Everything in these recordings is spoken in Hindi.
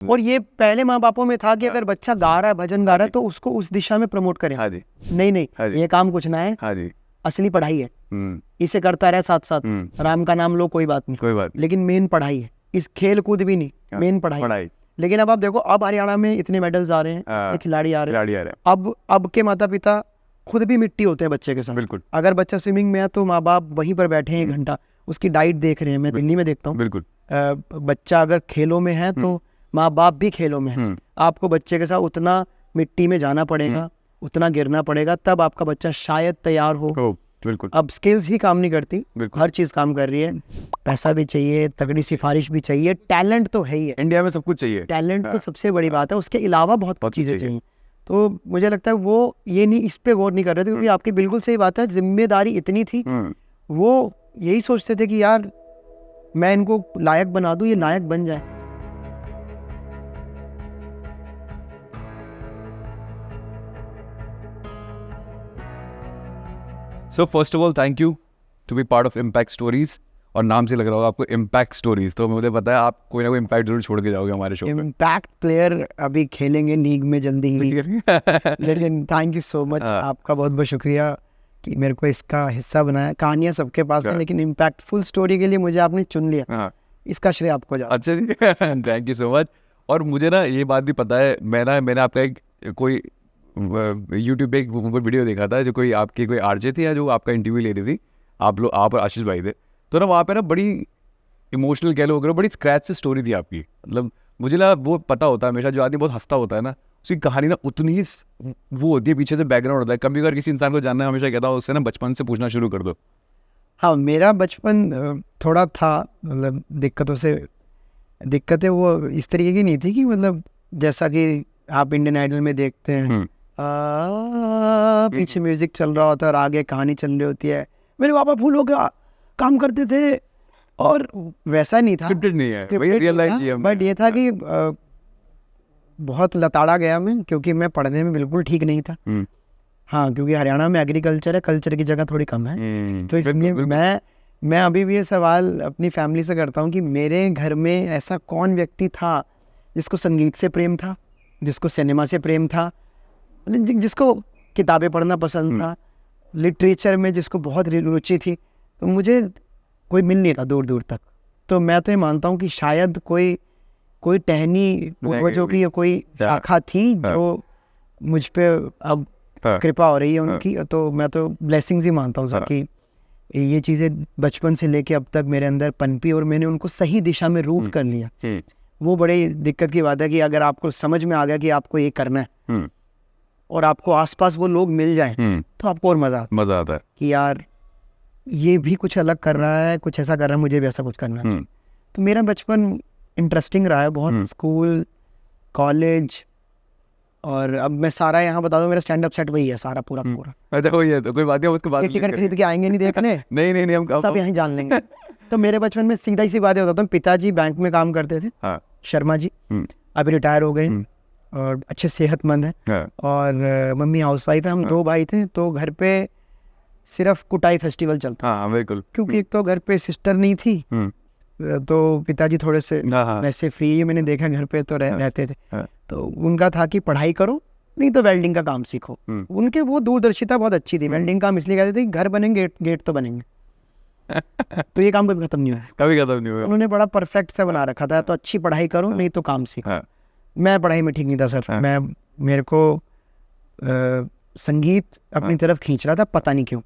और ये पहले माँ बापों में था कि अगर बच्चा गा रहा है, भजन गा रहा है, तो उसको उस दिशा में प्रमोट करें। हाँ जी, नहीं हाँ जी, ये काम कुछ ना है, हाँ जी, असली पढ़ाई है, इसे करता रहे साथ साथ, राम का नाम लो कोई बात नहीं, कोई बात लेकिन मेन पढ़ाई है, इस खेल कूद भी नहीं, मेन पढ़ाई। पढ़ाई। लेकिन अब आप देखो, अब हरियाणा में इतने मेडल्स आ रहे हैं, हाँ, इतने खिलाड़ी आ रहे हैं, खिलाड़ी आ रहे हैं। अब के माता पिता खुद भी मिट्टी होते हैं बच्चे के साथ। बिल्कुल, अगर बच्चा स्विमिंग में है तो माँ बाप वहीं पर बैठे हैं 1 घंटा, उसकी डाइट देख रहे हैं। मैं दिल्ली में देखता हूँ, बिल्कुल, बच्चा अगर खेलों में है तो माँ बाप भी खेलों में है। आपको बच्चे के साथ उतना मिट्टी में जाना पड़ेगा, उतना गिरना पड़ेगा, तब आपका बच्चा शायद तैयार हो। बिल्कुल। अब स्किल्स ही काम नहीं करती, हर चीज काम कर रही है। पैसा भी चाहिए, तगड़ी सिफारिश भी चाहिए, टैलेंट तो है ही है, इंडिया में सब कुछ चाहिए, टैलेंट तो सबसे बड़ी बात है, उसके अलावा बहुत चीजें चाहिए। तो मुझे लगता है वो ये नहीं, इस पे गौर नहीं कर रहे थे, क्योंकि आपकी बिल्कुल सही बात है, जिम्मेदारी इतनी थी, वो यही सोचते थे कि यार मैं इनको लायक बना दूं, ये लायक बन जाए। So first of all thank you to be part of impact stories. और नाम से लग रहा होगा आपको इम्पैक्ट स्टोरीज, तो मुझे पता है आप कोई ना कोई इम्पैक्ट जरूर छोड़ के जाओगे हमारे शो पे। इम्पैक्ट प्लेयर अभी खेलेंगे लीग में जल्दी ही। लेकिन थैंक यू सो मच, आपका बहुत बहुत शुक्रिया कि मेरे को इसका हिस्सा बनाया। कहानियां सबके पास हैं, लेकिन इम्पैक्टफुल स्टोरी के लिए मुझे आपने चुन लिया, इसका श्रेय आपको जाता। अच्छा जी, थैंक यू सो मच। और मुझे ना ये बात भी पता है, मैंने आपका एक कोई यूट्यूब पे एक वीडियो देखा था, जो कोई आपकी कोई आरजे थी या जो आपका इंटरव्यू ले रही थी, आप और आशीष भाई थे, तो ना वहाँ पे ना बड़ी इमोशनल कह लो, बड़ी स्क्रैच से स्टोरी थी आपकी। मतलब मुझे ना वो पता होता है हमेशा, जो आदमी बहुत हंसता होता है ना, उसकी कहानी ना उतनी ही वो होती है, पीछे से बैकग्राउंड होता है। कभी अगर किसी इंसान को जानना है, हमेशा कहता हूँ उससे ना बचपन से पूछना शुरू कर दो। हाँ, मेरा बचपन थोड़ा था, मतलब दिक्कतें वो इस तरीके की नहीं थी कि मतलब जैसा कि आप इंडियन आइडल में देखते हैं, पीछे म्यूजिक चल रहा होता है और आगे कहानी चल रही होती है, मेरे पापा फूलों का काम करते थे, और वैसा नहीं था, स्क्रिप्टेड नहीं है, वही रियल लाइफ जी। बट ये था कि बहुत लताड़ा गया मैं, क्योंकि मैं पढ़ने में बिल्कुल ठीक नहीं था। हाँ, क्योंकि हरियाणा में एग्रीकल्चर है, कल्चर की जगह थोड़ी कम है, तो इसलिए मैं अभी भी ये सवाल अपनी फैमिली से करता हूँ कि मेरे घर में ऐसा कौन व्यक्ति था जिसको संगीत से प्रेम था, जिसको सिनेमा से प्रेम था, जिसको किताबें पढ़ना पसंद था, लिटरेचर में जिसको बहुत रुचि थी। तो मुझे कोई मिल नहीं रहा दूर दूर तक। तो मैं तो ये मानता हूँ कि शायद कोई टहनी पूर्वजों की या कोई शाखा थी जो मुझ पे अब कृपा हो रही है उनकी। तो मैं तो ब्लेसिंग्स ही मानता हूँ सर कि ये चीज़ें बचपन से लेके अब तक मेरे अंदर पनपी और मैंने उनको सही दिशा में रूट कर लिया। वो बड़ी दिक्कत की बात है कि अगर आपको समझ में आ गया कि आपको ये करना है और आपको आसपास वो लोग मिल जाएं, तो आपको और मज़ा आता है कि यार ये भी कुछ अलग कर रहा है, कुछ ऐसा कर रहा है, मुझे भी ऐसा कुछ करना है। तो मेरा बचपन इंटरेस्टिंग रहा है बहुत, स्कूल, कॉलेज, और अब मैं सारा यहाँ बता दूं, मेरा स्टैंड अप सेट वही है सारा पूरा। अच्छा, वही है, तो कोई बात नहीं, उसके बाद टिकट खरीद के आएंगे नहीं देखने। नहीं हम सब यहीं जान लेंगे। तो मेरे बचपन में सीधा सी बात होता था, पिताजी बैंक में काम करते थे, शर्मा जी, अभी रिटायर हो गए और अच्छे सेहतमंद है, और मम्मी हाउसवाइफ है। हम 2 भाई थे, तो घर पे सिर्फ कुटाई फेस्टिवल चलता। बिल्कुल, क्योंकि एक तो घर पे सिस्टर नहीं थी, तो पिताजी थोड़े से वैसे फ्री, मैंने देखा घर पे तो रहते थे। तो उनका था कि पढ़ाई करो, नहीं तो वेल्डिंग का काम सीखो। उनके वो दूरदर्शिता बहुत अच्छी थी। वेल्डिंग काम इसलिए कहते थे कि घर बनेंगे, गेट तो बनेंगे। तो ये काम कभी खत्म नहीं हुआ, उन्होंने बड़ा परफेक्ट सा बना रखा था। तो अच्छी पढ़ाई करो, नहीं तो काम सीखो। मैं पढ़ाई में ठीक नहीं था सर। मेरे को संगीत अपनी तरफ खींच रहा था, पता नहीं क्यों।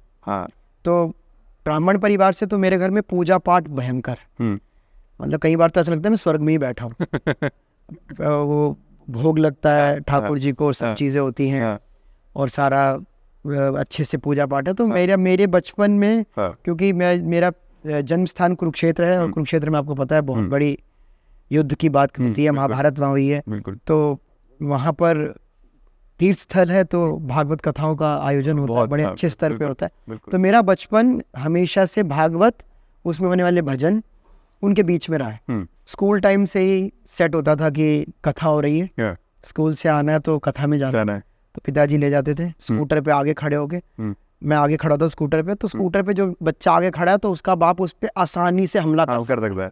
तो ब्राह्मण परिवार से, तो मेरे घर में पूजा पाठ भयंकर, मतलब कई बार तो ऐसा लगता है मैं स्वर्ग में ही बैठा हूँ। वो भोग लगता है ठाकुर जी को, सब चीज़ें होती हैं और सारा अच्छे से पूजा पाठ है। तो मेरे बचपन में, क्योंकि मेरा जन्म स्थान कुरुक्षेत्र है, और कुरुक्षेत्र में आपको पता है बहुत बड़ी युद्ध की बात होती है, महाभारत वहाँ हुई है। तो वहाँ पर तीर्थ स्थल है, तो भागवत कथाओं का आयोजन होता है, बड़े अच्छे स्तर पे होता है। तो मेरा बचपन हमेशा से भागवत, उसमें होने वाले भजन, उनके बीच में रहा है। स्कूल टाइम से ही सेट होता था कि कथा हो रही है, स्कूल से आना है तो कथा में जाना है। तो पिताजी ले जाते थे स्कूटर पे आगे खड़े होके, मैं आगे खड़ा था स्कूटर पे। तो स्कूटर पे जो बच्चा आगे खड़ा है, तो उसका बाप उस पर आसानी से हमला कर सकता है।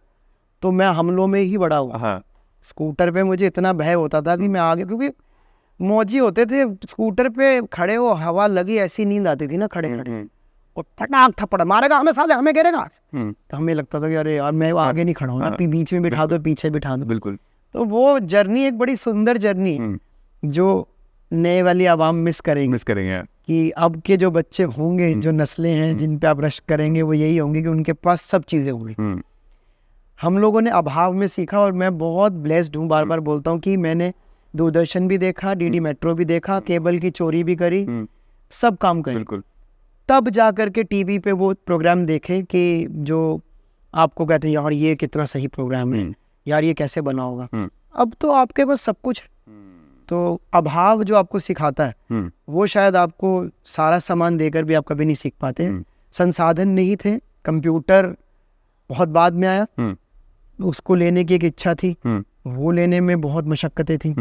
तो मैं हमलों में ही बड़ा हुआ, स्कूटर पे मुझे इतना भय होता था कि मैं आगे, क्योंकि मौजी होते थे स्कूटर पे खड़े हो, हवा लगी, ऐसी नींद आती थी ना खड़े खड़े, और फटाक थप्पड़ मारेगा हमें, साले हमें गिरेगा, तो हमें लगता था कि अरे यार मैं आगे नहीं खड़ा हूँ ना, बीच में बिठा दो, पीछे बिठा दो। बिल्कुल। तो वो जर्नी एक बड़ी सुंदर जर्नी जो नए वाली आवाम मिस करेंगे कि अब के जो बच्चे होंगे, जो नस्लें हैं जिन पे आप रश करेंगे, वो यही होंगे कि उनके पास सब चीज़ें होंगी। हम लोगों ने अभाव में सीखा, और मैं बहुत ब्लेस्ड हूँ, बार बार बोलता हूँ कि मैंने दूरदर्शन भी देखा, डीडी मेट्रो भी देखा, केबल की चोरी भी करी, सब काम करे, बिल्कुल। तब जा कर के टीवी पे वो प्रोग्राम देखे कि जो आपको कहते हैं यार ये कितना सही प्रोग्राम है, यार ये कैसे बना होगा। अब तो आपके पास सब कुछ, तो अभाव जो आपको सिखाता है वो शायद आपको सारा सामान देकर भी आप कभी नहीं सीख पाते। संसाधन नहीं थे, कंप्यूटर बहुत बाद में आया, उसको लेने की एक इच्छा थी, वो लेने में बहुत मशक्कतें थी,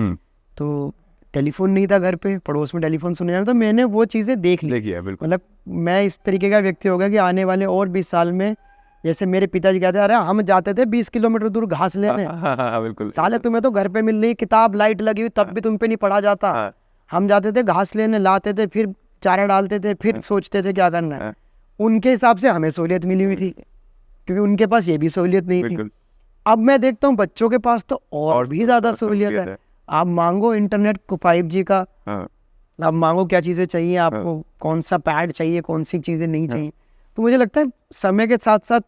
तो टेलीफोन नहीं था घर पे, पड़ोस में टेलीफोन सुने जाना, तो मैंने वो चीज़ें देख ली। मतलब मैं इस तरीके का व्यक्ति हो गया कि आने वाले और 20 साल में, जैसे मेरे पिताजी कहते हैं, अरे हम जाते थे 20 किलोमीटर दूर घास लेने, बिल्कुल, साले तुम्हें तो घर पे मिल रही किताब, लाइट लगी हुई, तब भी तुम पे नहीं पढ़ा जाता। हम जाते थे घास लेने, लाते थे, फिर चारा डालते थे, फिर सोचते थे क्या करना है। उनके हिसाब से हमें सहूलियत मिली हुई थी, क्योंकि उनके पास ये भी सहूलियत नहीं थी। अब मैं देखता हूँ बच्चों के पास तो और भी ज़्यादा सहूलियत है। आप मांगो इंटरनेट को 5G का, आप मांगो क्या चीज़ें चाहिए आपको, कौन सा पैड चाहिए, कौन सी चीज़ें नहीं चाहिए। तो मुझे लगता है समय के साथ साथ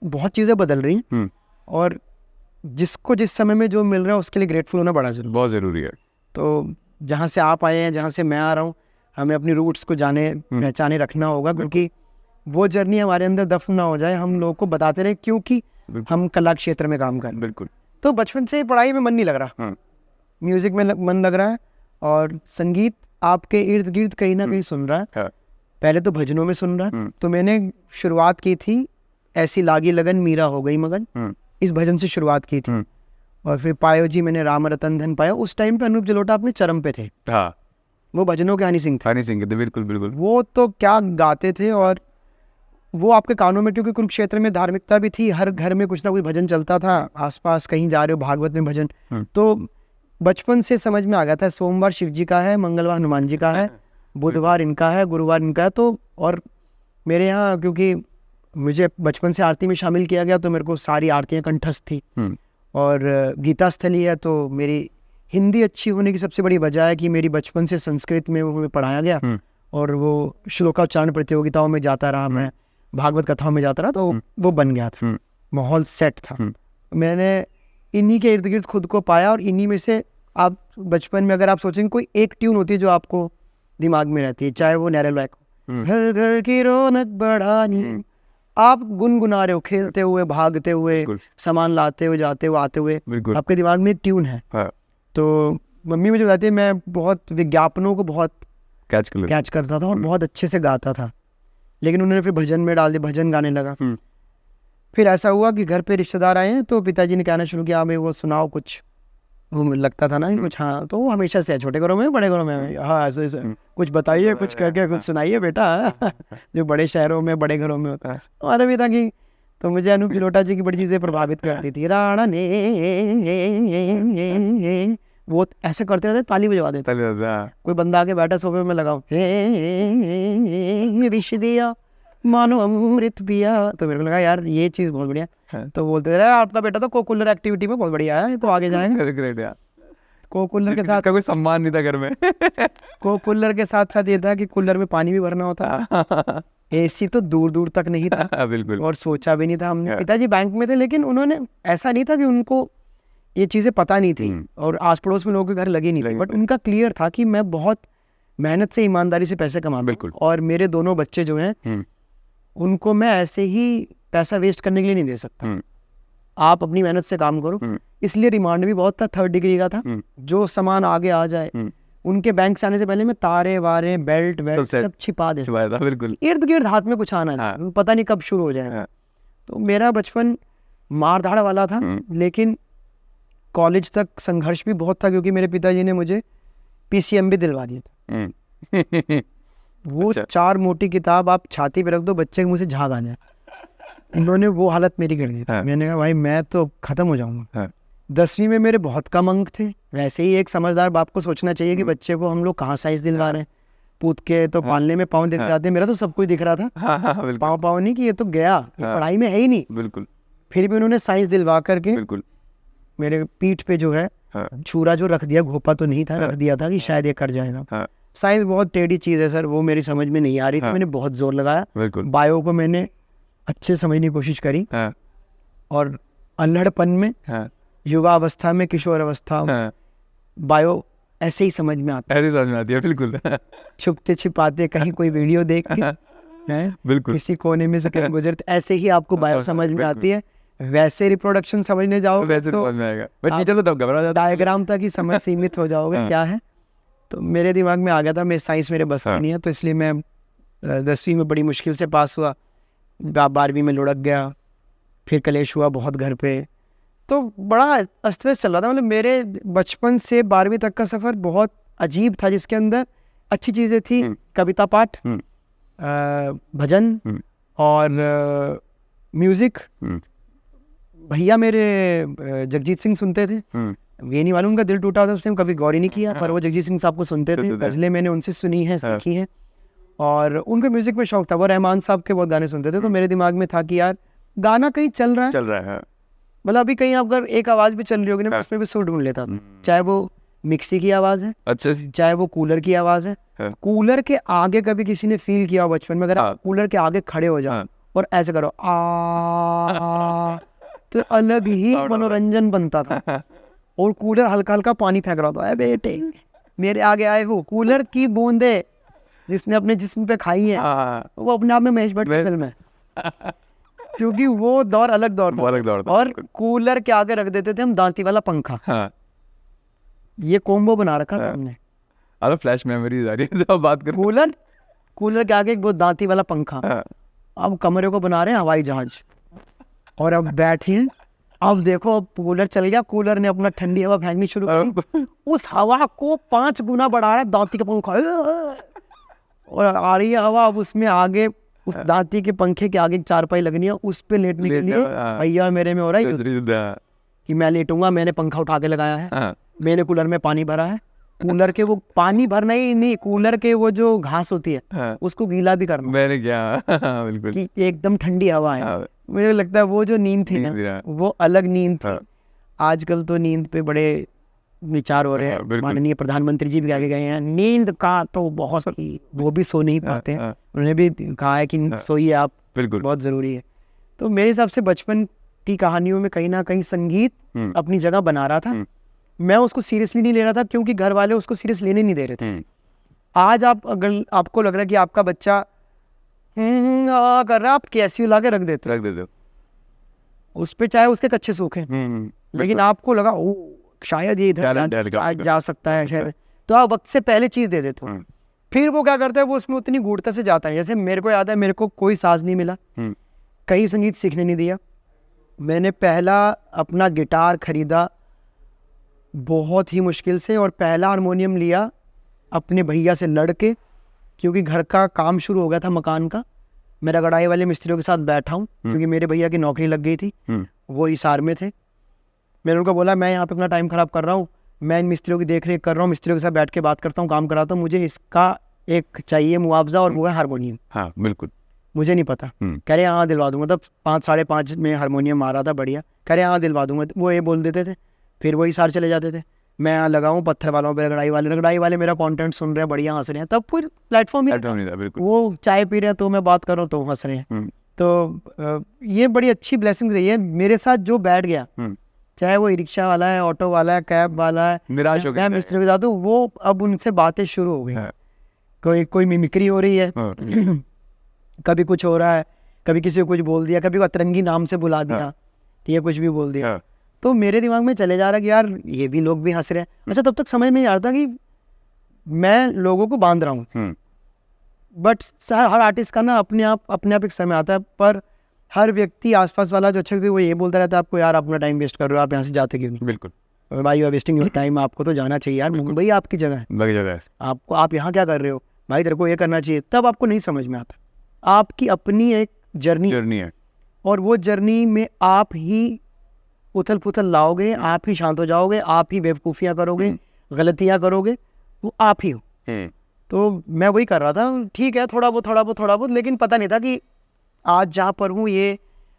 बहुत चीज़ें बदल रही हैं, और जिसको जिस समय में जो मिल रहा है उसके लिए ग्रेटफुल होना बहुत ज़रूरी है। तो जहाँ से आप आए हैं, जहाँ से मैं आ रहा हूँ, हमें अपनी रूट्स को जाने पहचाने रखना होगा, क्योंकि वो जर्नी हमारे अंदर दफन ना हो जाए, हम लोगों को बताते रहे, क्योंकि हम कला क्षेत्र में काम करें। बिल्कुल। तो बचपन से पढ़ाई में मन नहीं लग रहा, म्यूजिक में मन लग रहा है, और संगीत आपके इर्द गिर्द कहीं ना कहीं सुन रहा है। पहले तो भजनों में सुन रहा है, तो मैंने शुरुआत की थी ऐसी लागी लगन मीरा हो गई मगन, इस भजन से शुरुआत की थी, और फिर पायो जी मैंने राम रतन धन पाया। उस टाइम पे अनूप जलोटा अपने चरम पे थे, वो भजनों के हनी सिंह थे। बिल्कुल बिल्कुल, वो तो क्या गाते थे, और वो आपके कानों में, क्योंकि कुरुक्षेत्र में धार्मिकता भी थी, हर घर में कुछ ना कुछ भजन चलता था, आसपास कहीं जा रहे हो भागवत में भजन, तो बचपन से समझ में आ गया था सोमवार शिव जी का है, मंगलवार हनुमान जी का है, बुधवार इनका है, गुरुवार इनका है। तो और मेरे यहाँ क्योंकि मुझे बचपन से आरती में शामिल किया गया, तो मेरे को सारी आरतियाँ कंठस्थ थी, और गीता स्थली है, तो मेरी हिंदी अच्छी होने की सबसे बड़ी वजह है कि मेरी बचपन से संस्कृत में वो पढ़ाया गया, और वो श्लोकाचारण प्रतियोगिताओं में जाता रहा, मैं भागवत कथाओं में जाता रहा, तो वो बन गया था, माहौल सेट था। मैंने इन्हीं के इर्द गिर्द खुद को पाया, और इन्हीं में से आप बचपन में अगर आप सोचेंगे कोई एक ट्यून होती है जो आपको दिमाग में रहती है, चाहे वो नैरल वैक, घर घर की रौनक बढ़ानी, आप गुनगुना रहे हो, खेलते हुए, भागते हुए, सामान लाते हुए, जाते हुए, आते हुए, आपके दिमाग में एक ट्यून है। तो मम्मी मुझे बताती है मैं बहुत विज्ञापनों को बहुत कैच करता था और बहुत अच्छे से गाता था, लेकिन उन्होंने फिर भजन में डाल दिया, भजन गाने लगा। फिर ऐसा हुआ कि घर पे रिश्तेदार आए हैं, तो पिताजी ने कहना शुरू किया, हमें वो सुनाओ कुछ, वो लगता था ना कि कुछ, हाँ, तो वो हमेशा से छोटे घरों में, बड़े घरों में, हाँ ऐसे कुछ बताइए, कुछ करके कुछ सुनाइए बेटा, जो बड़े शहरों में, बड़े घरों में होता है। हमारा भी था कि, तो मुझे अनूप जलोटा जी की बड़ी चीज़ें प्रभावित करती थी। राणा ने वो ऐसे करते रहते, ताली बजवा देते, कोई बंदा आके बैठा सोफे में लगाओ, विश दिया मानो अमृत पिया, तो मेरे को लगा यार ये चीज़ बहुत बढ़िया। तो बोलते रहे आपका बेटा तो कोकुलर एक्टिविटी में बहुत बढ़िया है, तो आगे जाएंगे। कोकुलर के साथ कोई सम्मान नहीं था घर में। कोकुलर के साथ साथ ये था कि कूलर में पानी भी भरना होता, एसी तो दूर दूर तक नहीं था। बिल्कुल। और सोचा भी नहीं था हमने। पिताजी बैंक में थे, लेकिन उन्होंने ऐसा नहीं था कि उनको ये चीज़ें पता नहीं थी, और आस पड़ोस में लोगों के घर लगी नहीं थी, बट उनका क्लियर था कि मैं बहुत मेहनत से, ईमानदारी से पैसे कमाता हूं, और मेरे दोनों बच्चे जो हैं उनको मैं ऐसे ही पैसा वेस्ट करने के लिए नहीं दे सकता। आप अपनी मेहनत से काम करो। इसलिए रिमांड भी बहुत था, 3rd डिग्री का था, जो सामान आगे आ जाए उनके बैंक से आने से पहले मैं तारे वारे बेल्ट वेल्ट सब छिपा देता, बिल्कुल, इर्द गिर्द हाथ में कुछ आना नहीं, पता नहीं कब शुरू हो जाएगा। तो मेरा बचपन मार धाड़ वाला था, लेकिन कॉलेज तक संघर्ष भी बहुत था, क्योंकि मेरे पिताजी ने मुझे PCM भी दिलवा दिया था। वो 4 मोटी किताब आप छाती पे रख दो, बच्चे के मुँह से झाग आ जाए, उन्होंने वो हालत मेरी कर दी थी। मैंने कहा भाई मैं तो खत्म हो जाऊंगा, 10वीं में मेरे बहुत कम अंक थे। वैसे ही एक समझदार बाप को सोचना चाहिए कि बच्चे को हम लोग कहाँ साइंस दिलवा रहे हैं, पूत के तो पालने में पाँव दिख जाते हैं। मेरा तो सब कुछ दिख रहा था, पाँव नहीं कि ये तो गया, ये पढ़ाई में है ही नहीं। बिल्कुल। फिर भी उन्होंने साइंस दिलवा करके बिल्कुल मेरे पीठ पे जो है छुरा जो रख दिया, घोपा तो नहीं था, रख दिया था कि शायद ये कर जाएगा। साइंस बहुत टेढ़ी चीज़ है सर, वो मेरी समझ में नहीं आ रही थी। मैंने बहुत जोर लगाया। बायो को मैंने अच्छे समझने की कोशिश करी, और अल्हड़पन में, युवा अवस्था में, किशोर अवस्था में बायो ऐसे ही समझ में आता है, ऐसे समझ में आती है। बिल्कुल। छुपते छिपाते कहीं कोई वीडियो देख के हैं, बिल्कुल, किसी कोने में से कहीं गुजरते, ऐसे ही आपको बायो समझ में आती है। वैसे रिप्रोडक्शन समझने जाओ वैसे तो समझ में आएगा, बट टीचर तो घबरा जाता है। डायग्राम तक ही समझ सीमित हो जाओगे क्या है। तो मेरे दिमाग में आ गया था मैं साइंस मेरे बस की नहीं है, तो इसलिए मैं 10वीं में बड़ी मुश्किल से पास हुआ। 12वीं में लुढ़क गया, फिर कलेश हुआ बहुत घर पे, तो बड़ा अस्त व्यस्त चल रहा था। मतलब मेरे बचपन से 12वीं तक का सफ़र बहुत अजीब था, जिसके अंदर अच्छी चीज़ें थी, कविता पाठ, भजन और म्यूज़िक। भैया मेरे जगजीत सिंह सुनते थे, ये नहीं मालूम उनका दिल टूटा था उसने कभी गौर ही नहीं किया, पर वो जगजीत सिंह साहब को सुनते थे। गज़लें मैंने उनसे सुनी हैं, सीखी हैं, और उनको म्यूज़िक में शौक था। वो रहमान साहब के बहुत गाने सुनते थे। तो मेरे दिमाग में था कि यार गाना कहीं चल रहा है, मतलब अभी कहीं अगर एक आवाज़ भी चल रही होगी ना, उसमें भी सुर ढूंढ लेता था। चाहे वो मिक्सी की आवाज़ है, अच्छा, चाहे वो कूलर की आवाज़ है। कूलर के आगे कभी किसी ने फील किया बचपन में, अगर आप कूलर के आगे खड़े हो जाओ और ऐसे करो आ, तो अलग ही मनोरंजन बनता था। और कूलर हल्का हल्का पानी फेंक रहा था, बेटे मेरे आगे आए हो। कूलर की बूंदे जिसने अपने जिस्म पे खाई है, वो अपने आप में महेश भट्ट की फिल्म है, क्योंकि वो दौर अलग दौर था। और कूलर के आगे रख देते थे हम दांती वाला पंखा। ये कॉम्बो बना रखा था हमने। अरे फ्लैश मेमोरीज आ रही है जब बात कर। कूलर के आगे एक बहुत दांती वाला पंखा। अब कमरे को बना रहे हैं हवाई जहाज, और अब बैठे, अब देखो अब कूलर चल गया, कूलर ने अपना ठंडी हवा फेंकनी शुरू की, उस हवा को 5 गुना बढ़ा रहा है दांती का पंखा, और आ रही है हवा। अब उसमें आगे उस दांती के पंखे के आगे 4 पाई लगनी है, उस पे लेटने के लिए भैया मेरे में हो रहा है कि मैं लेटूंगा। मैंने पंखा उठा के लगाया है, मैंने कूलर में पानी भरा है। कूलर के वो पानी भरना ही नहीं, कूलर के वो जो घास होती है उसको गीला भी करना। मैंने क्या बिल्कुल कि एकदम ठंडी हवा है। मुझे लगता है वो जो नींद थी ना, वो अलग नींद थी। आजकल तो नींद पे बड़े विचार हो रहे हैं, माननीय प्रधानमंत्री जी भी आगे गए हैं, नींद का तो बहुत ही, वो भी सो नहीं पाते। उन्होंने भी कहा है कि सोइए आप, बिल्कुल बहुत ज़रूरी है। तो मेरे हिसाब से बचपन की कहानियों में कहीं ना कहीं संगीत अपनी जगह बना रहा था। मैं उसको सीरियसली नहीं ले रहा था, क्योंकि घर वाले उसको सीरियस लेने नहीं दे रहे थे। आज आप अगर आपको लग रहा है कि आपका बच्चा कर रहा है, आप कैसी ला के रख देते हो उस पे, चाहे उसके कच्चे सूखे, लेकिन आपको लगा ओ शायद ये इधर जा सकता है शायद, तो आप वक्त से पहले चीज़ दे देते हो। फिर वो क्या करता है, वो उसमें उतनी गूढ़ता से जाता है। जैसे मेरे को याद है, मेरे को कोई साज नहीं मिला, कहीं संगीत सीखने नहीं दिया। मैंने पहला अपना गिटार खरीदा बहुत ही मुश्किल से, और पहला हारमोनियम लिया अपने भैया से लड़ के, क्योंकि घर का काम शुरू हो गया था मकान का। मेरा गड़ाई वाले मिस्त्रियों के साथ बैठा हूँ, क्योंकि मेरे भैया की नौकरी लग गई थी, वो हिसार में थे। मैंने उनको बोला मैं यहाँ पे अपना टाइम ख़राब कर रहा हूँ, मैं इन मिस्त्रियों की देख रेख कर रहा हूँ, मिस्त्रियों के साथ बैठ के बात करता हूँ, काम कराता हूँ, मुझे इसका एक चाहिए मुआवजा, और वो है हारमोनियम। हाँ बिल्कुल, मुझे नहीं पता। कह रहे हाँ दिलवा दूंगा। तब 5 साढ़े 5 में हारमोनियम आ रहा था बढ़िया। कह रहे हाँ दिलवा दूंगा, वो ये बोल देते थे, फिर वही सार चले जाते थे। मैं यहाँ लगाऊँ पत्थर वालों पे, रगड़ाई वाले मेरा कंटेंट सुन रहे हैं, बढ़िया हंस रहे हैं। तब फिर प्लेटफॉर्म नहीं था, वो चाय पी रहे हैं तो मैं बात कर रहा हूँ तो हंस रहे हैं। तो ये बड़ी अच्छी ब्लेसिंग रही है मेरे साथ। जो बैठ गया, चाहे वो रिक्शा वाला है, ऑटो वाला है, कैब वाला है, निराश हो गया मिस्त्री के साथ, वो अब उनसे बातें शुरू हो गई। कोई मिमिक्री हो रही है, कभी कुछ हो रहा है, कभी किसी को कुछ बोल दिया, कभी अतरंगी नाम से बुला दिया, ठीक है, कुछ भी बोल दिया। तो मेरे दिमाग में चले जा रहा कि यार ये भी लोग भी हंस रहे हैं। अच्छा, तब तक समझ में नहीं आता कि मैं लोगों को बांध रहा हूँ। बट हर आर्टिस्ट का ना अपने आप एक समय आता है, पर हर व्यक्ति आसपास वाला जो अच्छा वो ये बोलता रहता है आपको, यार अपना टाइम वेस्ट कर रहे हो, आप यहाँ से जाते क्यों नहीं। बिल्कुल भाई, you are wasting your time, आपको तो जाना चाहिए यार, मुंबई आपकी जगह है, आपको, आप यहाँ क्या कर रहे हो भाई, तेरे को ये करना चाहिए। तब आपको नहीं समझ में आता। आपकी अपनी एक जर्नी है, और वो जर्नी में आप ही उथल पुथल लाओगे, आप ही शांत हो जाओगे, आप ही बेवकूफ़ियाँ करोगे, गलतियाँ करोगे, वो आप ही हो। तो मैं वही कर रहा था, ठीक है थोड़ा बहुत, लेकिन पता नहीं था कि आज जहाँ पर हूँ ये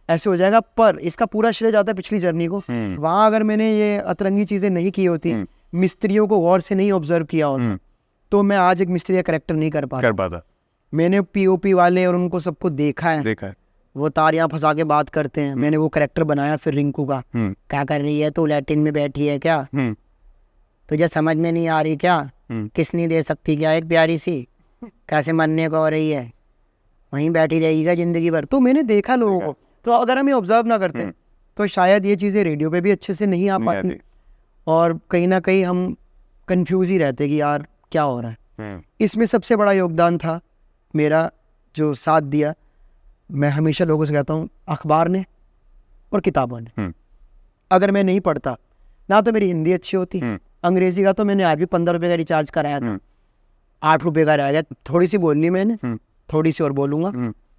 ऐसे हो जाएगा। पर इसका पूरा श्रेय जाता है पिछली जर्नी को। वहाँ अगर मैंने ये अतरंगी चीज़ें नहीं की होती, मिस्त्रियों को गौर से नहीं ऑब्जर्व किया होता, तो मैं आज एक मिस्त्री का करेक्टर नहीं कर पाता। मैंने पीओपी वाले और उनको सबको देखा है। वो तार यहाँ फंसा के बात करते हैं, मैंने वो करेक्टर बनाया। फिर रिंकू का क्या कर रही है तू, लैट्रिन में बैठी है क्या, तुझे समझ में नहीं आ रही क्या, किस नहीं दे सकती क्या एक प्यारी सी, कैसे मरने को हो रही है, वहीं बैठी रहेगी जिंदगी भर। तो मैंने देखा लोगों को। तो अगर हम ये ऑब्जर्व ना करते तो शायद ये चीज़ें रेडियो पे भी अच्छे से नहीं आ पाती, और कहीं ना कहीं हम कंफ्यूज ही रहते कि यार क्या हो रहा है। इसमें सबसे बड़ा योगदान था मेरा, जो साथ दिया, मैं हमेशा लोगों से कहता हूँ, अखबार ने और किताबों ने। अगर मैं नहीं पढ़ता ना तो मेरी हिंदी अच्छी होती, अंग्रेजी का तो मैंने आज भी 15 रुपये का रिचार्ज कराया था, 8 रुपये का रह गया, थोड़ी सी बोलनी मैंने, थोड़ी सी और बोलूँगा,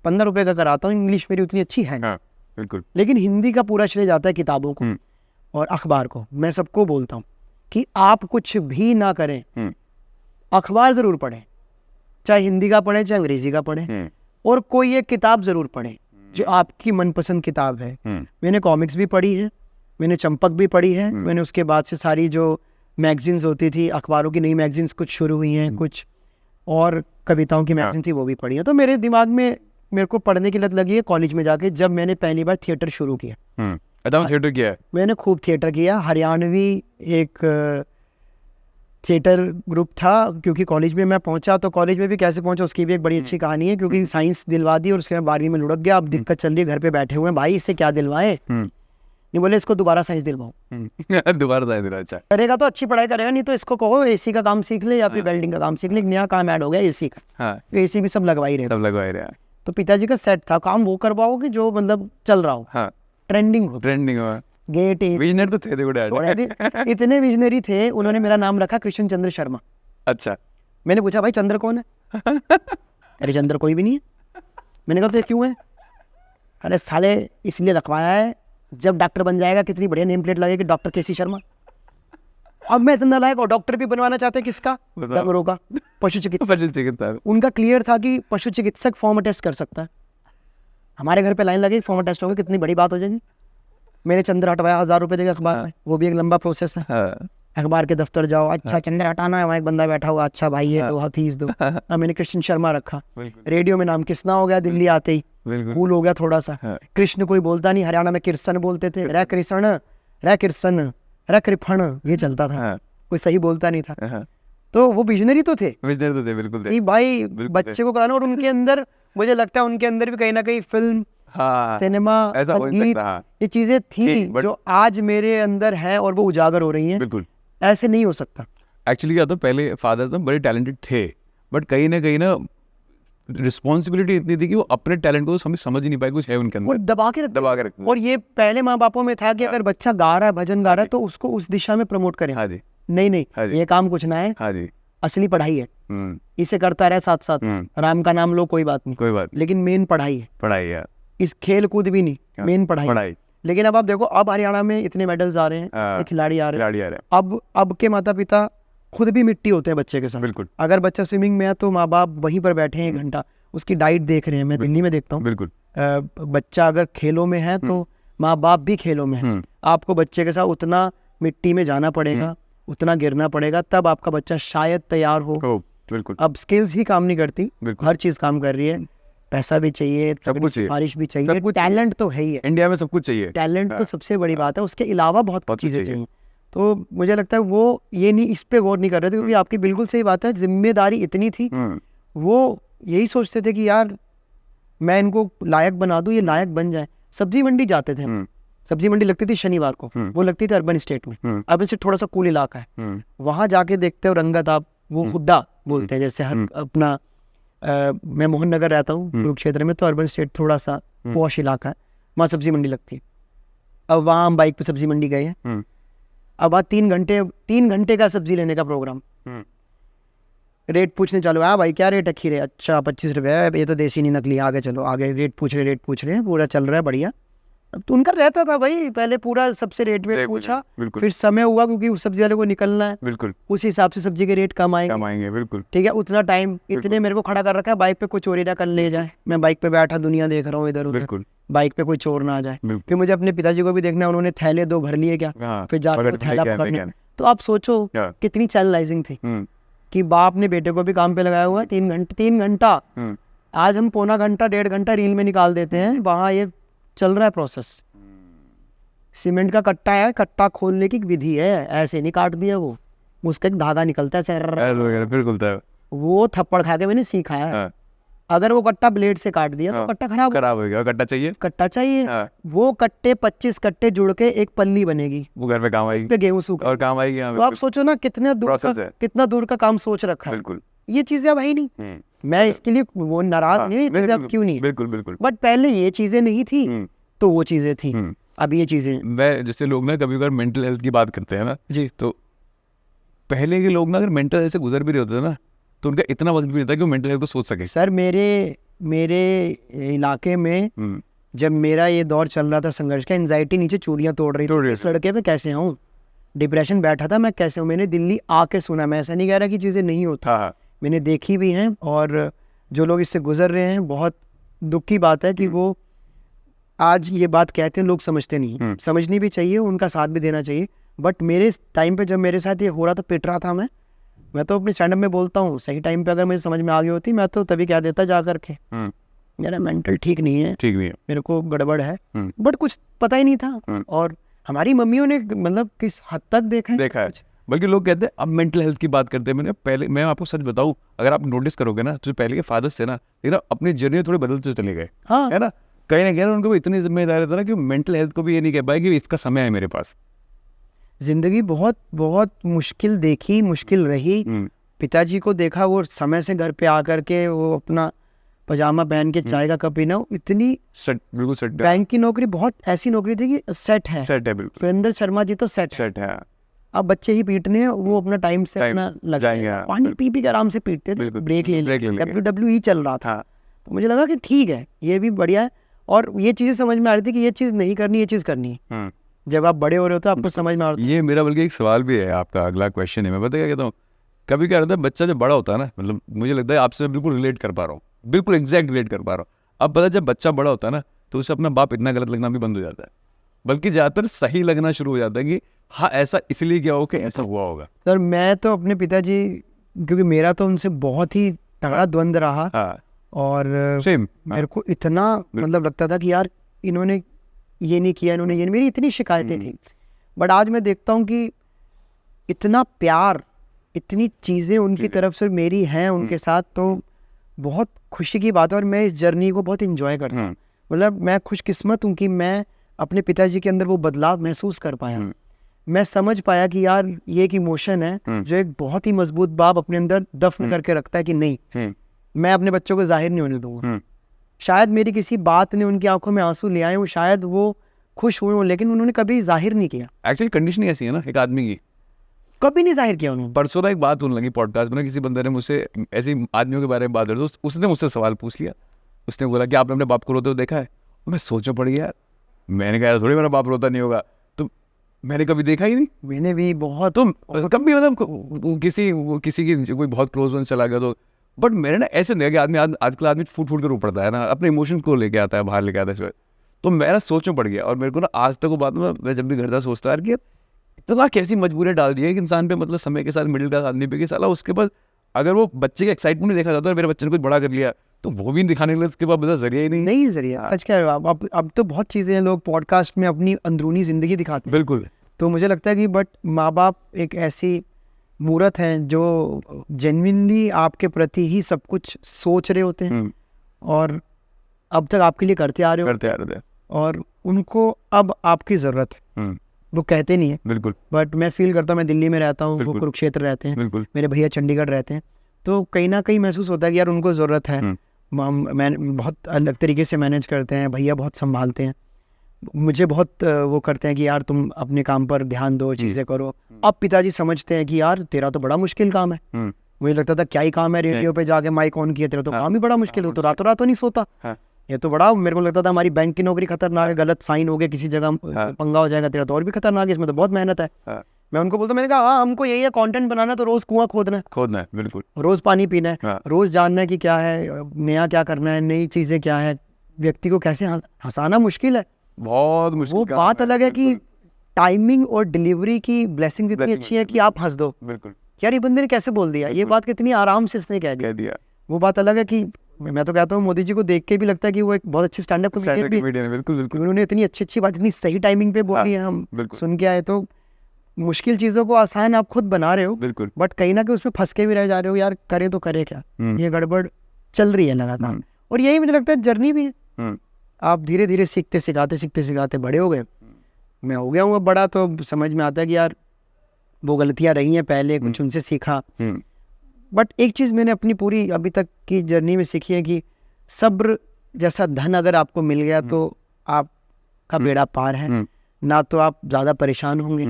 15 रुपये का कराता हूँ। इंग्लिश मेरी उतनी अच्छी है बिल्कुल, लेकिन हिंदी का पूरा श्रेय जाता है किताबों को और अखबार को। मैं सबको बोलता हूँ कि आप कुछ भी ना करें, अखबार ज़रूर पढ़ें, चाहे हिंदी का पढ़ें चाहे अंग्रेजी का पढ़ें, और कोई एक किताब ज़रूर पढ़ें जो आपकी मनपसंद किताब है। मैंने कॉमिक्स भी पढ़ी है, मैंने चंपक भी पढ़ी है, मैंने उसके बाद से सारी जो मैगजीन्स होती थी, अखबारों की नई मैगजीन्स कुछ शुरू हुई हैं, कुछ और कविताओं की मैगजीन थी वो भी पढ़ी है। तो मेरे दिमाग में मेरे को पढ़ने की लत लगी है कॉलेज में जाके, जब मैंने पहली बार थिएटर शुरू किया। थिएटर किया है मैंने, खूब थिएटर किया। हरियाणवी एक थिएटर ग्रुप था, क्योंकि कॉलेज में मैं पहुंचा, तो कॉलेज में भी कैसे पहुंचा उसकी भी एक बड़ी अच्छी कहानी है, क्योंकि साइंस दिलवा दी और उसके बाद 12वीं में लुढ़क गया। अब दिक्कत चल रही है, घर पे बैठे हुए हैं, भाई इससे क्या दिलवाए, नहीं बोले इसको दोबारा साइंस दिलवाऊं। दोबारा साइंस दिलवा, अच्छा करेगा तो अच्छी पढ़ाई करेगा, नहीं तो इसको कहो एसी का काम सीख ले या फिर वेल्डिंग का काम सीख ले। नया काम ऐड हो गया एसी का, तो एसी भी सब लगवा ही रहे। तो पिताजी का सेट था, काम वो करवाओ कि जो मतलब चल रहा हो, ट्रेंडिंग हो। गेट विजनरी तो थे डैड, इतने विजनरी थे, उन्होंने मेरा नाम रखा कृष्ण चंद्र शर्मा। अच्छा, मैंने पूछा भाई चंद्र कौन है? अरे चंद्र कोई भी नहीं है। मैंने कहा तो क्यों है? अरे साले इसलिए रखवाया है, जब डॉक्टर बन जाएगा कितनी बढ़िया नेम प्लेट लगेगी, डॉक्टर केसी शर्मा। अब मैं इतना लायक और डॉक्टर भी बनवाना चाहते हैं किसका? डंगरों का, पशु चिकित्सक। उनका क्लियर था कि पशु चिकित्सक फॉर्म टेस्ट कर सकता है। हमारे घर पे लाइन लगी, फॉर्म टेस्ट होगा, कितनी बड़ी बात हो जाएगी। मैंने चंद्र हटवाया, 1000 रुपये देगा अखबार में, वो भी एक लंबा प्रोसेस है। अखबार के दफ्तर जाओ, अच्छा चंद्र हटाना है, वहाँ एक बंदा बैठा हुआ, अच्छा भाई है तो फीस दो। अब मैंने कृष्ण शर्मा रखा। रेडियो में नाम किसना हो गया, दिल्ली आते ही कूल हो गया थोड़ा सा। कृष्ण कोई बोलता नहीं, हरियाणा में कृष्ण बोलते थे, रे कृष्ण, रे कृष्ण, रे कृपण, ये चलता था, कोई सही बोलता नहीं था। तो वो विजनरी तो थे, बिल्कुल भाई बच्चे को कराना। और उनके अंदर मुझे लगता है उनके अंदर भी कहीं ना कहीं फिल्म, सिनेमा, संगीत, ये चीजें थी जो आज मेरे अंदर है और वो उजागर हो रही हैं। बिल्कुल ऐसे नहीं हो सकता। एक्चुअली क्या था, पहले फादर तो बड़े टैलेंटेड थे, बट कहीं ना रिस्पॉन्सिबिलिटी इतनी थी कि वो अपने टैलेंट को समझ ही नहीं पाए, कुछ है उनके अंदर, दबा के रखते। और ये पहले माँ बापों में था कि अगर बच्चा गा रहा है, भजन गा रहा है, तो उसको उस दिशा में प्रमोट करें। हाँ जी, नहीं ये काम कुछ ना है। हाँ जी, असली पढ़ाई है, इसे करता रहे साथ साथ, राम का नाम लो कोई बात नहीं, लेकिन मेन पढ़ाई है। इस खेल कूद भी नहीं, मेन पढ़ाई। लेकिन अब आप देखो, अब हरियाणा में इतने मेडल्स आ रहे हैं, खिलाड़ी आ रहे हैं। अब के माता पिता खुद भी मिट्टी होते हैं बच्चे के साथ। बिल्कुल, अगर बच्चा स्विमिंग में है तो माँ बाप वहीं पर बैठे हैं 1 घंटा, उसकी डाइट देख रहे हैं। मैं दिल्ली में देखता हूँ, बिल्कुल बच्चा अगर खेलों में है तो माँ बाप भी खेलों में है। आपको बच्चे के साथ उतना मिट्टी में जाना पड़ेगा, उतना गिरना पड़ेगा, तब आपका बच्चा शायद तैयार हो। बिल्कुल, अब स्किल्स ही काम नहीं करती, हर चीज काम कर रही है। पैसा भी चाहिए, सिफारिश भी चाहिए, टैलेंट तो है ही है। इंडिया में सब कुछ चाहिए, टैलेंट तो सबसे बड़ी बात है, उसके अलावा बहुत चीजें चाहिए। तो मुझे लगता है वो ये नहीं, इस पे गौर नहीं कर रहे थे, क्योंकि आपकी बिल्कुल सही बात है, जिम्मेदारी इतनी थी। वो यही सोचते थे कि यार मैं इनको लायक बना दूं, ये लायक बन जाए। सब्जी मंडी जाते थे, सब्जी मंडी लगती थी शनिवार को, वो लगती थी अर्बन स्टेट में। अर्बन स्टेट थोड़ा सा कूल इलाका है, वहां जाके देखते हो रंगत, आप वो हुड्डा बोलते हैं, जैसे हर अपना मैं मोहन नगर रहता हूँ कुरुक्षेत्र में, तो अर्बन स्टेट थोड़ा सा पॉश इलाका है, वहाँ सब्जी मंडी लगती है। अब वहाँ हम बाइक पे सब्जी मंडी गए हैं। अब वहाँ 3 घंटे का सब्जी लेने का प्रोग्राम, रेट पूछने चालू, हाँ भाई क्या रेट है खीरे? अच्छा 25 रुपये, ये तो देसी नहीं नकली, आगे चलो, आगे रेट पूछ रहे हैं, पूरा चल रहा है बढ़िया। तो उनका रहता था भाई, पहले पूरा सबसे रेट वेट पूछा, बिल्कुल फिर समय हुआ क्योंकि उस सब्जी वाले को निकलना है, बिल्कुल उस हिसाब से सब्जी के रेट कम आएंगे, कमाएंगे बिल्कुल। ठीक है, उतना टाइम इतने मेरे को खड़ा कर रखा है, बाइक पे कोई चोरी ना कर ले जाए, मैं बाइक पे बैठा दुनिया देख रहा हूँ इधर उधर, बिल्कुल बाइक पे कोई चोर ना आ जाए, बिल्कुल। फिर मुझे अपने पिताजी को भी देखना है, उन्होंने थैले 2 भर लिए क्या, हाँ, फिर जाकर वो थैला पकड़ने, तो आप सोचो हाँ। कितनी चैनलाइजिंग थी कि बाप ने बेटे को भी काम पे लगाया हुआ है, 3 घंटा, आज हम पौना घंटा 1.5 घंटा रील में निकाल देते हैं, वहाँ ये चल रहा है प्रोसेस। सीमेंट का कट्टा है, कट्टा खोलने की विधि है, ऐसे नहीं काट दिया वो, उसका एक धागा निकलता है, फिर खुलता है, वो थप्पड़ खा के मैंने सीखा है। हाँ। अगर वो कट्टा ब्लेड से काट दिया तो कट्टा खराब हो गया, कट्टा चाहिए, कट्टा चाहिए, हाँ। वो कट्टे 25 कट्टे जुड़ के एक पल्ली बनेगी, वो घर पे काम आएगी, उस पे गेहूं सूखा और काम आएगी। तो आप सोचो ना कितना दूर का काम सोच रखा है, बिल्कुल ये चीजें अब है ही नहीं। मैं इसके लिए वो नाराज नहीं, ये चीजें अब क्यों नहीं, बिल्कुल बिल्कुल, बट पहले ये चीजें नहीं थी तो वो चीजें थी, अब ये चीजें। मैं जैसे लोग ना कभी अगर मेंटल हेल्थ की बात करते हैं ना जी, तो पहले के लोग ना अगर मेंटल हेल्थ से गुजर भी रहे होते थे ना तो उनका इतना वक्त भी नहीं था कि वो मेंटल हेल्थ को सोच सके। सर मेरे इलाके में जब मेरा ये दौर चल रहा था संघर्ष का, एंजाइटी नीचे चूड़ियां तोड़ रही थी, इस लड़के पे कैसे हूँ, डिप्रेशन बैठा था मैं कैसे हूँ, मैंने दिल्ली आके सुना, मैं ऐसा नहीं कह रहा कि चीज़ें नहीं होता, मैंने देखी भी हैं, और जो लोग इससे गुजर रहे हैं, बहुत दुख की बात है कि वो आज ये बात कहते हैं, लोग समझते नहीं, समझनी भी चाहिए, उनका साथ भी देना चाहिए। बट मेरे टाइम पे जब मेरे साथ ये हो रहा था, पिट रहा था मैं तो अपने स्टैंड अप में बोलता हूँ, सही टाइम पे अगर मुझे समझ में आ गई होती मैं तो तभी कह देता जा करके मेरा मेंटल ठीक नहीं है, मेरे को गड़बड़ है, बट कुछ पता ही नहीं था। और हमारी मम्मियों ने मतलब किस हद तक देखा है। बल्कि लोग कहते हैं अब मेंटल हेल्थ की बात करते हैं, मैंने पहले, मैं आपको सच बताऊं, अगर आप नोटिस करोगे ना तो पहले के फादर्स थे ना, लेकिन अपनी जर्नी थोड़ी बदलते चले गए, हाँ, है ना, कहीं ना कहीं उनको भी इतनी जिम्मेदारी था ना कि मेंटल हेल्थ को भी ये नहीं कह पाए कि इसका समय है मेरे पास। जिंदगी बहुत बहुत मुश्किल देखी, मुश्किल रही। पिताजी को देखा, वो समय से घर पे आकर के वो अपना पजामा पहन के चाय का कप पीना, इतनी बिल्कुल सेट, बैंक की नौकरी बहुत ऐसी नौकरी थी कि सेट है बिल्कुल। सुरेंद्र शर्मा जी तो सेट है। अब बच्चे ही पीटने हैं, वो अपना टाइम से अपना लग जाएंगे, पानी पी के आराम से पीटते थे, ब्रेक ले WWE चल रहा था, तो मुझे लगा कि ठीक है, ये भी बढ़िया है, और ये चीजें समझ में आ रही थी कि ये चीज नहीं करनी, ये चीज करनी है। जब आप बड़े हो रहे हो तो आपको समझ में आ रहा है। ये मेरा बल्कि एक सवाल भी है, आपका अगला क्वेश्चन है, मैं पता क्या कहता हूँ, कभी क्या होता है बच्चा जब बड़ा होता है ना, मतलब मुझे लगता है आपसे बिल्कुल रिलेट कर पा रहा हूँ, बिल्कुल एग्जैक्ट रिलेट कर पा रहा हूँ। अब पता जब बच्चा बड़ा होता है ना तो उसे अपना बाप इतना गलत लगना भी बंद हो जाता है, बल्कि ज़्यादातर सही लगना शुरू हो जाता है कि हाँ ऐसा इसलिए क्या हो कि ऐसा हुआ होगा। सर मैं तो अपने पिताजी, क्योंकि मेरा तो उनसे बहुत ही तगड़ा द्वंद्व रहा, और सेम मेरे को इतना मतलब लगता था कि यार इन्होंने ये नहीं किया, इन्होंने ये, मेरी इतनी शिकायतें थी। बट आज मैं देखता हूँ कि इतना प्यार, इतनी चीज़ें उनकी तरफ से मेरी हैं उनके साथ, तो बहुत खुशी की बात है, और मैं इस जर्नी को बहुत इंजॉय करता हूँ। मतलब मैं खुशकिस्मत हूँ कि मैं अपने पिताजी के अंदर वो बदलाव महसूस कर पाया, मैं समझ पाया कि यार ये एक इमोशन है जो एक बहुत ही मजबूत बाप अपने अंदर दफन करके रखता है कि नहीं, मैं अपने बच्चों को जाहिर नहीं होने दूंगा। शायद मेरी किसी बात ने उनकी आंखों में आंसू ले आए हो, शायद वो खुश हुए हो, लेकिन उन्होंने कभी जाहिर नहीं किया। एक्चुअली कंडीशन ऐसी है ना एक आदमी की, कभी नहीं जाहिर किया उन्होंने। परसों ना एक बात सुन लगी पॉडकास्ट में, किसी बंदे ने मुझसे ऐसे आदमियों के बारे में बात कर, तो उसने मुझसे सवाल पूछ लिया, उसने बोला कि आपने अपने बाप को रोते हुए देखा है? मैं सोचना पड़ गया यार, मैंने कहा थोड़ी मेरा बाप रोता नहीं होगा, तो मैंने कभी देखा ही नहीं। मैंने भी बहुत, तो कभी मतलब किसी की कोई बहुत क्लोज वन चला गया तो, बट मैंने ना ऐसे नहीं कि आजकल आदमी फूट के रो पड़ता है ना, अपने इमोशन को लेके आता है, बाहर लेके आता है, तो मेरा सोचना पड़ गया। और मेरे को ना आज तक वो बात में मैं जब भी घर था सोचता है कि इतना कैसी मजबूरियाँ डाल दी है कि इंसान पे, मतलब समय के साथ मिडिल क्लास आदमी पे, कि साला उसके पास अगर वो बच्चे का एक्साइटमेंट नहीं देखा जाता, मेरे बच्चे ने कुछ बड़ा कर लिया तो वो भी दिखाने के लिए उसके पास मतलब जरिया ही नहीं जरिया। सच कह रहे हो आप, अब तो बहुत चीज़ें हैं, लोग पॉडकास्ट में अपनी अंदरूनी ज़िंदगी दिखाते हैं। बिल्कुल। तो मुझे लगता है कि बट माँ बाप एक ऐसी मूर्त हैं जो जेन्युइनली आपके प्रति ही सब कुछ सोच रहे होते हैं, और अब तक आपके लिए करते आ रहे हो, और उनको अब आपकी ज़रूरत है। वो कहते नहीं है बिल्कुल, बट मैं फील करता हूँ, मैं दिल्ली में रहता हूँ, वो कुरुक्षेत्र रहते हैं, मेरे भैया चंडीगढ़ रहते हैं, तो कहीं ना कहीं महसूस होता है कि यार उनको ज़रूरत है। मैं बहुत अलग तरीके से मैनेज करते हैं, भैया बहुत संभालते हैं, मुझे बहुत वो करते हैं कि यार तुम अपने काम पर ध्यान दो, चीज़ें करो। अब पिताजी समझते हैं कि यार तेरा तो बड़ा मुश्किल काम है, मुझे लगता था क्या ही काम है, रेडियो पे जाके माइक ऑन किया, तेरा तो काम ही बड़ा मुश्किल है, तो रातों रातों नहीं सोता। ये तो बड़ा, मेरे को लगता था हमारी बैंक की नौकरी खतरनाक है, गलत साइन हो गया किसी जगह पंगा हो जाएगा तेरा, तो और भी खतरनाक है, इसमें तो बहुत मेहनत है। मैं उनको बोलता, मैंने कहा हाँ हमको यही है, कंटेंट बनाना तो रोज कुआं खोदना है, बिल्कुल, रोज पानी पीना है, रोज जानना है कि क्या है नया, क्या करना है, नई चीजें क्या है, व्यक्ति को कैसे हंसाना मुश्किल है, बहुत मुश्किल। वो बात अलग है कि टाइमिंग और डिलीवरी की ब्लेसिंग इतनी अच्छी है कि आप हंस दो, बिल्कुल यार ये बंदे ने कैसे बोल दिया, ये बात कितनी आराम से इसने कह दिया। वो बात अलग है कि मैं तो कहता हूँ मोदी जी को देख के भी लगता है कि वो एक बहुत अच्छे स्टैंड अप कॉमेडियन भी, बिल्कुल, उन्होंने इतनी अच्छी बात इतनी सही टाइमिंग पे बोली है, हम सुन के आए। तो मुश्किल चीजों को आसान आप खुद बना रहे हो, बिल्कुल, बट कहीं ना कहीं उसमें फंस के भी रह जा रहे हो, यार करे तो करे क्या, ये गड़बड़ चल रही है लगातार। और यही मुझे लगता है जर्नी भी है, आप धीरे धीरे सीखते सिखाते बड़े हो गए। मैं हो गया हूँ अब बड़ा, तो समझ में आता है कि यार वो गलतियां रही हैं पहले, कुछ उनसे सीखा। बट एक चीज़ मैंने अपनी पूरी अभी तक की जर्नी में सीखी है कि सब्र जैसा धन अगर आपको मिल गया तो आपका बेड़ा पार है, ना तो आप ज़्यादा परेशान होंगे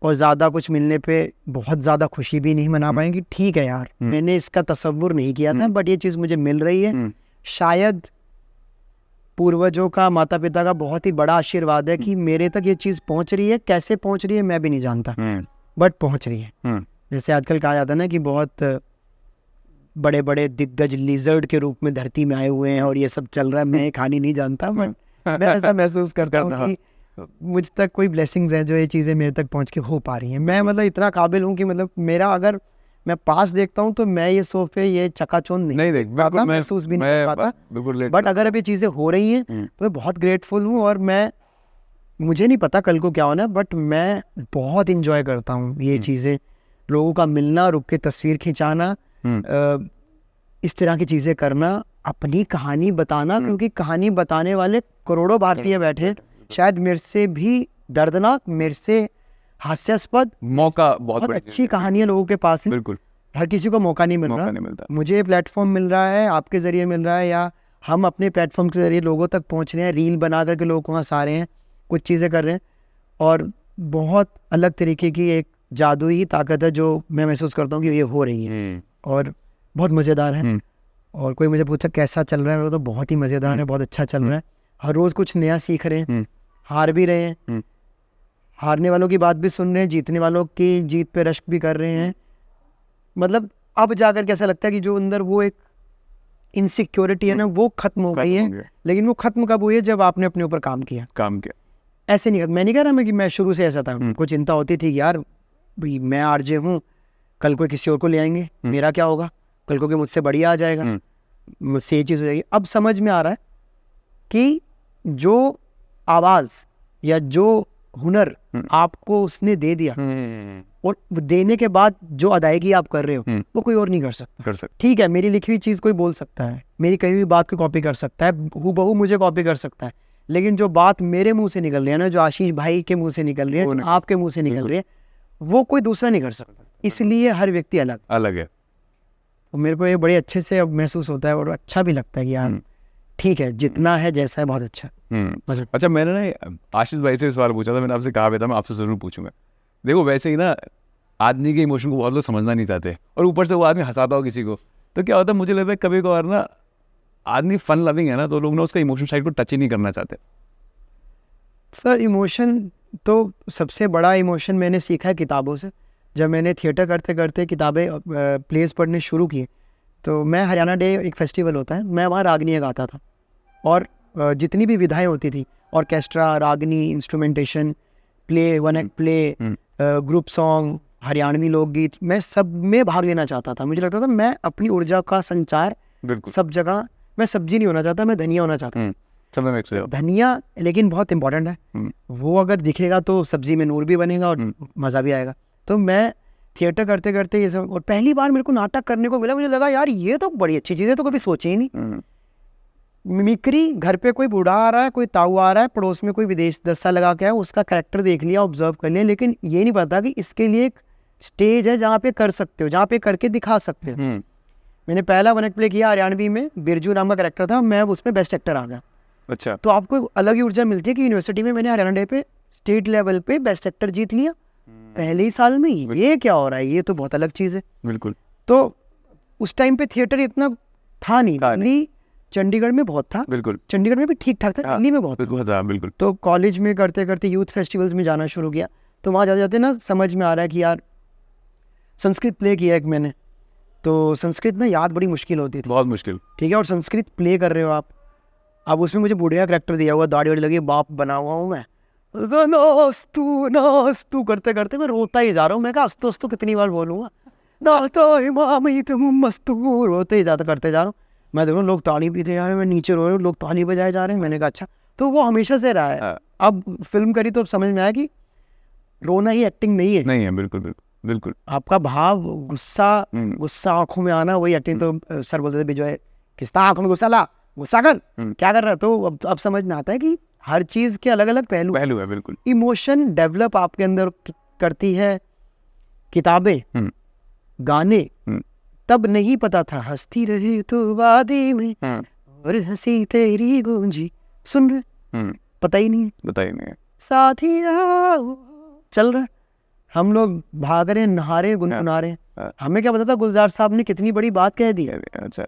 और ज़्यादा कुछ मिलने पे बहुत ज़्यादा खुशी भी नहीं मना पाएंगे। ठीक है यार, मैंने इसका तसव्वुर नहीं किया था, बट ये चीज़ मुझे मिल रही है, शायद पूर्वजों का, माता पिता का बहुत ही बड़ा आशीर्वाद है कि मेरे तक ये चीज़ पहुंच रही है। कैसे पहुंच रही है मैं भी नहीं जानता, बट पहुंच रही है। जैसे आजकल कहा जाता है ना कि बहुत बड़े बड़े दिग्गज लिजर्ड के रूप में धरती में आए हुए हैं और ये सब चल रहा है, मैं कहानी नहीं जानता, बट मैं ऐसा महसूस करता हूँ कि मुझ तक कोई ब्लेसिंग्स हैं जो ये चीज़ें मेरे तक पहुँच के हो पा रही हैं। मैं मतलब इतना काबिल हूँ कि मतलब मेरा अगर मैं पास देखता हूँ तो मैं ये सोफे ये चकाचौंध नहीं देख पाता, महसूस भी नहीं कर पाता, बट अगर अब ये चीज़ें हो रही हैं तो मैं बहुत ग्रेटफुल हूँ। और मुझे नहीं पता कल को क्या होना है, बट मैं बहुत इंजॉय करता हूँ ये चीज़ें, लोगों का मिलना, रुक के तस्वीर खिंचाना, इस तरह की चीज़ें करना, अपनी कहानी बताना, क्योंकि कहानी बताने वाले करोड़ों भारतीय बैठे, शायद मेरे से भी दर्दनाक, मेरे से हास्यास्पद मौका बहुत अच्छी कहानियां लोगों के पास है। बिल्कुल, हर किसी को मौका नहीं मिल रहा, मुझे प्लेटफॉर्म मिल रहा है, आपके जरिए मिल रहा है, या हम अपने प्लेटफॉर्म के जरिए लोगों तक पहुंच रहे हैं, रील बना करके लोगों को हंसा रहे हैं, कुछ चीज़ें कर रहे हैं, और बहुत अलग तरीके की एक जादुई ताकत है जो मैं महसूस करता हूँ कि ये हो रही है, और बहुत मज़ेदार है। और कोई मुझे पूछा कैसा चल रहा है, वो तो बहुत ही मज़ेदार है, बहुत अच्छा चल रहा है, हर रोज़ कुछ नया सीख रहे हैं, हार भी रहे हैं, हारने वालों की बात भी सुन रहे हैं, जीतने वालों की जीत पे रश्क भी कर रहे हैं। मतलब अब जाकर के ऐसा लगता है कि जो अंदर वो एक इनसिक्योरिटी है ना, वो खत्म हो गई है। लेकिन वो खत्म कब हुई है? जब आपने अपने ऊपर काम किया। ऐसे नहीं, मैं नहीं कह रहा कि मैं शुरू से ऐसा था, कुछ चिंता होती थी यार मैं आरजे हूँ, कल कोई किसी और को ले आएंगे, मेरा क्या होगा, कल को मुझसे बढ़िया आ जाएगा, मुझसे ये चीज़ हो जाएगी। अब समझ में आ रहा है कि जो आवाज़ या जो हुनर आपको उसने दे दिया, और देने के बाद जो अदायगी आप कर रहे हो वो कोई और नहीं कर सकता। ठीक है, मेरी लिखी हुई चीज़ कोई बोल सकता है, मेरी कही हुई बात को कॉपी कर सकता है, हूबहू मुझे कॉपी कर सकता है, लेकिन जो बात मेरे मुंह से निकल रही है ना, जो आशीष भाई के मुंह से निकल रही है, आपके मुंह से निकल रही है, वो कोई दूसरा नहीं कर सकता। इसलिए हर व्यक्ति अलग है। तो मेरे को ये बड़े अच्छे से अब महसूस होता है और अच्छा भी लगता है कि यार ठीक है, जितना है जैसा है बहुत अच्छा। अच्छा, मैंने ना आशीष भाई से सवाल पूछा था, मैंने आपसे कहा भी था मैं आपसे ज़रूर पूछूंगा। देखो वैसे ही ना आदमी के इमोशन को बहुत लोग समझना नहीं चाहते, और ऊपर से वो आदमी हंसाता हो किसी को, तो क्या होता है मुझे लगता है कभी कभार ना आदमी फन लविंग है ना, तो लोग ना उसका इमोशन साइड को टच ही नहीं करना चाहते। सर इमोशन तो सबसे बड़ा इमोशन मैंने सीखा है किताबों से। जब मैंने थिएटर करते करते किताबें प्लेस पढ़ने शुरू किए, तो मैं हरियाणा डे एक फेस्टिवल होता है, मैं वहाँ रागनी गाता था, और जितनी भी विधाएं होती थी, orchestra, ragini, instrumentation, play, one act play, group song, Haryanvi लोकगीत, मैं सब में भाग लेना चाहता था। मुझे लगता था मैं अपनी ऊर्जा का संचार सब जगह, मैं सब्जी नहीं होना चाहता, मैं धनिया होना चाहता था। धनिया लेकिन बहुत इंपॉर्टेंट है, वो अगर दिखेगा तो सब्जी में नूर भी बनेगा और मज़ा भी आएगा। तो मैं थिएटर करते करते ये सब, और पहली बार मेरे को नाटक करने को मिला, मुझे लगा यार ये तो बड़ी अच्छी चीज़ है, तो कभी सोची ही नहीं। मिमिक्री, घर पे कोई बूढ़ा आ रहा है, कोई ताऊ आ रहा है, पड़ोस में कोई विदेश दस्ता लगा के आया, उसका कैरेक्टर देख लिया, ऑब्जर्व कर लिया, लेकिन ये नहीं पता कि इसके लिए एक स्टेज है जहाँ पे कर सकते हो, जहाँ पे करके दिखा सकते हो। मैंने पहला वन एक्ट प्ले किया हरियाणवी में, बिरजू नाम का कैरेक्टर था, मैं उसमें बेस्ट एक्टर आ गया। अच्छा, तो आपको अलग ही ऊर्जा मिलती है कि यूनिवर्सिटी में मैंने हरियाणा डे पे स्टेट लेवल पे बेस्ट एक्टर जीत लिया पहले ही साल में। ये क्या हो रहा है, ये तो बहुत अलग चीज़ है। बिल्कुल। तो उस टाइम पे थिएटर इतना था नहीं, चंडीगढ़ में बहुत था, बिल्कुल चंडीगढ़ में भी ठीक ठाक था, दिल्ली में बहुत था। बिल्कुल था, बिल्कुल। तो कॉलेज में करते करते यूथ फेस्टिवल्स में जाना शुरू किया, तो वहाँ जाते जाते ना समझ में आ रहा है कि यार संस्कृत प्ले किया एक मैंने, तो संस्कृत ना याद बड़ी मुश्किल होती थी, बहुत मुश्किल। ठीक है, और संस्कृत प्ले कर रहे हो आप, अब उसमें मुझे बुढ़िया करैक्टर दिया हुआ, दाढ़ी वाड़ी लगी, बाप बना हुआ हूँ मैं, नास्तु नास्तु करते करते मैं रोता ही जा रहा हूँ। मैं कहा अस्तु अस्तु कितनी बार बोलूँगा, मस्तु रोते ही जाता करते जा रहा हूँ। मैं देखूँ लोग ताली पीते जा रहे हैं, मैं नीचे रो रहा हूँ, लोग ताली बजाए जा रहे हैं। मैंने कहा अच्छा, तो वो हमेशा से रहा है। अब फिल्म करी तो अब समझ में आया कि रोना ही एक्टिंग नहीं है, नहीं है, बिल्कुल बिल्कुल बिल्कुल। आपका भाव, गुस्सा आंखों में आना, वही एक्टिंग। तो सर बोलते थे बिजॉय किसका आंखों में गुस्सा ला, गुस्सा कर, क्या कर रहा है। तो अब समझ में आता है कि हर चीज के अलग अलग पहलू है, बिल्कुल। इमोशन डेवलप आपके अंदर करती है किताबें, गाने। तब नहीं पता था हंसती रही तो वादी में और हंसी तेरी गूंजी, सुन रहे, पता ही नहीं साथी चल रहा है, हम लोग भाग रहे, नहा रहे, गुनगुना रहे। हमें क्या पता था गुलजार साहब ने कितनी बड़ी बात कह दी। अच्छा,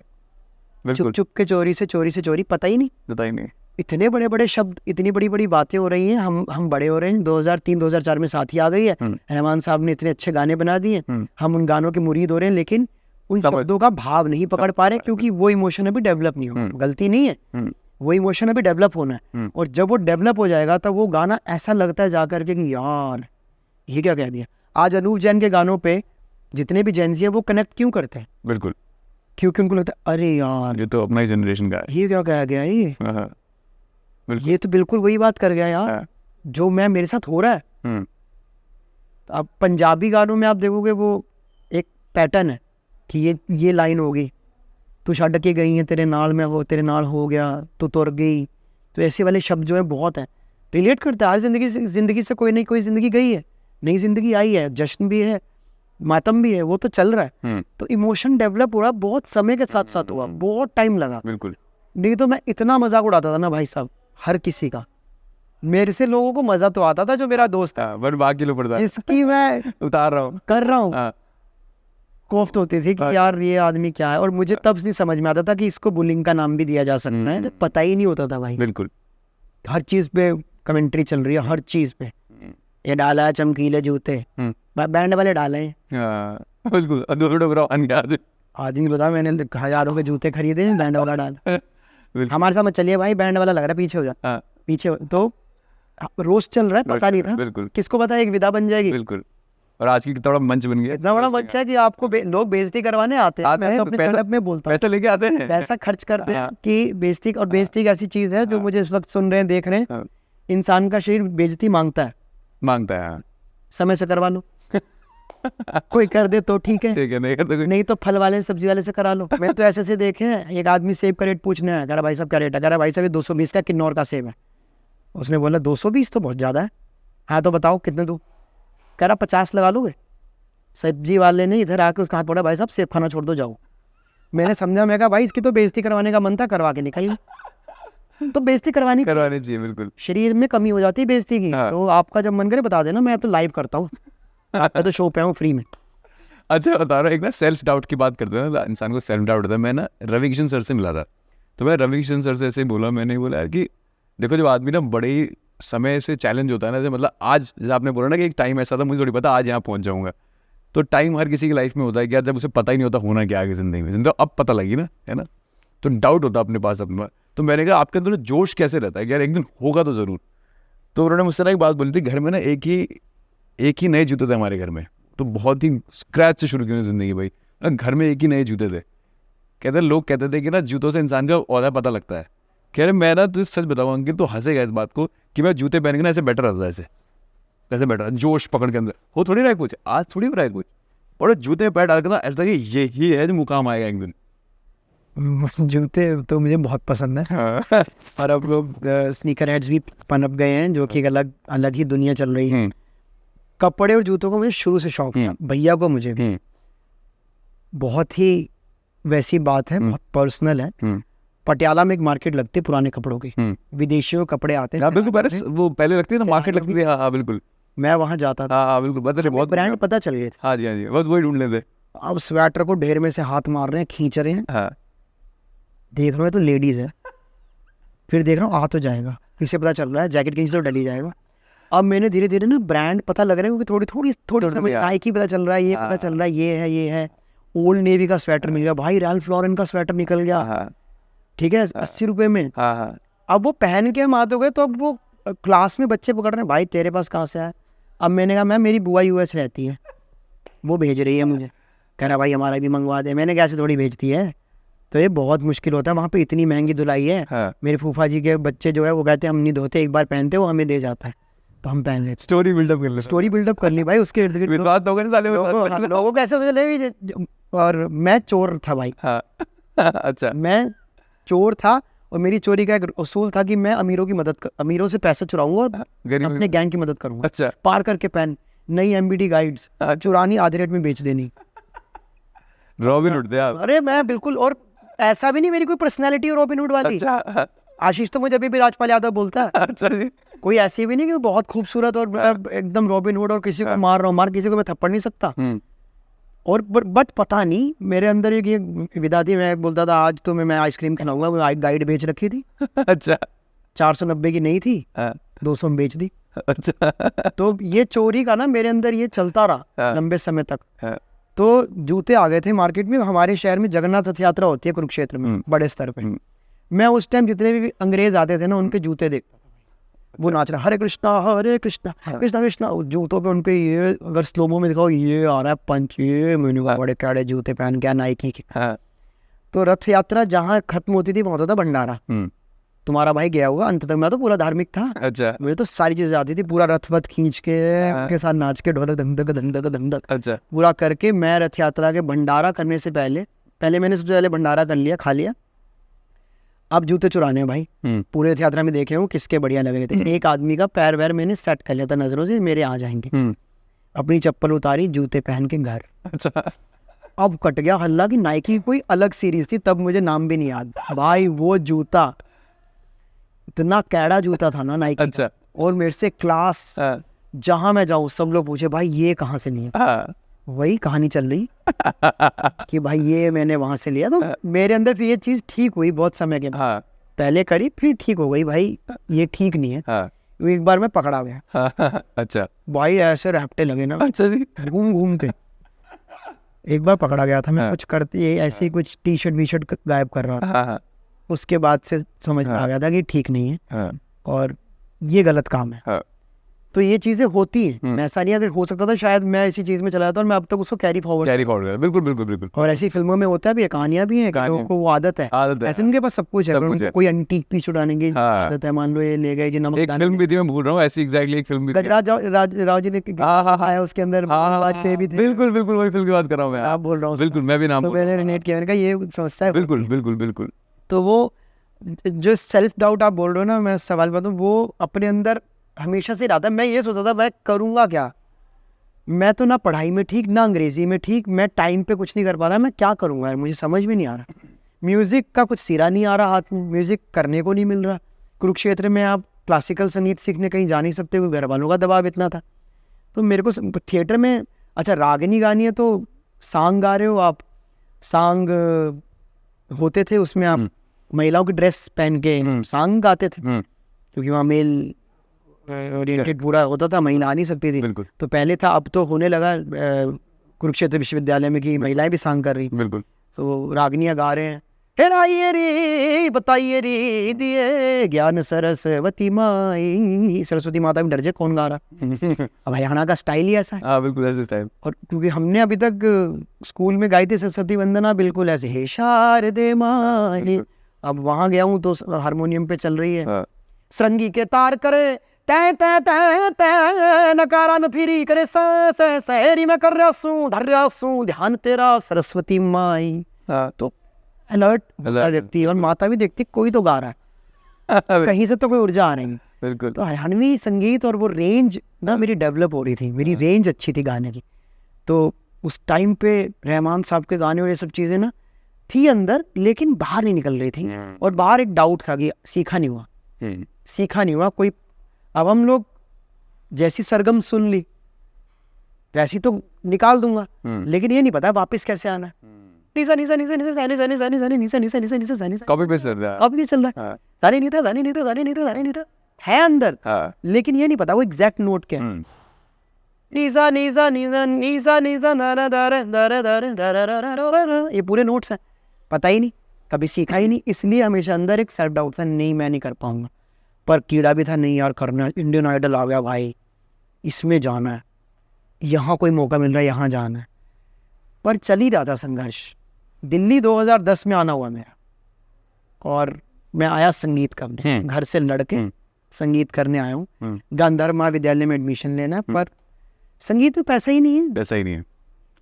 चुप चुप के चोरी से चोरी, पता ही नहीं। इतने बड़े बड़े शब्द, इतनी बड़ी बड़ी बातें हो रही हैं, हम बड़े हो रहे हैं। 2003-2004 में साथी आ गई है, रहमान साहब ने इतने अच्छे गाने बना दिए, हम उन गानों के मुरीद हो रहे हैं, लेकिन उन शब्दों का भाव नहीं पकड़ पा रहे, क्योंकि वो इमोशन अभी डेवलप नहीं हो, गलती नहीं है, वो इमोशन अभी डेवलप होना है। और जब वो डेवलप हो जाएगा तब वो गाना ऐसा लगता है जाकर के कि यार ये क्या कह दिया। आज अनूप जैन के गानों पे जितने भी जैनजी है वो कनेक्ट क्यों करते हैं, बिल्कुल, क्योंकि उनको लगता है अरे यार ये तो अपना ही जनरेशन का है, ये क्या कह गया, ये तो बिल्कुल वही बात कर गया यार जो मेरे साथ हो रहा है। अब पंजाबी गानों में आप देखोगे वो एक पैटर्न है कि ये लाइन होगी, तू छड़ के गई है तेरे नाल में, वो तेरे नाल हो गया, तू तुर गई। तो ऐसे वाले शब्द जो है बहुत हैं, रिलेट करते हैं। हर जिंदगी से कोई नहीं कोई जिंदगी गई है, नई जिंदगी आई है, जश्न भी है, मातम भी है, वो तो चल रहा है। तो इमोशन डेवलप हो रहा बहुत समय के साथ साथ हुआ, बहुत टाइम लगा। बिल्कुल, नहीं तो मैं इतना मजाक उड़ाता था ना भाई साहब, हर किसी का। मेरे से लोगों को मजा तो आता था जो मेरा दोस्त था, पर बाकी लोग पड़ता जिसकी मैं उतार रहा हूँ, कर रहा हूँ, कोफ्त होती थी कि यार ये आदमी क्या है। और मुझे तब नहीं समझ में आता था कि इसको बुलिंग का नाम भी दिया जा सकता है, पता ही नहीं होता था भाई। बिल्कुल, हर चीज पे कमेंट्री चल रही है, हर चीज पे। ये डाला है चमकीले जूते, बैंड वाले डाले हैं, बिल्कुल। आदमी बता मैंने हजारों के जूते खरीदे, बैंड वाला डाला। हमारे साथ मत चलिए भाई, बैंड वाला लग रहा है, पीछे हो जा, पीछे हो। तो रोज चल रहा है, पता नहीं था, बिल्कुल, किसको पता है एक विदा बन जाएगी। बिल्कुल। और आज की कितना बड़ा मंच बन गया, इतना बड़ा मंच है कि आपको लोग बेइज्जती करवाने आते हैं। मैं तो अपने क्लब में बोलता हूँ, पैसा लेके आते हैं, पैसा खर्च करते हैं कि बेइज्जती। और बेइज्जती एक ऐसी चीज है जो मुझे इस वक्त सुन रहे हैं, देख रहे हैं, इंसान का शरीर बेइज्जती मांगता है, समय से करवा लो। कोई कर दे तो ठीक है, नहीं तो फल वाले सब्जी वाले से करा लो। मैं तो ऐसे देखे हैं, एक आदमी सेब का रेट पूछने आया, कह रहा भाई साहब क्या रेट है, कह रहा भाई साहब 220 का किन्नौर का सेब है। उसने बोला 220 तो बहुत ज़्यादा है, हाँ तो बताओ कितने दूँ, कह रहा 50 लगा लोगे। सब्जी वाले ने इधर आके उसका हाथ पड़ा, भाई साहब सेब खाना छोड़ दो जाओ। मैंने समझा, मैं कहा भाई इसकी तो बेइज्जती करवाने का मन था, करवा के निकल। तो बेइज्जती करवानी चाहिए, बिल्कुल। शरीर में कमी हो जाती है बेइज्जती की। तो आपका जब मन करे बता देना, मैं तो लाइव करता हूँ, मैं तो शो पे हूँ फ्री में। अच्छा बता रहा हूँ, एक ना सेल्फ डाउट की बात करते हैं ना, इंसान को सेल्फ डाउट होता है। मैं ना रवि किशन सर से मिला था, तो मैं रवि किशन सर से ऐसे बोला, मैंने बोला यार कि देखो जब आदमी ना बड़े समय से चैलेंज होता है ना, जैसे मतलब आज जैसे आपने बोला ना कि एक टाइम ऐसा था, मुझे थोड़ी पता आज यहाँ पहुँच जाऊँगा। तो टाइम हर किसी की लाइफ में होता है कि यार जब उसे पता ही नहीं होता होना क्या आगे ज़िंदगी में, जिंदगी अब पता लगी ना, है ना, तो डाउट होता अपने पास अपना। तो मैंने कहा आपके अंदर जोश कैसे रहता है कि यार एक दिन होगा तो ज़रूर। तो उन्होंने मुझसे ना एक बात बोली थी, घर में ना एक ही नए जूते थे हमारे घर में, तो बहुत ही स्क्रैच से शुरू की ज़िंदगी भाई, घर में एक ही नए जूते थे। कहते लोग कहते थे कि ना जूतों से इंसान का औहदा पता लगता है। कह रहे मैं ना तुझे सच बताऊँ अंकित, तो हंसेगा इस बात को कि मैं जूते पहन के ना ऐसे बेटर रहता है, ऐसे बेटर जोश पकड़ के अंदर हो थोड़ी रहा है कुछ, आज थोड़ी हो रहा है कुछ, और जूते में पैर डाल के ना ऐसा कि यही है जो मुकाम आएगा एक दिन। जूते तो मुझे बहुत पसंद है। और अब लोग स्नीकर हेड्स भी पनप गए हैं, जो कि एक अलग ही दुनिया चल रही है। कपड़े और जूतों को मुझे शुरू से शौक था, भैया को मुझे भी। बहुत ही वैसी बात है, बहुत पर्सनल है। पटियाला में एक मार्केट लगती है पुराने कपड़ों की, विदेशियों कपड़े आते हैं। बिल्कुल, वो पहले लगती है ना मार्केट लगती है। हाँ बिल्कुल, मैं वहाँ जाता था। हाँ बिल्कुल, बहुत ब्रांड पता चल गए थे। हाँ जी, बस वही ढूंढ लेते। अब स्वेटर को ढेर में से हाथ मार रहे हैं, खींच रहे हैं। देख रहा हूँ तो लेडीज है, फिर देख रहा हूँ आ तो जाएगा, फिर से पता चल रहा है जैकेट के नीचे तो डली जाएगा। अब मैंने धीरे धीरे ना ब्रांड पता लग रहा है, क्योंकि थोड़ी समझ नाइकी पता चल रहा है, ये पता चल रहा है, ये है। ओल्ड नेवी का स्वेटर मिल गया भाई, रैल्फ लॉरेन का स्वेटर निकल गया, ठीक है, 80 रुपए में। अब वो पहन के हम आते गए, तो अब वो क्लास में बच्चे पकड़ रहे हैं, भाई तेरे पास कहाँ से आया? अब मैंने कहा मैम मेरी बुआ यूएस रहती है, वो भेज रही है मुझे, कह रहा भाई हमारा भी मंगवा दे। मैंने कैसे थोड़ी भेजती है, तो ये बहुत मुश्किल होता है, वहाँ पे इतनी महंगी धुलाई है। मेरे फूफा जी के बच्चे जो है वो कहते हैं हम नहीं धोते, एक बार पहनते वो हमें दे जाता है, तो हम पहन लेते। स्टोरी बिल्डअप कर ली भाई, उसके इर्द गिर्द लोगों कैसे तो चले। और मैं चोर था भाई। अच्छा, मैं चोर था, और मेरी चोरी का एक उसूल था कि मैं अमीरों से पैसे चुराऊंगा और अपने गैंग की मदद करूंगा। अच्छा, पार करके पेन, नई एमबीडी गाइड्स चुरानी, आधे रेट में बेच देनी। रॉबिन हुड थे आप? अरे मैं बिल्कुल, और ऐसा भी नहीं मेरी कोई पर्सनैलिटी रॉबिन हुड वाली। अच्छा, आशीष तो मुझे अभी भी राजपाल यादव बोलता है। अच्छा जी। कोई ऐसी भी नहीं कि बहुत खूबसूरत और एकदम रॉबिन हुड और किसी को मार रहा हूँ, किसी को मैं थप्पड़ नहीं सकता। और बट पता नहीं मेरे अंदर एक ये विधा थी, मैं बोलता था आज तो मैं आइसक्रीम खिलाऊंगा। मैं गाइड बेच रखी थी। अच्छा, 490 की नहीं थी, 200 में बेच दी। अच्छा, तो ये चोरी का ना मेरे अंदर ये चलता रहा लंबे समय तक। तो जूते आ गए थे मार्केट में। हमारे शहर में जगन्नाथ रथ यात्रा होती है कुरुक्षेत्र में, बड़े स्तर पे। मैं उस टाइम जितने भी अंग्रेज आते थे ना, उनके जूते देखता था। वो नाच रहा हरे कृष्णा कृष्णा कृष्णा, जूतों पे उनके ये, अगर स्लोमो में दिखाओ, ये आ रहा है पंच, ये मैंने बड़े कैड़े जूते पहन के नाइकी के। तो रथ यात्रा जहाँ खत्म होती थी वहाँ होता था भंडारा। तुम्हारा भाई गया होगा अंत तक, मैं तो पूरा धार्मिक था। अच्छा, मुझे तो सारी चीजें आती थी, पूरा रथ वथ खींच के उनके साथ नाच के, ढोलक धंधक धंधक धंधक अच्छा, पूरा करके। मैं रथ यात्रा के भंडारा करने से पहले मैंने सबसे पहले भंडारा कर लिया, खा लिया। अब जूते चुराने हैं भाई। पूरे रथ यात्रा में देखे हूँ किसके बढ़िया लग रहे थे। एक आदमी का पैर वैर मैंने सेट कर लिया था नजरों से, मेरे आ जाएंगे। अपनी चप्पल उतारी, जूते पहन के घर। अच्छा, अब कट गया हल्ला की नाइकी कोई अलग सीरीज थी, तब मुझे नाम भी नहीं याद भाई। वो जूता इतना कैड़ा जूता था ना नाइकी। अच्छा, और मेरे से क्लास जहां मैं जाऊं सब लोग पूछे भाई ये कहाँ से लिया। वही कहानी चल रही कि भाई ये मैंने वहां से लिया। तो मेरे अंदर फिर ये चीज ठीक हुई बहुत समय के बाद। पहले करी फिर ठीक हो गई, भाई ये ठीक नहीं है। एक बार मैं पकड़ा गया। अच्छा भाई, ऐसे रैप्टे लगे ना। अच्छा जी, घूम घूम के एक बार पकड़ा गया था मैं। कुछ करते ऐसे कुछ टी शर्ट वी शर्ट गायब कर रहा था। उसके बाद से समझ आ गया था कि ठीक नहीं है और ये गलत काम है। तो ये चीजें होती हैं। ऐसा नहीं, अगर हो सकता था शायद मैं इसी चीज में चला जाता और मैं अब तक उसको कैरी फॉरवर्ड। बिल्कुल बिल्कुल बिल्कुल। और ऐसी फिल्मों में होता भी है, कहानियां भी हैं, लोगों को वो आदत है। ऐसे उनके पास सब कुछ है, उनको कोई एंटीक पीस उड़ाने की आदत है। मान लो ये ले गए, नमक एक फिल्म भी थी, मैं भूल रहा हूँ ऐसी एग्जैक्टली एक फिल्म भी, गजराज राव जी ने आया उसके अंदर, वाजपेयी भी थे। बिल्कुल बिल्कुल वही फिल्म की बात कर रहा हूँ मैं। आप बोल रहा हूँ बिल्कुल, मैं भी नाम तो मैंने रिलेट किया, मैंने कहा ये समस्या है। बिल्कुल बिल्कुल बिल्कुल। तो वो जो सेल्फ डाउट आप बोल रहे हो ना, मैं सवाल बताऊँ, वो अपने अंदर हमेशा से रहा था। मैं ये सोचता था मैं करूँगा क्या, मैं तो ना पढ़ाई में ठीक ना अंग्रेजी में ठीक, मैं टाइम पे कुछ नहीं कर पा रहा, मैं क्या करूँगा यार, मुझे समझ में नहीं आ रहा। म्यूज़िक का कुछ सिरा नहीं आ रहा हाथ में, म्यूज़िक करने को नहीं मिल रहा। कुरुक्षेत्र में आप क्लासिकल संगीत सीखने कहीं जा नहीं सकते, घर वालों का दबाव इतना था। तो मेरे को थिएटर में, अच्छा रागिनी गानी है तो सांग गा रहे हो आप, सांग होते थे उसमें आप महिलाओं की ड्रेस पहन के सांग गाते थे, क्योंकि वहाँ मेल ओरिएंटेड पूरा होता था, महिला आ नहीं सकती थी। तो पहले था, अब तो होने लगा कुरुक्षेत्र विश्वविद्यालय में कि महिलाएं भी सांग कर रही। बिल्कुल। तो रागनियाँ गा रहे हैं, हेराइए रे बताइए रे दिए ज्ञान सरस्वती माई। सरस्वती माता में डर जाए कौन गा रहा। अब हरियाणा का स्टाइल ही ऐसा है। बिल्कुल ऐसे स्टाइल। और क्योंकि हमने अभी तक स्कूल में गाई थी सरस्वती वंदना, बिल्कुल ऐसे, हे शारदे माई। अब वहाँ गया हूँ तो हारमोनियम पे चल रही है, सरंगी के तार करे तै तै तै तै, नकारा न फिरी करे सहरी में कर रहा सूं धर रहा सूं ध्यान तेरा सरस्वती माई। तो अलर्ट व्यक्ति और माता भी देखती कोई तो गा रहा है, कहीं से तो कोई ऊर्जा आ रही है। बिल्कुल। तो हरियाणवी संगीत और वो रेंज ना मेरी डेवलप हो रही थी, मेरी रेंज अच्छी थी गाने की। तो उस टाइम पे रहमान साहब के गाने और ये सब चीज़ें ना थी अंदर, लेकिन बाहर नहीं निकल रही थी। और बाहर एक डाउट था कि सीखा नहीं हुआ कोई। अब हम लोग जैसी सरगम सुन ली वैसी तो निकाल दूंगा, लेकिन ये नहीं पता वापस कैसे आना है। नीसा नीसा नीसा नीसा सानी सानी सानी सानी नीसा नीसा नीसा नीसा सानी सानी कॉपी पेस्ट कर रहा है। अब नहीं चल रहा है। सानी नीता सानी नीता सानी नीता सानी नीता है अंदर, लेकिन ये नहीं पता वो एग्जैक्ट नोट क्या है। NISA NISA NISA NISA NISA Dara Dara Dara Dara Dara Dara, ये पूरे नोट्स हैं, पता ही नहीं, कभी सीखा ही नहीं, इसलिए हमेशा अंदर एक सेल्फ डाउट था, नहीं मैं नहीं कर पाऊंगा। पर कीड़ा भी था, नहीं यार करना है, इंडियन आइडल आ गया भाई, इसमें जाना है, यहाँ कोई मौका मिल रहा है, यहाँ जाना है। पर चल ही रहा था संघर्ष। दिल्ली 2010 में आना हुआ मेरा, और मैं आया संगीत करने, घर से लड़के संगीत करने आया हूँ। गांधर्व महाविद्यालय में एडमिशन लेना है, पर संगीत में पैसा ही नहीं है। पैसा ही नहीं है,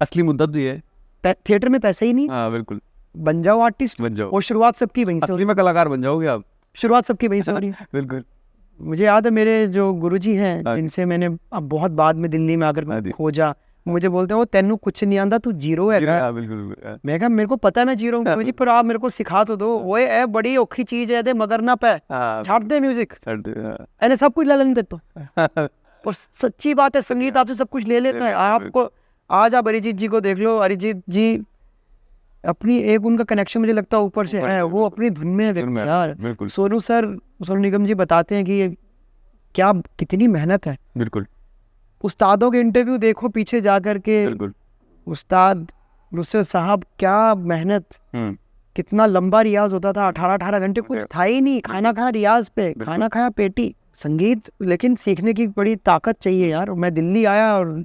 असली मुद्दा तो ये है। थिएटर में पैसा ही नहीं। हाँ बिल्कुल, बन जाओ आर्टिस्ट, बन जाओ, और शुरुआत सबकी वहीं से, असली में कलाकार बन जाओगे आप, शुरुआत सबकी वहीं से हो रही है। बिल्कुल। मुझे याद है मेरे जो गुरुजी हैं, जिनसे मैंने अब बहुत बाद में दिल्ली में आकर खोजा, मुझे बोलते हैं वो तेनू कुछ नहीं आंदा, तू जीरो है। बिल्कुल। मैं कहा मेरे को पता है मैं जीरो हूँ गुरुजी, पर आप मेरे को सिखा तो दो। वो है बड़ी औखी चीज है, दे मगर ना पे छाट दे म्यूजिक, मैंने सब कुछ ले लेने दे तो। और सच्ची बात है, संगीत आपसे सब कुछ ले लेता है। आपको आज आप अरिजीत जी को देख लो, अरिजीत जी अपनी एक उनका कनेक्शन मुझे लगता है ऊपर से है, वो अपनी धुन में है यार। सोनू निगम जी बताते हैं कि क्या कितनी मेहनत है। बिल्कुल। उस्तादों के इंटरव्यू देखो पीछे जाकर के, उस्ताद नुसरत साहब, क्या मेहनत, कितना लंबा रियाज होता था, 18 घंटे, कुछ था ही नहीं, खाना खाया रियाज पे, खाना खाया पेटी। संगीत लेकिन सीखने की बड़ी ताकत चाहिए यार। मैं दिल्ली आया और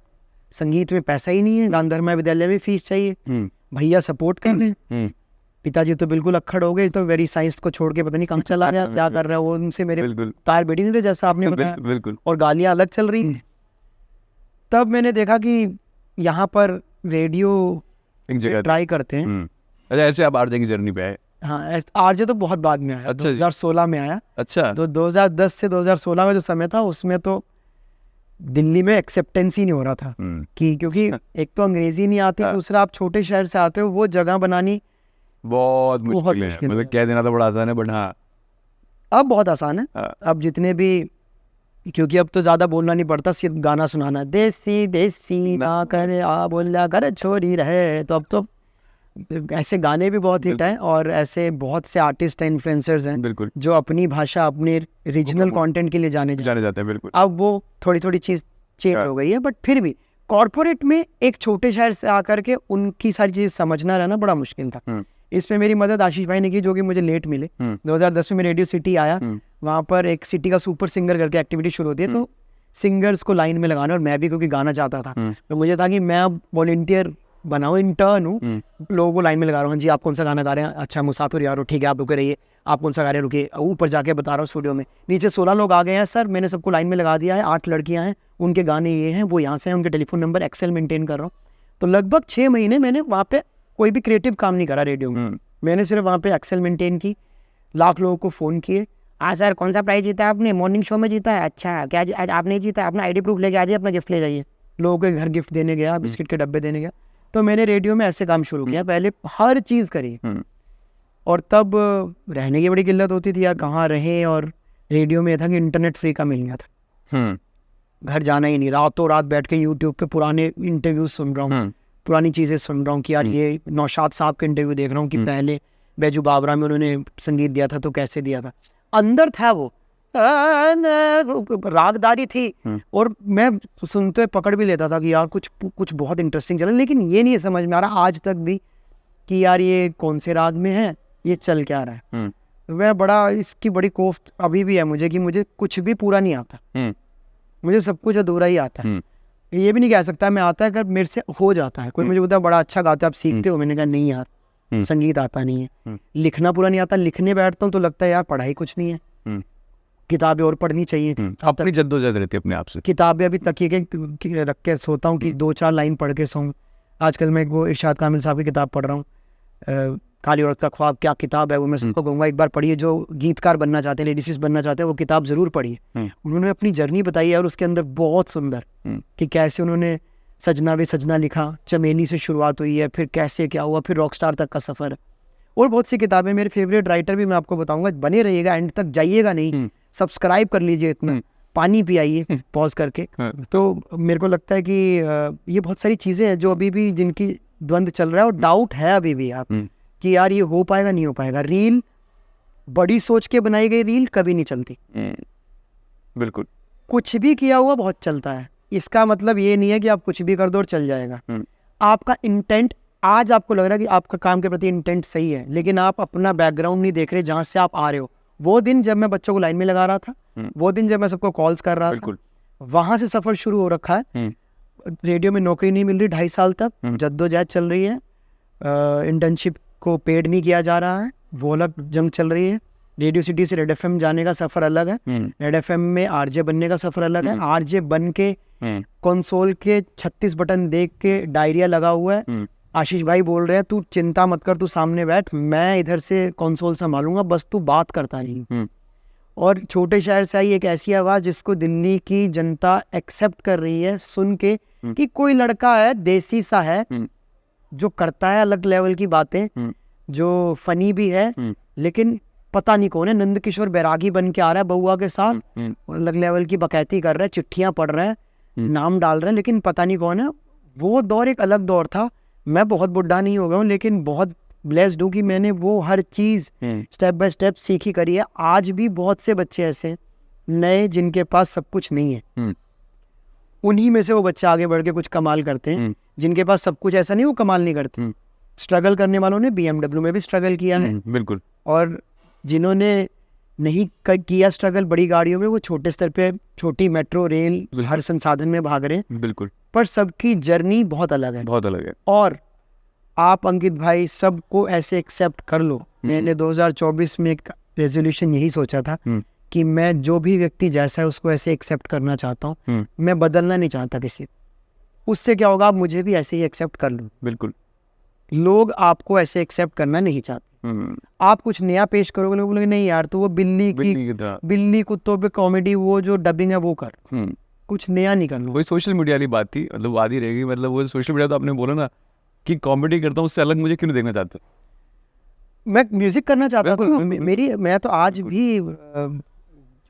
संगीत में पैसा ही नहीं है, गांधर्व महाविद्यालय में फीस चाहिए, भैया सपोर्ट कर लें, पिताजी तो बिल्कुल अक्खड़ हो गए, तो वेरी साइंस को छोड़ के पता नहीं कहाँ चला गया, क्या कर रहा है वो, उनसे मेरे तार बेटी नहीं रहे, जैसा आपने बताया, बिल्कुल, और गालियाँ अलग चल रही। तब मैंने देखा कि यहाँ पर रेडियो ट्राई करते हैं। अच्छा, ऐसे आप आरजे की जर्नी पे आए? हाँ, आरजे तो बहुत बाद में आया। अच्छा, 2016 में आया। अच्छा। तो 2010 से 2016 का जो समय था, उसमें तो दिल्ली में एक्सेप्टेंस ही नहीं हो रहा था कि, क्योंकि एक तो अंग्रेजी नहीं आती, दूसरा आप छोटे शहर से आते हो, वो जगह बनानी बहुत मुश्किल है। मतलब कह देना तो बड़ा आसान है, बट हाँ अब बहुत आसान है। अब जितने भी, क्योंकि अब तो ज्यादा बोलना नहीं पड़ता, सिर्फ गाना सुनाना, देसी देसी ना करे आ बोला कर छोरी रहे। तो अब तो ऐसे गाने भी बहुत हिट हैं, और ऐसे बहुत से आर्टिस्ट हैं, इन्फ्लुएंसर्स हैं, बिल्कुल, जो अपनी भाषा, अपने रीजनल कंटेंट के लिए जाने जाते हैं। बिल्कुल। अब वो थोड़ी थोड़ी चीज चेंज हो गई है, बट फिर भी कॉर्पोरेट में एक छोटे शहर से आकर के उनकी सारी चीज समझना रहना बड़ा मुश्किल था। इसमें मेरी मदद आशीष भाई ने की, जो कि मुझे लेट मिले। 2010 में मैं रेडियो सिटी आया, वहाँ पर एक सिटी का सुपर सिंगर करके एक्टिविटी शुरू होती है, तो सिंगर्स को लाइन में लगाना, और मैं भी क्योंकि गाना चाहता था, तो मुझे था कि मैं अब वॉलंटियर बनाऊँ, इंटर्न हूँ, लोगों को लाइन में लगा रहा हूँ। जी आप कौन सा गाना गा रहे हैं? अच्छा मुसाफिर यारो, ठीक है आप रुके रहिए। आप कौन सा गा रहे हैं? रुकिए। ऊपर जाके बता रहा हूँ स्टूडियो में, नीचे 16 लोग आ गए हैं सर, मैंने सबको लाइन में लगा दिया है, 8 लड़कियाँ हैं, उनके गाने ये हैं, वो यहाँ से हैं, उनके टेलीफोन नंबर, एक्सेल मेंटेन कर रहा हूँ। तो लगभग 6 महीने मैंने वहाँ पे कोई भी क्रिएटिव काम नहीं करा रेडियो में, मैंने सिर्फ वहाँ पे एक्सेल मेंटेन की, लाख लोगों को फ़ोन किए, हाँ सर कौन सा प्राइज़ जीता आपने? मॉर्निंग शो में जीता है। अच्छा क्या आज आपने जीता? अपना ID प्रूफ लेके आ जाइए, अपना गिफ्ट ले जाइए। लोगों के घर गिफ्ट देने गया, बिस्किट के डब्बे देने गया। तो मैंने रेडियो में ऐसे काम शुरू किया, पहले हर चीज़ करी, और तब रहने की बड़ी किल्लत होती थी यार, कहाँ रहे। और रेडियो में था कि इंटरनेट फ्री का मिल गया था, घर जाना ही नहीं, रातों रात बैठ के यूट्यूब पे पुराने इंटरव्यूज सुन रहा हूँ, पुरानी चीज़ें सुन रहा हूँ कि यार ये नौशाद साहब के इंटरव्यू देख रहा हूँ कि पहले बैजू बाबरा में उन्होंने संगीत दिया था तो कैसे दिया था, अंदर था वो रागदारी थी, और मैं सुनते पकड़ भी लेता था कि यार कुछ बहुत इंटरेस्टिंग चल रहा है, लेकिन ये नहीं समझ में आ रहा आज तक भी कि यार ये कौन से राग में है, ये चल क्या रहा है। मैं बड़ा इसकी बड़ी कोफ्त अभी भी है मुझे कि मुझे कुछ भी पूरा नहीं आता, मुझे सब कुछ अधूरा ही आता है। ये भी नहीं कह सकता मैं आता है, अगर मेरे से हो जाता है। कोई मुझे बोलता है बड़ा अच्छा गाता है, आप सीखते हो? मैंने कहा नहीं यार, संगीत आता नहीं है, लिखना पूरा नहीं आता। लिखने बैठता हूँ तो लगता है यार पढ़ाई कुछ नहीं है, किताबें और पढ़नी चाहिए थी। अपनी जद्दोजहद रहती है अपने आप से। किताबें अभी तकिए के रख के सोता हूँ कि 2-4 लाइन पढ़ के सोऊं। आजकल मैं वो इरशाद कामिल साहब की किताब पढ़ रहा हूँ, काली औरत का ख्वाब, क्या किताब है वो, मैं सबको कहूँगा एक बार पढ़िए। जो गीतकार बनना चाहते हैं, लेडिसिस बनना चाहते हैं, वो किताब ज़रूर पढ़िए। उन्होंने अपनी जर्नी बताई है, और उसके अंदर बहुत सुंदर कि कैसे उन्होंने सजना वे सजना लिखा, चमेली से शुरुआत हुई है, फिर कैसे क्या हुआ, फिर रॉकस्टार तक का सफ़र, और बहुत सी किताबें। मेरे फेवरेट राइटर भी मैं आपको बताऊंगा, बने रहिएगा, एंड तक जाइएगा नहीं, सब्सक्राइब कर लीजिए, इतना पानी पियाइए पॉज करके। तो मेरे को लगता है कि ये बहुत सारी चीज़ें हैं जो अभी भी जिनकी द्वंद चल रहा है और डाउट है अभी भी आप कि यार ये हो पाएगा नहीं हो पाएगा। रील बड़ी सोच के बनाई गई रील कभी नहीं चलती। बिल्कुल। कुछ भी किया हुआ बहुत चलता है। इसका मतलब ये नहीं है कि आप कुछ भी कर दो और चल जाएगा। आपका इंटेंट, आज आपको लग रहा है कि आपका काम के प्रति इंटेंट सही है, लेकिन आप अपना बैकग्राउंड नहीं देख रहे जहाँ से आप आ रहे हो। वो दिन जब मैं बच्चों को लाइन में लगा रहा था, वो दिन जब मैं सबको कॉल्स कर रहा था, वहां से सफर शुरू हो रखा है। रेडियो में नौकरी नहीं मिल रही 2.5 साल तक, जद्दोजहद चल रही है, इंटर्नशिप को पेड नहीं किया जा रहा है, वो अलग जंग चल रही है। रेडियो सिटी से रेड एफएम जाने का सफर अलग है, रेड एफएम में आरजे बनने का सफर अलग है। आरजे बन के कंसोल के 36 बटन देख के डायरिया लगा हुआ है। आशीष भाई बोल रहे हैं तू चिंता मत कर, तू सामने बैठ, मैं इधर से कंसोल संभालूंगा, बस तू बात करता नहीं। और छोटे शहर से आई एक ऐसी आवाज जिसको दिल्ली की जनता एक्सेप्ट कर रही है सुन के कि कोई लड़का है देसी सा है जो करता है अलग लेवल की बातें, जो फनी भी है, लेकिन पता नहीं कौन है। नंद किशोर बैरागी बन के आ रहा है बउआ के साथ, अलग लेवल की बकैती कर रहा है, चिट्ठियां पढ़ रहा है, नाम डाल रहे हैं, लेकिन पता नहीं कौन है। वो दौर एक अलग दौर था। मैं बहुत बुढ़ा नहीं हो गया हूँ, लेकिन बहुत ब्लेस्ड हूँ कि मैंने वो हर चीज स्टेप बाय स्टेप सीखी करी है। आज भी बहुत से बच्चे ऐसे नए जिनके पास सब कुछ नहीं है, उन्हीं में से वो बच्चे आगे बढ़ के कुछ कमाल करते हैं। जिनके पास सब कुछ ऐसा नहीं, वो कमाल नहीं करते। स्ट्रगल करने वालों ने BMW में भी स्ट्रगल किया है, बिल्कुल। और जिन्होंने नहीं किया स्ट्रगल बड़ी गाड़ियों में, वो छोटे स्तर पे छोटी मेट्रो रेल हर संसाधन में भाग रहे हैं। बिल्कुल। पर सबकी जर्नी बहुत अलग है, बहुत अलग है। और आप अंकित भाई सबको ऐसे एक्सेप्ट कर लो। मैंने 2024 में एक रेजोल्यूशन यही सोचा था कि मैं जो भी व्यक्ति जैसा है उसको ऐसे एक्सेप्ट करना चाहता हूँ। मैं बदलना नहीं चाहता किसी। उससे क्या होगा, आप मुझे भी ऐसे ही एक्सेप्ट कर लो। बिल्कुल। लोग आपको ऐसे एक्सेप्ट करना नहीं चाहते। आप कुछ नया पेश करोगे, लोग बोलेंगे नहीं यार, तो वो बिल्ली कुत्तों पे कॉमेडी, वो जो डबिंग है वो कर, कुछ नया नहीं करना। वही सोशल मीडिया वाली बात थी, मतलब आधी रहेगी। मतलब वो सोशल मीडिया, तो आपने बोला ना कि कॉमेडी करता हूँ, उससे अलग मुझे क्यों नहीं देखना चाहते? मैं म्यूजिक करना चाहता था। मैं तो आज भी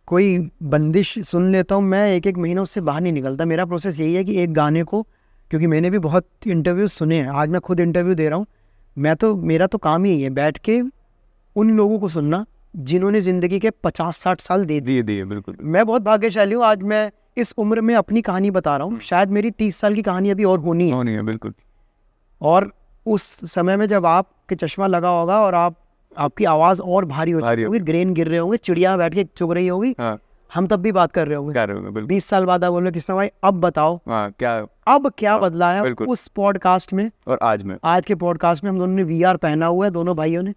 कोई बंदिश सुन लेता हूँ, मैं एक महीना उससे बाहर नहीं निकलता। मेरा प्रोसेस यही है कि एक गाने को, क्योंकि मैंने भी बहुत इंटरव्यूज सुने हैं, आज मैं खुद इंटरव्यू दे रहा हूँ, मेरा तो काम ही यही है बैठ के उन लोगों को सुनना जिन्होंने जिंदगी के 50-60 साल दे दिए। बिल्कुल। मैं बहुत भाग्यशाली हूँ, आज मैं इस उम्र में अपनी कहानी बता रहा हूँ। शायद मेरी 30 साल की कहानी अभी और होनी है। बिल्कुल। और उस समय में जब आपके चश्मा लगा होगा और आपकी आवाज और भारी होगी, ग्रेन गिर रहे होंगे, चिड़िया बैठ के चुग रही होगी, हम तब भी बात कर रहे होंगे। 20 साल बाद आप बोल रहे कृष्णा भाई अब बताओ क्या बदला है उस पॉडकास्ट में और आज के पॉडकास्ट में। हम दोनों ने VR पहना हुआ है, दोनों भाइयों ने।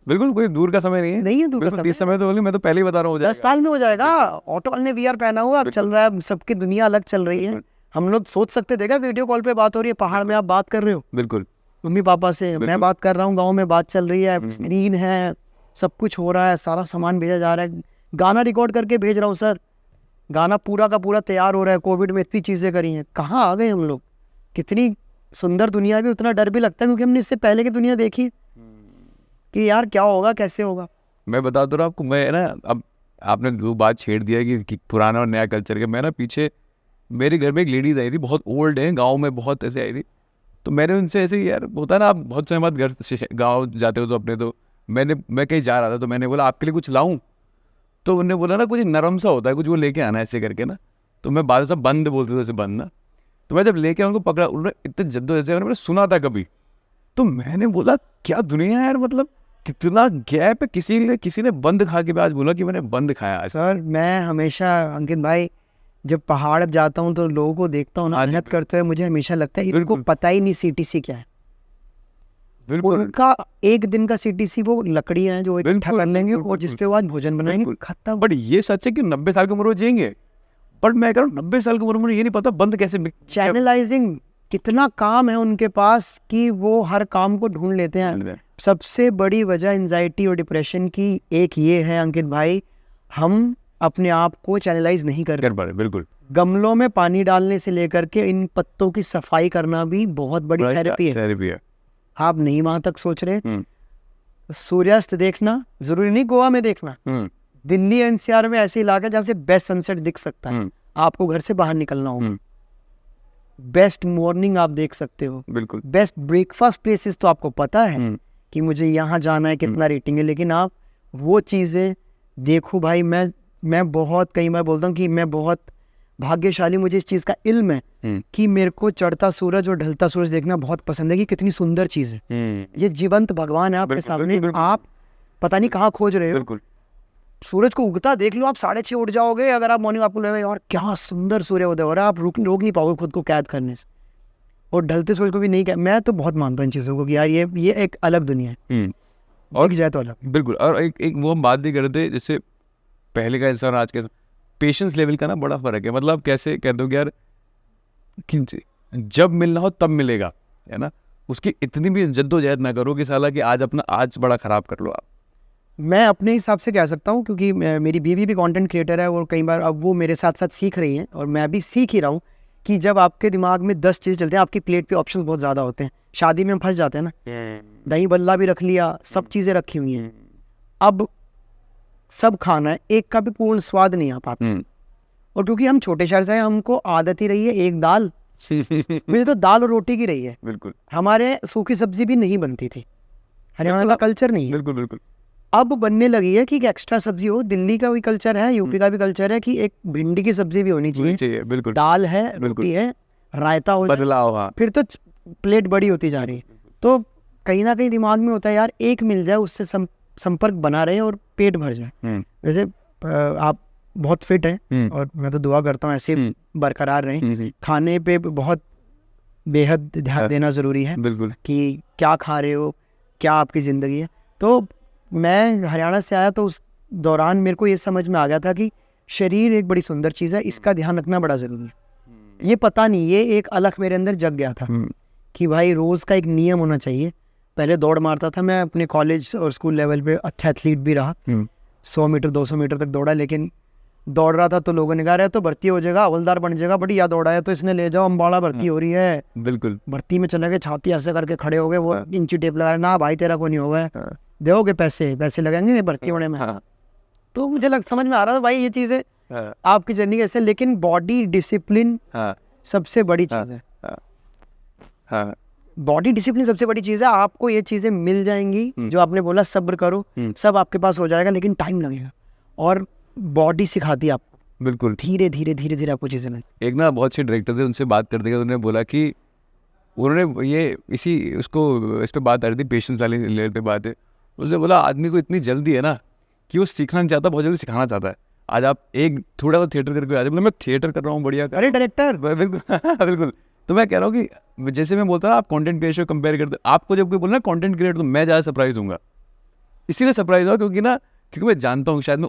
बिल्कुल, कोई दूर का समय नहीं है दूर का समय। तो मैं तो पहले ही बता रहा हूँ 10 साल में हो जाएगा। ऑटो वाले ने VR पहना हुआ, अब चल रहा है, सबकी दुनिया अलग चल रही है। हम लोग सोच सकते थे क्या वीडियो कॉल पे बात हो रही है, पहाड़ में आप बात कर रहे हो बिल्कुल मम्मी पापा से, मैं बात कर रहा हूँ, गाँव में बात चल रही है, स्क्रीन है, सब कुछ हो रहा है, सारा सामान भेजा जा रहा है, गाना रिकॉर्ड करके भेज रहा हूँ सर, गाना पूरा का पूरा तैयार हो रहा है। कोविड में इतनी चीज़ें करी हैं, कहाँ आ गए हम लोग। कितनी सुंदर दुनिया भी, उतना डर भी लगता है, क्योंकि हमने इससे पहले की दुनिया देखी कि यार क्या होगा, कैसे होगा। मैं बता दो आपको, मैं ना, अब आपने जो बात छेड़ दिया कि पुराना और नया कल्चर के, मैं ना पीछे मेरे घर में एक लेडीज आई थी, बहुत ओल्ड है, गाँव में बहुत ऐसे आई थी। तो मैंने उनसे ऐसे, यार होता है ना, आप बहुत समय बाद घर गाँव जाते हो तो अपने, तो मैं कहीं जा रहा था, तो मैंने बोला आपके लिए कुछ लाऊं? तो उन्होंने बोला ना कुछ नरम सा होता है, कुछ वो लेके आना ऐसे करके ना। तो मैं बाद में बंद बोलते थे, ऐसे बंद ना। तो मैं जब लेके उनको पकड़ा, उन्होंने इतने जद्दोजहद से, मैंने सुना था कभी, तो मैंने बोला क्या दुनिया है यार, मतलब कितना गैप है। किसी ने बंद खा के आज बोला कि मैंने बंद खाया। सर मैं हमेशा अंकित भाई जब पहाड़ जाता हूँ तो लोगों को देखता हूँ ना मेहनत करते हुए, मुझे हमेशा लगता है इनको पता ही नहीं CTC क्या है। उनका एक दिन का CTC वो लकड़ियां हैं जो इकट्ठा कर लेंगे और जिसपे वो आज भोजन बनाएंगे, खत्म। बट ये सच है कि 90 साल की उम्र में जिएंगे, बट मैं कह रहा हूँ 90 साल की उम्र में ये नहीं पता बंद कैसे। चैनलाइजिंग, कितना काम है उनके पास कि वो हर काम को ढूंढ लेते हैं। सबसे बड़ी वजह एंजाइटी और डिप्रेशन की एक ये है अंकित भाई, हम अपने आप को चैनलाइज नहीं कर पा रहे। बिल्कुल। गमलों में पानी डालने से लेकर के इन पत्तों की सफाई करना भी बहुत बड़ी थेरेपी है। आप नहीं वहां तक सोच रहे। सूर्यास्त देखना जरूरी नहीं गोवा में देखना, दिल्ली NCR में ऐसे इलाके जहाँ से बेस्ट सनसेट दिख सकता है, आपको घर से बाहर निकलना होगा। बेस्ट मॉर्निंग आप देख सकते हो, बिल्कुल बेस्ट ब्रेकफास्ट प्लेसेस तो आपको पता है कि मुझे यहाँ जाना है, कितना रेटिंग है, लेकिन आप वो चीज़ें देखो भाई। मैं बहुत कई बार बोलता हूँ कि मैं बहुत भाग्यशाली, मुझे इस चीज़ का इल्म है कि मेरे को चढ़ता सूरज और ढलता सूरज देखना बहुत पसंद है कि कितनी सुंदर चीज़ है। ये जीवंत भगवान है आपके सामने, आप पता नहीं कहाँ खोज रहे हो। सूरज को उगता देख लो, आप 6:30 उठ जाओगे अगर आप मॉर्निंग, आपको लगेगा यार क्या सुंदर सूर्य उदय हो रहा है, आप रोक नहीं पाओगे खुद को कैद करने से। और ढलते सूरज को भी नहीं, मैं तो बहुत मानता हूँ इन चीज़ों को कि यार ये एक अलग दुनिया है, और जाए तो अलग। बिल्कुल। और एक वो हम बात नहीं कर रहे थे, जैसे पहले का इंसान आज के पेशेंस लेवल का ना बड़ा फर्क है। मतलब कैसे कहते हो कि यार जब मिलना हो तब मिलेगा, है ना, उसकी इतनी भी जद्दोजहद ना करो कि साला कि आज बड़ा खराब कर लो आप। मैं अपने हिसाब से कह सकता हूँ, क्योंकि मेरी बीवी भी कंटेंट क्रिएटर है और कई बार अब वो मेरे साथ साथ सीख रही हैं और मैं भी सीख ही रहा हूँ कि जब आपके दिमाग में 10 चीज़ चलते हैं, आपकी प्लेट पे ऑप्शंस बहुत ज़्यादा होते हैं। शादी में हम फंस जाते हैं ना, दही बल्ला भी रख लिया, सब चीज़ें रखी हुई हैं, अब सब खाना है, एक का भी पूर्ण स्वाद नहीं आ पाता। और क्योंकि हम छोटे शहर से हैं, हमको आदत ही रही है एक दाल मुझे तो दाल और रोटी की रही है। बिल्कुल। हमारे सूखी सब्जी भी नहीं बनती थी, हरियाणा का कल्चर नहीं है। बिल्कुल बिल्कुल। अब बनने लगी है कि एक एक्स्ट्रा सब्जी हो। दिल्ली का भी कल्चर है, यूपी का भी कल्चर है कि एक भिंडी की सब्जी भी होनी चाहिए। बिल्कुल। दाल है, रोटी है, रायता हो, बदलाव, फिर तो प्लेट बड़ी होती जा रही है। तो कहीं ना कहीं दिमाग में होता है यार एक मिल जाए, उससे संपर्क बना रहे और पेट भर जाए। वैसे आप बहुत फिट हैं और मैं तो दुआ करता हूँ ऐसे बरकरार रहें। खाने पे बहुत बेहद ध्यान देना ज़रूरी है। बिल्कुल। कि क्या खा रहे हो, क्या आपकी ज़िंदगी है। तो मैं हरियाणा से आया तो उस दौरान मेरे को ये समझ में आ गया था कि शरीर एक बड़ी सुंदर चीज़ है, इसका ध्यान रखना बड़ा ज़रूरी है। ये पता नहीं, ये एक अलग मेरे अंदर जग गया था कि भाई रोज़ का एक नियम होना चाहिए। पहले दौड़ मारता था मैं, अपने कॉलेज और स्कूल लेवल पे अच्छा एथलीट भी रहा, 100 मीटर 200 मीटर तक दौड़ा। लेकिन दौड़ रहा था तो लोगों ने कहा रहे तो भर्ती हो जाएगा, हवलदार बन जाएगा, बढ़िया दौड़ा है तो इसने ले जाओ, अम्बाड़ा भर्ती हो रही है। बिल्कुल। भर्ती में चले गए, छाती ऐसे करके खड़े हो गए, वो इंची टेप लगा, ना भाई तेरा को नहीं होगा, दोगे पैसे लगेंगे भर्ती होने में। तो मुझे समझ में आ रहा था भाई ये चीज़ें आपकी जर्नी कैसे, लेकिन बॉडी डिसिप्लिन सबसे बड़ी चीज़ है। बॉडी डिसिप्लिन सबसे बड़ी चीज़ है। आपको ये चीज़ें मिल जाएंगी, जो आपने बोला सब्र करो, सब आपके पास हो जाएगा, लेकिन टाइम लगेगा। और बॉडी सिखाती है आपको, बिल्कुल, धीरे धीरे आपको चीज़ें मिल। एक ना बहुत अच्छे डायरेक्टर थे, उनसे बात करते गए उन्होंने बोला कि उन्होंने ये इस पर बात आ रही थी, पेशेंस वाली लेवल पे बात है। उसने बोला आदमी को इतनी जल्दी है ना कि वो सीखना नहीं चाहता, बहुत जल्दी सिखाना चाहता है। आज आप एक थोड़ा सा थिएटर करके आ जाए, मैं थिएटर कर रहा हूँ, बढ़िया। अरे डायरेक्टर, बिल्कुल बिल्कुल। तो मैं कह रहा हूँ कि जैसे मैं बोलता हूँ आप कंटेंट क्रिएटर को कंपेयर करते, आपको जब कोई बोलना कंटेंट क्रिएटर, तो मैं ज़्यादा सरप्राइज हूँगा। इसीलिए सरप्राइज हुआ क्योंकि मैं जानता हूँ शायद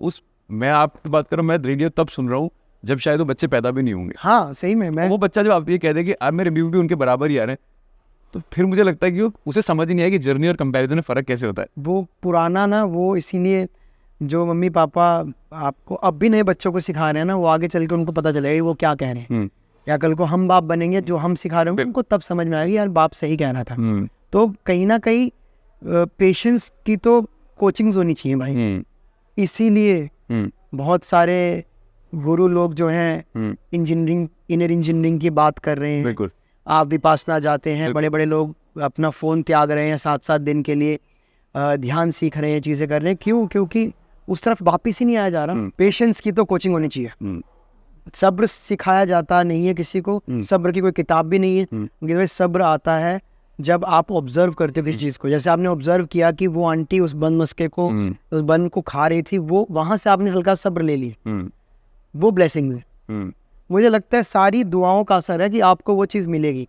मैं आपकी बात कर रहा हूँ, मैं रेडियो तब सुन रहा हूँ जब शायद वो बच्चे पैदा भी नहीं होंगे। हाँ सही में, मैं वो बच्चा जब आप ये कह दे कि अब मेरे रिव्यू भी उनके बराबर ही आ रहे हैं, तो फिर मुझे लगता है कि उसे समझ ही नहीं आया कि जर्नी और कंपैरिजन में फ़र्क कैसे होता है। वो पुराना ना, वो इसीलिए जो मम्मी पापा आपको अब भी नए बच्चों को सिखा रहे हैं ना, वो आगे चल के उनको पता चलेगा वो क्या कह रहे हैं। या कल को हम बाप बनेंगे, जो हम सिखा रहे हैं उनको तब समझ में आएगी यार बाप सही कह रहा था। तो कहीं ना कहीं पेशेंस की तो कोचिंग्स होनी चाहिए भाई। इसीलिए बहुत सारे गुरु लोग जो हैं इंजीनियरिंग, इनर इंजीनियरिंग की बात कर रहे हैं। बिल्कुल। आप विपासना जाते हैं, बड़े बड़े लोग अपना फ़ोन त्याग रहे हैं 7-7 दिन के लिए, ध्यान सीख रहे हैं, चीज़ें कर रहे हैं। क्यों? क्योंकि उस तरफ वापिस ही नहीं आया जा रहा। पेशेंस की तो कोचिंग होनी चाहिए। सब्र सिखाया जाता नहीं है किसी को, सब्र की कोई किताब भी नहीं है। लेकिन सब्र आता है जब आप ऑब्जर्व करते थे इस चीज़ को। जैसे आपने ऑब्जर्व किया कि वो आंटी उस बन मस्के को, उस बन को खा रही थी, वो वहाँ से आपने हल्का सब्र ले लिया, वो ब्लेसिंग है। मुझे लगता है सारी दुआओं का असर है कि आपको वो चीज़ मिलेगी।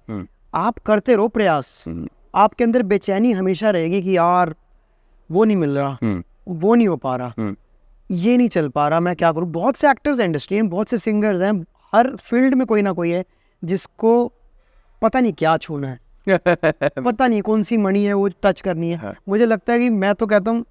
आप करते रहो प्रयास, आपके अंदर बेचैनी हमेशा रहेगी कि यार वो नहीं मिल रहा, वो नहीं हो पा रहा, ये नहीं चल पा रहा, मैं क्या करूँ। बहुत से एक्टर्स हैं इंडस्ट्री में, बहुत से सिंगर्स हैं, हर फील्ड में कोई ना कोई है जिसको पता नहीं क्या छूना है, पता नहीं कौन सी मणि है वो टच करनी है। मुझे लगता है कि मैं तो कहता हूँ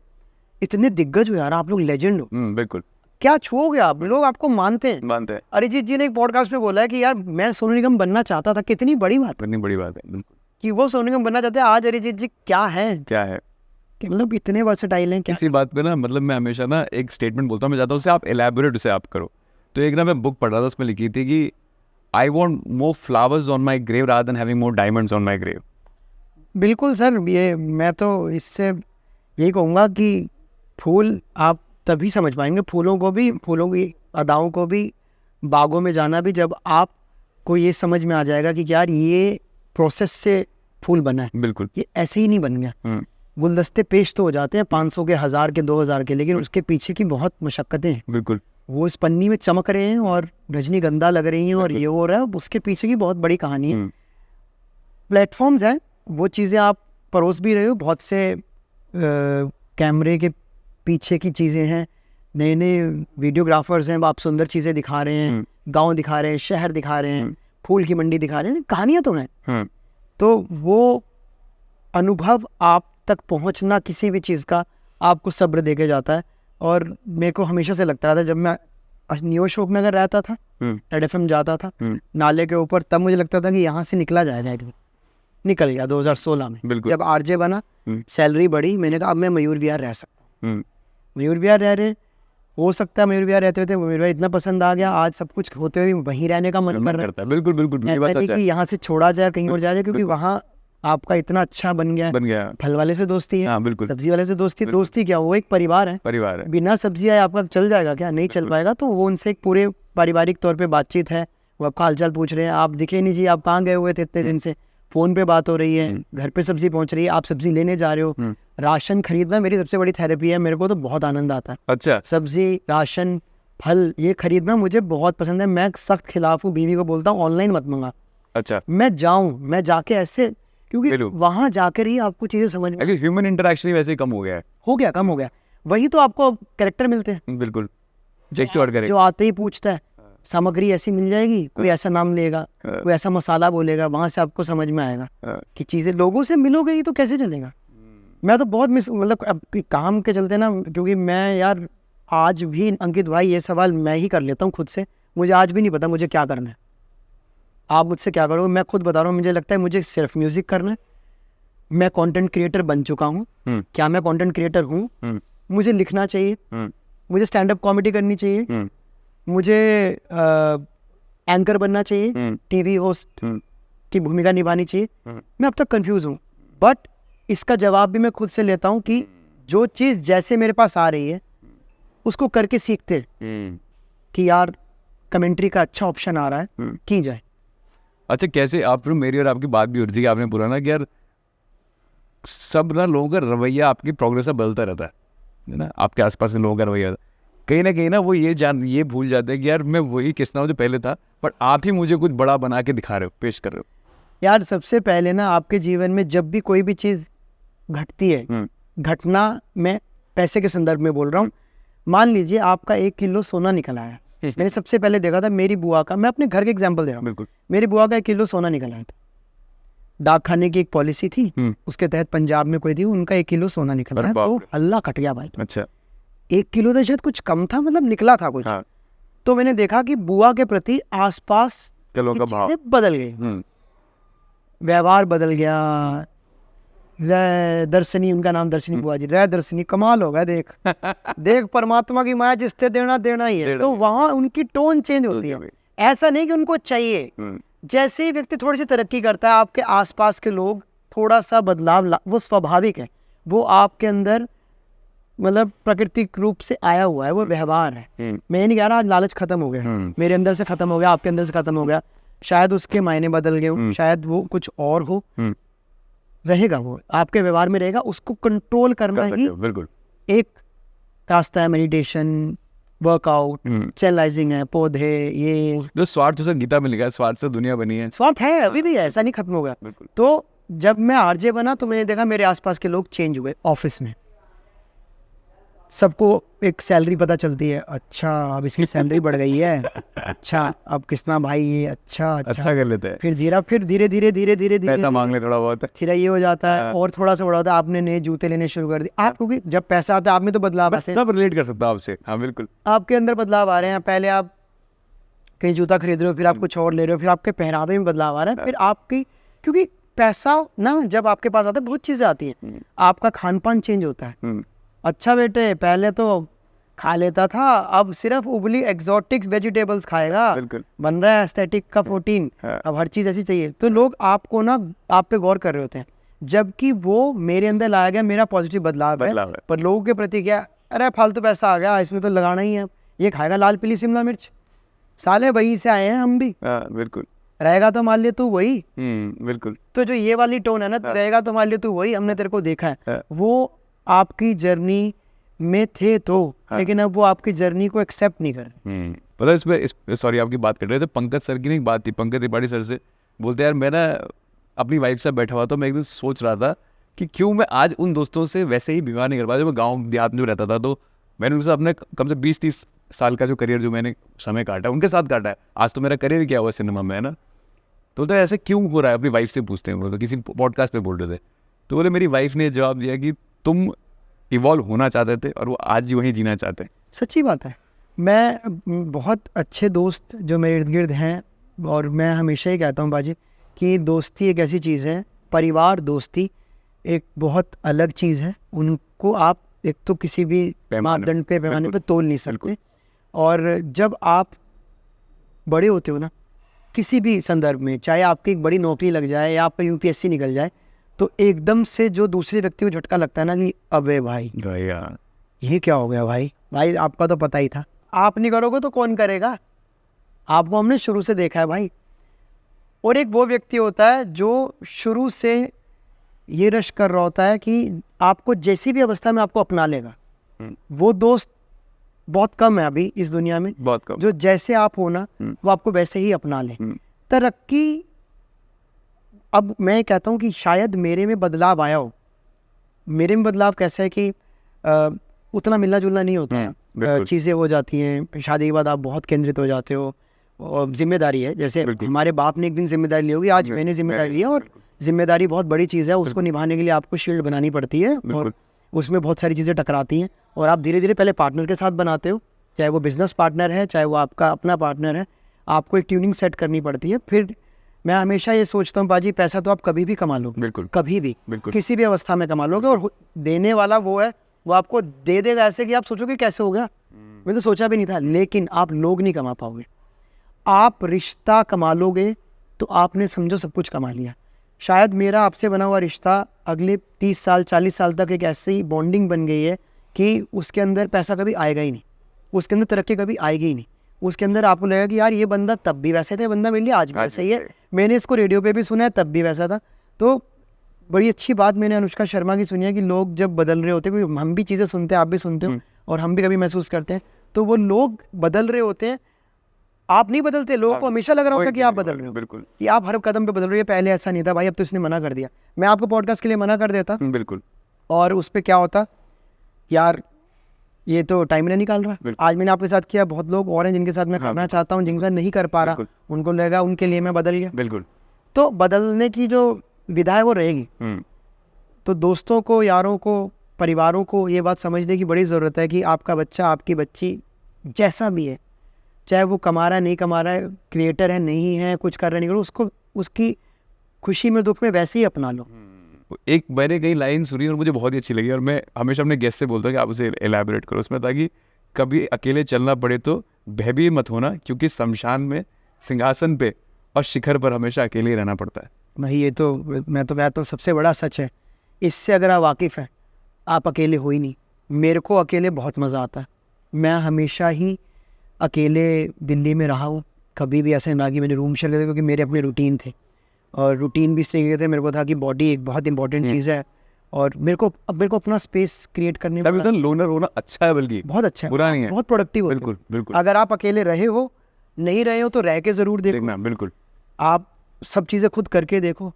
इतने दिग्गज हो यार, आप लोग लेजेंड हो। बिल्कुल। क्या छूओगे आप, लोग आपको मानते हैं। अरिजीत जी ने एक पॉडकास्ट में बोला है कि यार मैं सोनू निगम बनना चाहता था। कितनी बड़ी बात है कि वो सोनू निगम बनना चाहते हैं। आज अरिजीत जी क्या है कि मतलब इतने वर्सेटाइल हैं। इसी बात पे ना, मतलब मैं हमेशा ना एक स्टेटमेंट बोलता हूँ, मैं चाहता हूँ उसे आप एलैबोरेट, उसे आप करो। तो एक ना मैं बुक पढ़ रहा था, उसमें लिखी थी कि I want more flowers on my grave rather than having more diamonds on my grave. बिल्कुल सर, ये मैं तो इससे यही कहूँगा कि फूल आप तभी समझ पाएंगे, फूलों को भी, फूलों की अदाओं को भी, बागों में जाना भी, जब आपको ये समझ में आ जाएगा कि यार ये प्रोसेस से फूल बना है, बिल्कुल, ये ऐसे ही नहीं बन गया। गुलदस्ते पेश तो हो जाते हैं 500 के, 1000 के, 2000 के, लेकिन उसके पीछे की बहुत मशक्क़तें हैं। बिल्कुल, वो इस पन्नी में चमक रहे हैं और रजनीगंधा लग रही हैं और ये हो रहा है, उसके पीछे की बहुत बड़ी कहानी है। प्लेटफॉर्म्स हैं, वो चीज़ें आप परोस भी रहे हो, बहुत से कैमरे के पीछे की चीज़ें हैं, नए नए वीडियोग्राफर्स हैं, आप सुंदर चीज़ें दिखा रहे हैं, गांव दिखा रहे हैं, शहर दिखा रहे हैं, फूल की मंडी दिखा रहे हैं, कहानियाँ तो हैं। तो वो अनुभव आप तक पहुंचना किसी भी चीज़ का आपको सब्र दे के जाता है। और मेरे को हमेशा से लगता था, जब मैं न्यू अशोकनगर रहता था, रेड एफएम जाता था नाले के ऊपर, तब मुझे लगता था कि यहाँ से निकला जाएगा। निकल गया 2016 में, जब आरजे बना, सैलरी बढ़ी, मैंने कहा अब मैं मयूर विहार रह सकता हूँ। मयूर विहार रह रहे, हो सकता है मयूर विहार रहते रहते मयूर विहार इतना पसंद आ गया, आज सब कुछ होते हुए वहीं रहने का मन कर रहा है। बिल्कुल बिल्कुल, ऐसा नहीं कि यहाँ से छोड़ा जाए, कहीं और जाए, क्योंकि वहाँ आपका इतना अच्छा बन गया। फल वाले से दोस्ती है, हाँ, बिल्कुल, सब्जी वाले से दोस्ती क्या, वो एक परिवार है। बिना सब्जी आए आपका चल जाएगा क्या? नहीं चल पाएगा। तो वो उनसे एक पूरे पारिवारिक तौर पे बातचीत है, वो आपका हालचाल पूछ रहे हैं, आप दिखे नहीं जी, आप कहाँ गए हुए थे इतने दिन से, फ़ोन पे बात हो रही है, घर पे सब्जी पहुँच रही है, आप सब्जी लेने जा रहे हो। राशन खरीदना मेरी सबसे बड़ी थेरेपी है, मेरे को तो बहुत आनंद आता है। अच्छा, सब्जी, राशन, फल ये खरीदना मुझे बहुत पसंद है। मैं सख्त खिलाफ हूँ, बीवी को बोलता हूँ ऑनलाइन मत मंगा। अच्छा, मैं जाऊँ, मैं जाके ऐसे, क्योंकि वहां जाकर ही आपको चीजें समझ में, ह्यूमन इंटरेक्शन वैसे ही कम हो गया है, कम हो गया। वही तो आपको कैरेक्टर मिलते हैं। बिल्कुल, जो आते ही पूछता है सामग्री ऐसी मिल जाएगी, कोई ऐसा नाम लेगा, कोई ऐसा मसाला बोलेगा, वहां से आपको समझ में आएगा कि चीजें लोगों से मिलोगे ही तो कैसे चलेगा। मैं तो बहुत मतलब अब काम के चलते ना, क्योंकि मैं यार आज भी अंकित भाई ये सवाल मैं ही कर लेता हूँ खुद से, मुझे आज भी नहीं पता मुझे क्या करना है। आप मुझसे क्या करोगे, मैं खुद बता रहा हूँ, मुझे लगता है मुझे सिर्फ म्यूजिक करना है। मैं कंटेंट क्रिएटर बन चुका हूँ। क्या मैं कंटेंट क्रिएटर हूँ? मुझे लिखना चाहिए, मुझे स्टैंड अप कॉमेडी करनी चाहिए, मुझे एंकर बनना चाहिए, टीवी होस्ट की भूमिका निभानी चाहिए। मैं अब तक कंफ्यूज हूँ, बट इसका जवाब भी मैं खुद से लेता हूँ कि जो चीज़ जैसे मेरे पास आ रही है उसको करके सीखते कि यार कमेंट्री का अच्छा ऑप्शन आ रहा है, की जाए। अच्छा, कैसे आप, फिर मेरी और आपकी बात भी हो रही थी कि आपने बोला ना कि यार सब ना लोगों का रवैया आपकी प्रोग्रेस से बदलता रहता है ना, आपके आसपास के लोगों का रवैया कहीं ना वो ये भूल जाते हैं कि यार मैं वही किसना जो पहले था, बट आप ही मुझे कुछ बड़ा बना के दिखा रहे हो, पेश कर रहे हो। यार सबसे पहले ना आपके जीवन में जब भी कोई भी चीज़ घटती है, घटना मैं पैसे के संदर्भ में बोल रहा हूँ, मान लीजिए आपका 1 किलो सोना निकल आया, मैंने सबसे पहले देखा था मेरी बुआ का, मैं अपने घर के एग्जांपल दे रहा हूँ, मेरी बुआ का 1 किलो सोना निकल आया था। डाक खाने की एक पॉलिसी थी, उसके तहत पंजाब में कोई थी, उनका 1 किलो सोना निकल आया, तो हल्ला कट गया भाई। अच्छा, 1 किलो तो शायद कुछ कम था, मतलब निकला था कुछ। हाँ। तो मैंने देखा कि बुआ के प्रति आसपास का भाव बदल गए, व्यवहार बदल गया। दर्शनी, उनका नाम दर्शनी बुआ जी, दर्शनी, कमाल होगा, देख परमात्मा की माया, जिससे देना ही है। तो वहाँ उनकी टोन चेंज होती है। ऐसा नहीं कि उनको चाहिए, जैसे ही व्यक्ति थोड़ी सी तरक्की करता है, आपके आसपास के लोग थोड़ा सा बदलाव, वो स्वाभाविक है, वो आपके अंदर मतलब प्राकृतिक रूप से आया हुआ है, वो व्यवहार है। मैं नहीं कह रहा आज लालच खत्म हो गया, मेरे अंदर से खत्म हो गया, आपके अंदर से खत्म हो गया, शायद उसके मायने बदल गए, शायद वो कुछ और हो, रहेगा, वो आपके व्यवहार में रहेगा, उसको कंट्रोल करना ही बिल्कुल एक रास्ता है। मेडिटेशन, वर्कआउट, चेलाइजिंग है, पौधे, ये जो स्वार्थ से गीता में लिखा है, स्वार्थ से दुनिया बनी है, स्वार्थ है अभी भी है, ऐसा नहीं खत्म हो गया। तो जब मैं आरजे बना तो मैंने देखा मेरे आसपास के लोग चेंज हुए। ऑफिस में सबको एक सैलरी पता चलती है, अच्छा अब इसकी सैलरी बढ़ गई है, अच्छा अब किसना भाई ये अच्छा कर लेते हैं, फिर धीरे धीरे पैसा मांग ले थोड़ा बहुत, फिर ये हो जाता है और थोड़ा सा बड़ा होता है, आपने नए जूते लेने शुरू कर दिए। आप क्योंकि जब पैसा आता है आप में तो बदलाव आते हैं, सब रिलेट कर सकता हूं आपसे। हाँ बिल्कुल, आपके अंदर बदलाव आ रहे हैं। पहले आप कहीं जूता खरीद रहे हो, फिर आप कुछ और ले रहे हो, फिर आपके पहनावे में बदलाव आ रहा है, फिर आपकी, क्योंकि पैसा ना जब आपके पास आता है बहुत चीज़ें आती हैं, आपका खान पान चेंज होता है। अच्छा बेटे, पहले तो खा लेता था, अब सिर्फ उबली एक्सोटिक वेजिटेबल्स खाएगा। बिल्कुल। बन रहा है एस्थेटिक का प्रोटीन, अब हर चीज़ ऐसी चाहिए। तो लोग आपको ना आप पे गौर कर रहे होते हैं, जबकि वो मेरे अंदर लाया गया मेरा पॉजिटिव बदलाव है। पर लोगों के प्रति क्या, अरे फालतू पैसा आ गया, इसमें तो लगाना ही है, ये खाएगा लाल पीली शिमला मिर्च, साले वही से आए हैं हम भी। बिल्कुल। रहेगा तो मान लिया तू वही। बिल्कुल। तो जो ये वाली टोन है ना, रहेगा तो मान लिया तू वही, हमने तेरे को देखा है, वो आपकी जर्नी में थे तो, लेकिन अब वो आपकी जर्नी को एक्सेप्ट नहीं कर रहे। पता है इसमें सॉरी आपकी बात कर रहे थे, पंकज सर की नहीं बात थी, पंकज त्रिपाठी सर से बोलते यार मैं ना अपनी वाइफ से बैठा हुआ था, मैं एक दिन सोच रहा था कि क्यों मैं आज उन दोस्तों से वैसे ही व्यवहार नहीं कर पाया जो मैं गाँव देहात में रहता था। तो मैंने उनसे अपने कम से 20-30 साल का जो करियर जो मैंने समय काटा उनके साथ काटा है, आज तो मेरा करियर क्या हुआ सिनेमा में, है ना। तो बोलते ऐसे क्यों हो रहा है, अपनी वाइफ से पूछते हैं वो, तो किसी पॉडकास्ट पे बोल रहे थे। तो बोले मेरी वाइफ ने जवाब दिया कि तुम इवॉल्व होना चाहते थे और वो आज वहीं जीना चाहते हैं। सच्ची बात है। मैं बहुत अच्छे दोस्त जो मेरे इर्द गिर्द हैं, और मैं हमेशा ही कहता हूँ बाजी कि दोस्ती एक ऐसी चीज़ है, परिवार दोस्ती एक बहुत अलग चीज़ है। उनको आप एक तो किसी भी मापदंड पे पैमाने पे तोल नहीं सकते। और जब आप बड़े होते हो ना किसी भी संदर्भ में, चाहे आपकी एक बड़ी नौकरी लग जाए या आपका यूपीएससी निकल जाए, तो एकदम से जो दूसरे व्यक्ति को झटका लगता है ना कि अबे भाई ये क्या हो गया भाई आपका तो पता ही था, आप नहीं करोगे तो कौन करेगा, आपको हमने शुरू से देखा है भाई। और एक वो व्यक्ति होता है जो शुरू से ये रश कर रहा होता है कि आपको जैसी भी अवस्था में आपको अपना लेगा। वो दोस्त बहुत कम है अभी इस दुनिया में, बहुत कम, जो जैसे आप हो ना वो आपको वैसे ही अपना ले। तरक्की, अब मैं कहता हूँ कि शायद मेरे में बदलाव आया हो। मेरे में बदलाव कैसा है कि उतना मिलना जुलना नहीं होता है, चीज़ें हो जाती हैं, शादी के बाद आप बहुत केंद्रित हो जाते हो, और जिम्मेदारी है। जैसे हमारे बाप ने एक दिन जिम्मेदारी ली होगी, आज मैंने जिम्मेदारी ली है, और जिम्मेदारी बहुत बड़ी चीज़ है, उसको निभाने के लिए आपको शील्ड बनानी पड़ती है, और उसमें बहुत सारी चीज़ें टकराती हैं, और आप धीरे धीरे पहले पार्टनर के साथ बनाते हो, चाहे वो बिजनेस पार्टनर है, चाहे वो आपका अपना पार्टनर है, आपको एक ट्यूनिंग सेट करनी पड़ती है। फिर मैं हमेशा ये सोचता हूँ बाजी, पैसा तो आप कभी भी कमा लोगे, बिल्कुल, कभी भी, बिल्कुल, किसी भी अवस्था में कमा लोगे, और देने वाला वो है, वो आपको दे देगा ऐसे कि आप सोचोगे कैसे हो गया, मैं तो सोचा भी नहीं था। लेकिन आप लोग नहीं कमा पाओगे। आप रिश्ता कमा लोगे तो आपने समझो सब कुछ कमा लिया। शायद मेरा आपसे बना हुआ रिश्ता अगले 30 साल 40 साल तक एक ऐसी बॉन्डिंग बन गई है कि उसके अंदर पैसा कभी आएगा ही नहीं, उसके अंदर तरक्की कभी आएगी ही नहीं। उसके अंदर आपको लगेगा कि यार ये बंदा तब भी वैसे थे, बंदा मेरे लिए आज भी वैसा ही है, मैंने इसको रेडियो पे भी सुना है तब भी वैसा था। तो बड़ी अच्छी बात मैंने अनुष्का शर्मा की सुनी है कि लोग जब बदल रहे होते हैं, क्योंकि हम भी चीज़ें सुनते हैं, आप भी सुनते हो, और हम भी कभी महसूस करते हैं, तो वो लोग बदल रहे होते हैं, आप नहीं बदलते। लोगों को हमेशा लग रहा होता है कि आप बदल रहे हो, बिल्कुल, कि आप हर कदम पे बदल रहे हो, पहले ऐसा नहीं था भाई, अब तो इसने मना कर दिया। मैं आपको पॉडकास्ट के लिए मना कर देता, बिल्कुल, और उस पर क्या होता, यार ये तो टाइम नहीं निकाल रहा। आज मैंने आपके साथ किया, बहुत लोग और हैं जिनके साथ मैं करना चाहता हूँ, जिनका नहीं कर पा रहा, उनको लगेगा उनके लिए मैं बदल गया। बिल्कुल, तो बदलने की जो विधा है वो रहेगी। तो दोस्तों को, यारों को, परिवारों को ये बात समझने की बड़ी ज़रूरत है कि आपका बच्चा, आपकी बच्ची जैसा भी है, चाहे वो कमा रहा है नहीं कमा रहा है, क्रिएटर है नहीं है, कुछ कर रहा नहीं कर रहा, उसको उसकी खुशी में दुख में वैसे ही अपना लो। एक मैंने कई लाइन सुनी और मुझे बहुत ही अच्छी लगी, और मैं हमेशा अपने गेस्ट से बोलता हूँ कि आप उसे एलैबोरेट करो उसमें, ताकि कभी अकेले चलना पड़े तो भयभीत मत होना, क्योंकि शमशान में सिंहासन पे और शिखर पर हमेशा अकेले ही रहना पड़ता है। भाई ये तो मैं तो कहता हूँ सबसे बड़ा सच है। इससे अगर आप वाकिफ़ हैं, आप अकेले हो ही नहीं। मेरे को अकेले बहुत मज़ा आता है, मैं हमेशा ही अकेले दिल्ली में रहा हूँ, कभी भी ऐसे ना कि मैंने रूम शेयर किया, क्योंकि मेरे अपने रूटीन थे, और रूटीन भी इस तरीके थे, मेरे को था कि बॉडी एक बहुत इंपॉर्टेंट चीज़ है, और मेरे को अपना स्पेस क्रिएट करने में लोनर होना अच्छा है, बल्कि बहुत अच्छा है, बुरा नहीं है, बहुत प्रोडक्टिव होते बिल्कुल, बिल्कुल। अगर आप अकेले रहे हो, नहीं रहे हो, तो रह के ज़रूर देखना, बिल्कुल, आप सब चीज़ें खुद करके देखो।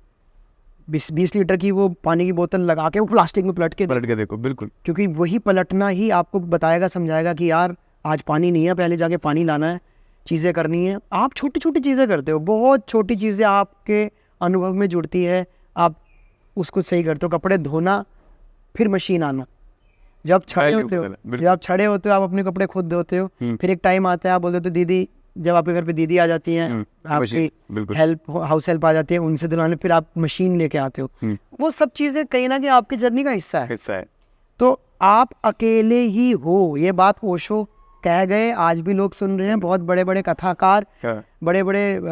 20 लीटर की वो पानी की बोतल लगा के वो प्लास्टिक में पलट के देखो, बिल्कुल, क्योंकि वही पलटना ही आपको बताएगा, समझाएगा कि यार आज पानी नहीं है, पहले जाके पानी लाना है, चीज़ें करनी है। आप छोटी छोटी चीज़ें करते हो, बहुत छोटी चीज़ें आपके अनुभव में जुड़ती है, आप उसको सही करते हो। कपड़े धोना, फिर मशीन आना, जब छड़े होते हो आप अपने कपड़े खुद धोते हो, फिर एक टाइम आता है आप बोलते हो दीदी, जब आपके घर पे दीदी आ जाती हैं, आपकी हेल्प, हाउस हेल्प आ जाती है, उनसे धुलाने, फिर आप मशीन लेके आते हो। वो सब चीज़ें कहीं ना कहीं आपकी जर्नी का हिस्सा है। है। तो आप अकेले ही हो, ये बात ओशो कह गए, आज भी लोग सुन रहे हैं, बहुत बड़े बड़े कथाकार, बड़े बड़े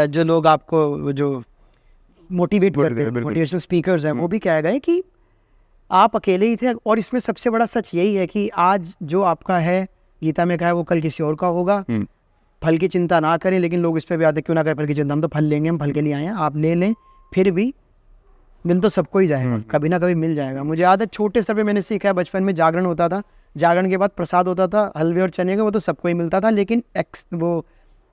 जो लोग आपको जो मोटिवेट करते हैं, मोटिवेशनल स्पीकर्स हैं, वो भी कह गए कि आप अकेले ही थे। और इसमें सबसे बड़ा सच यही है कि आज जो आपका है, गीता में कहा है, वो कल किसी और का होगा। फल की चिंता ना करें, लेकिन लोग इस पर भी आते क्यों ना करें फल की चिंता, हम तो फल लेंगे, हम फल के लिए आए हैं, आप ले लें, फिर भी मिल तो सबको ही जाएगा, कभी ना कभी मिल जाएगा। मुझे याद है छोटे स्तर पे मैंने सीखा है, बचपन में जागरण होता था, जागरण के बाद प्रसाद होता था हलवे और चने का, वो तो सबको ही मिलता था, लेकिन वो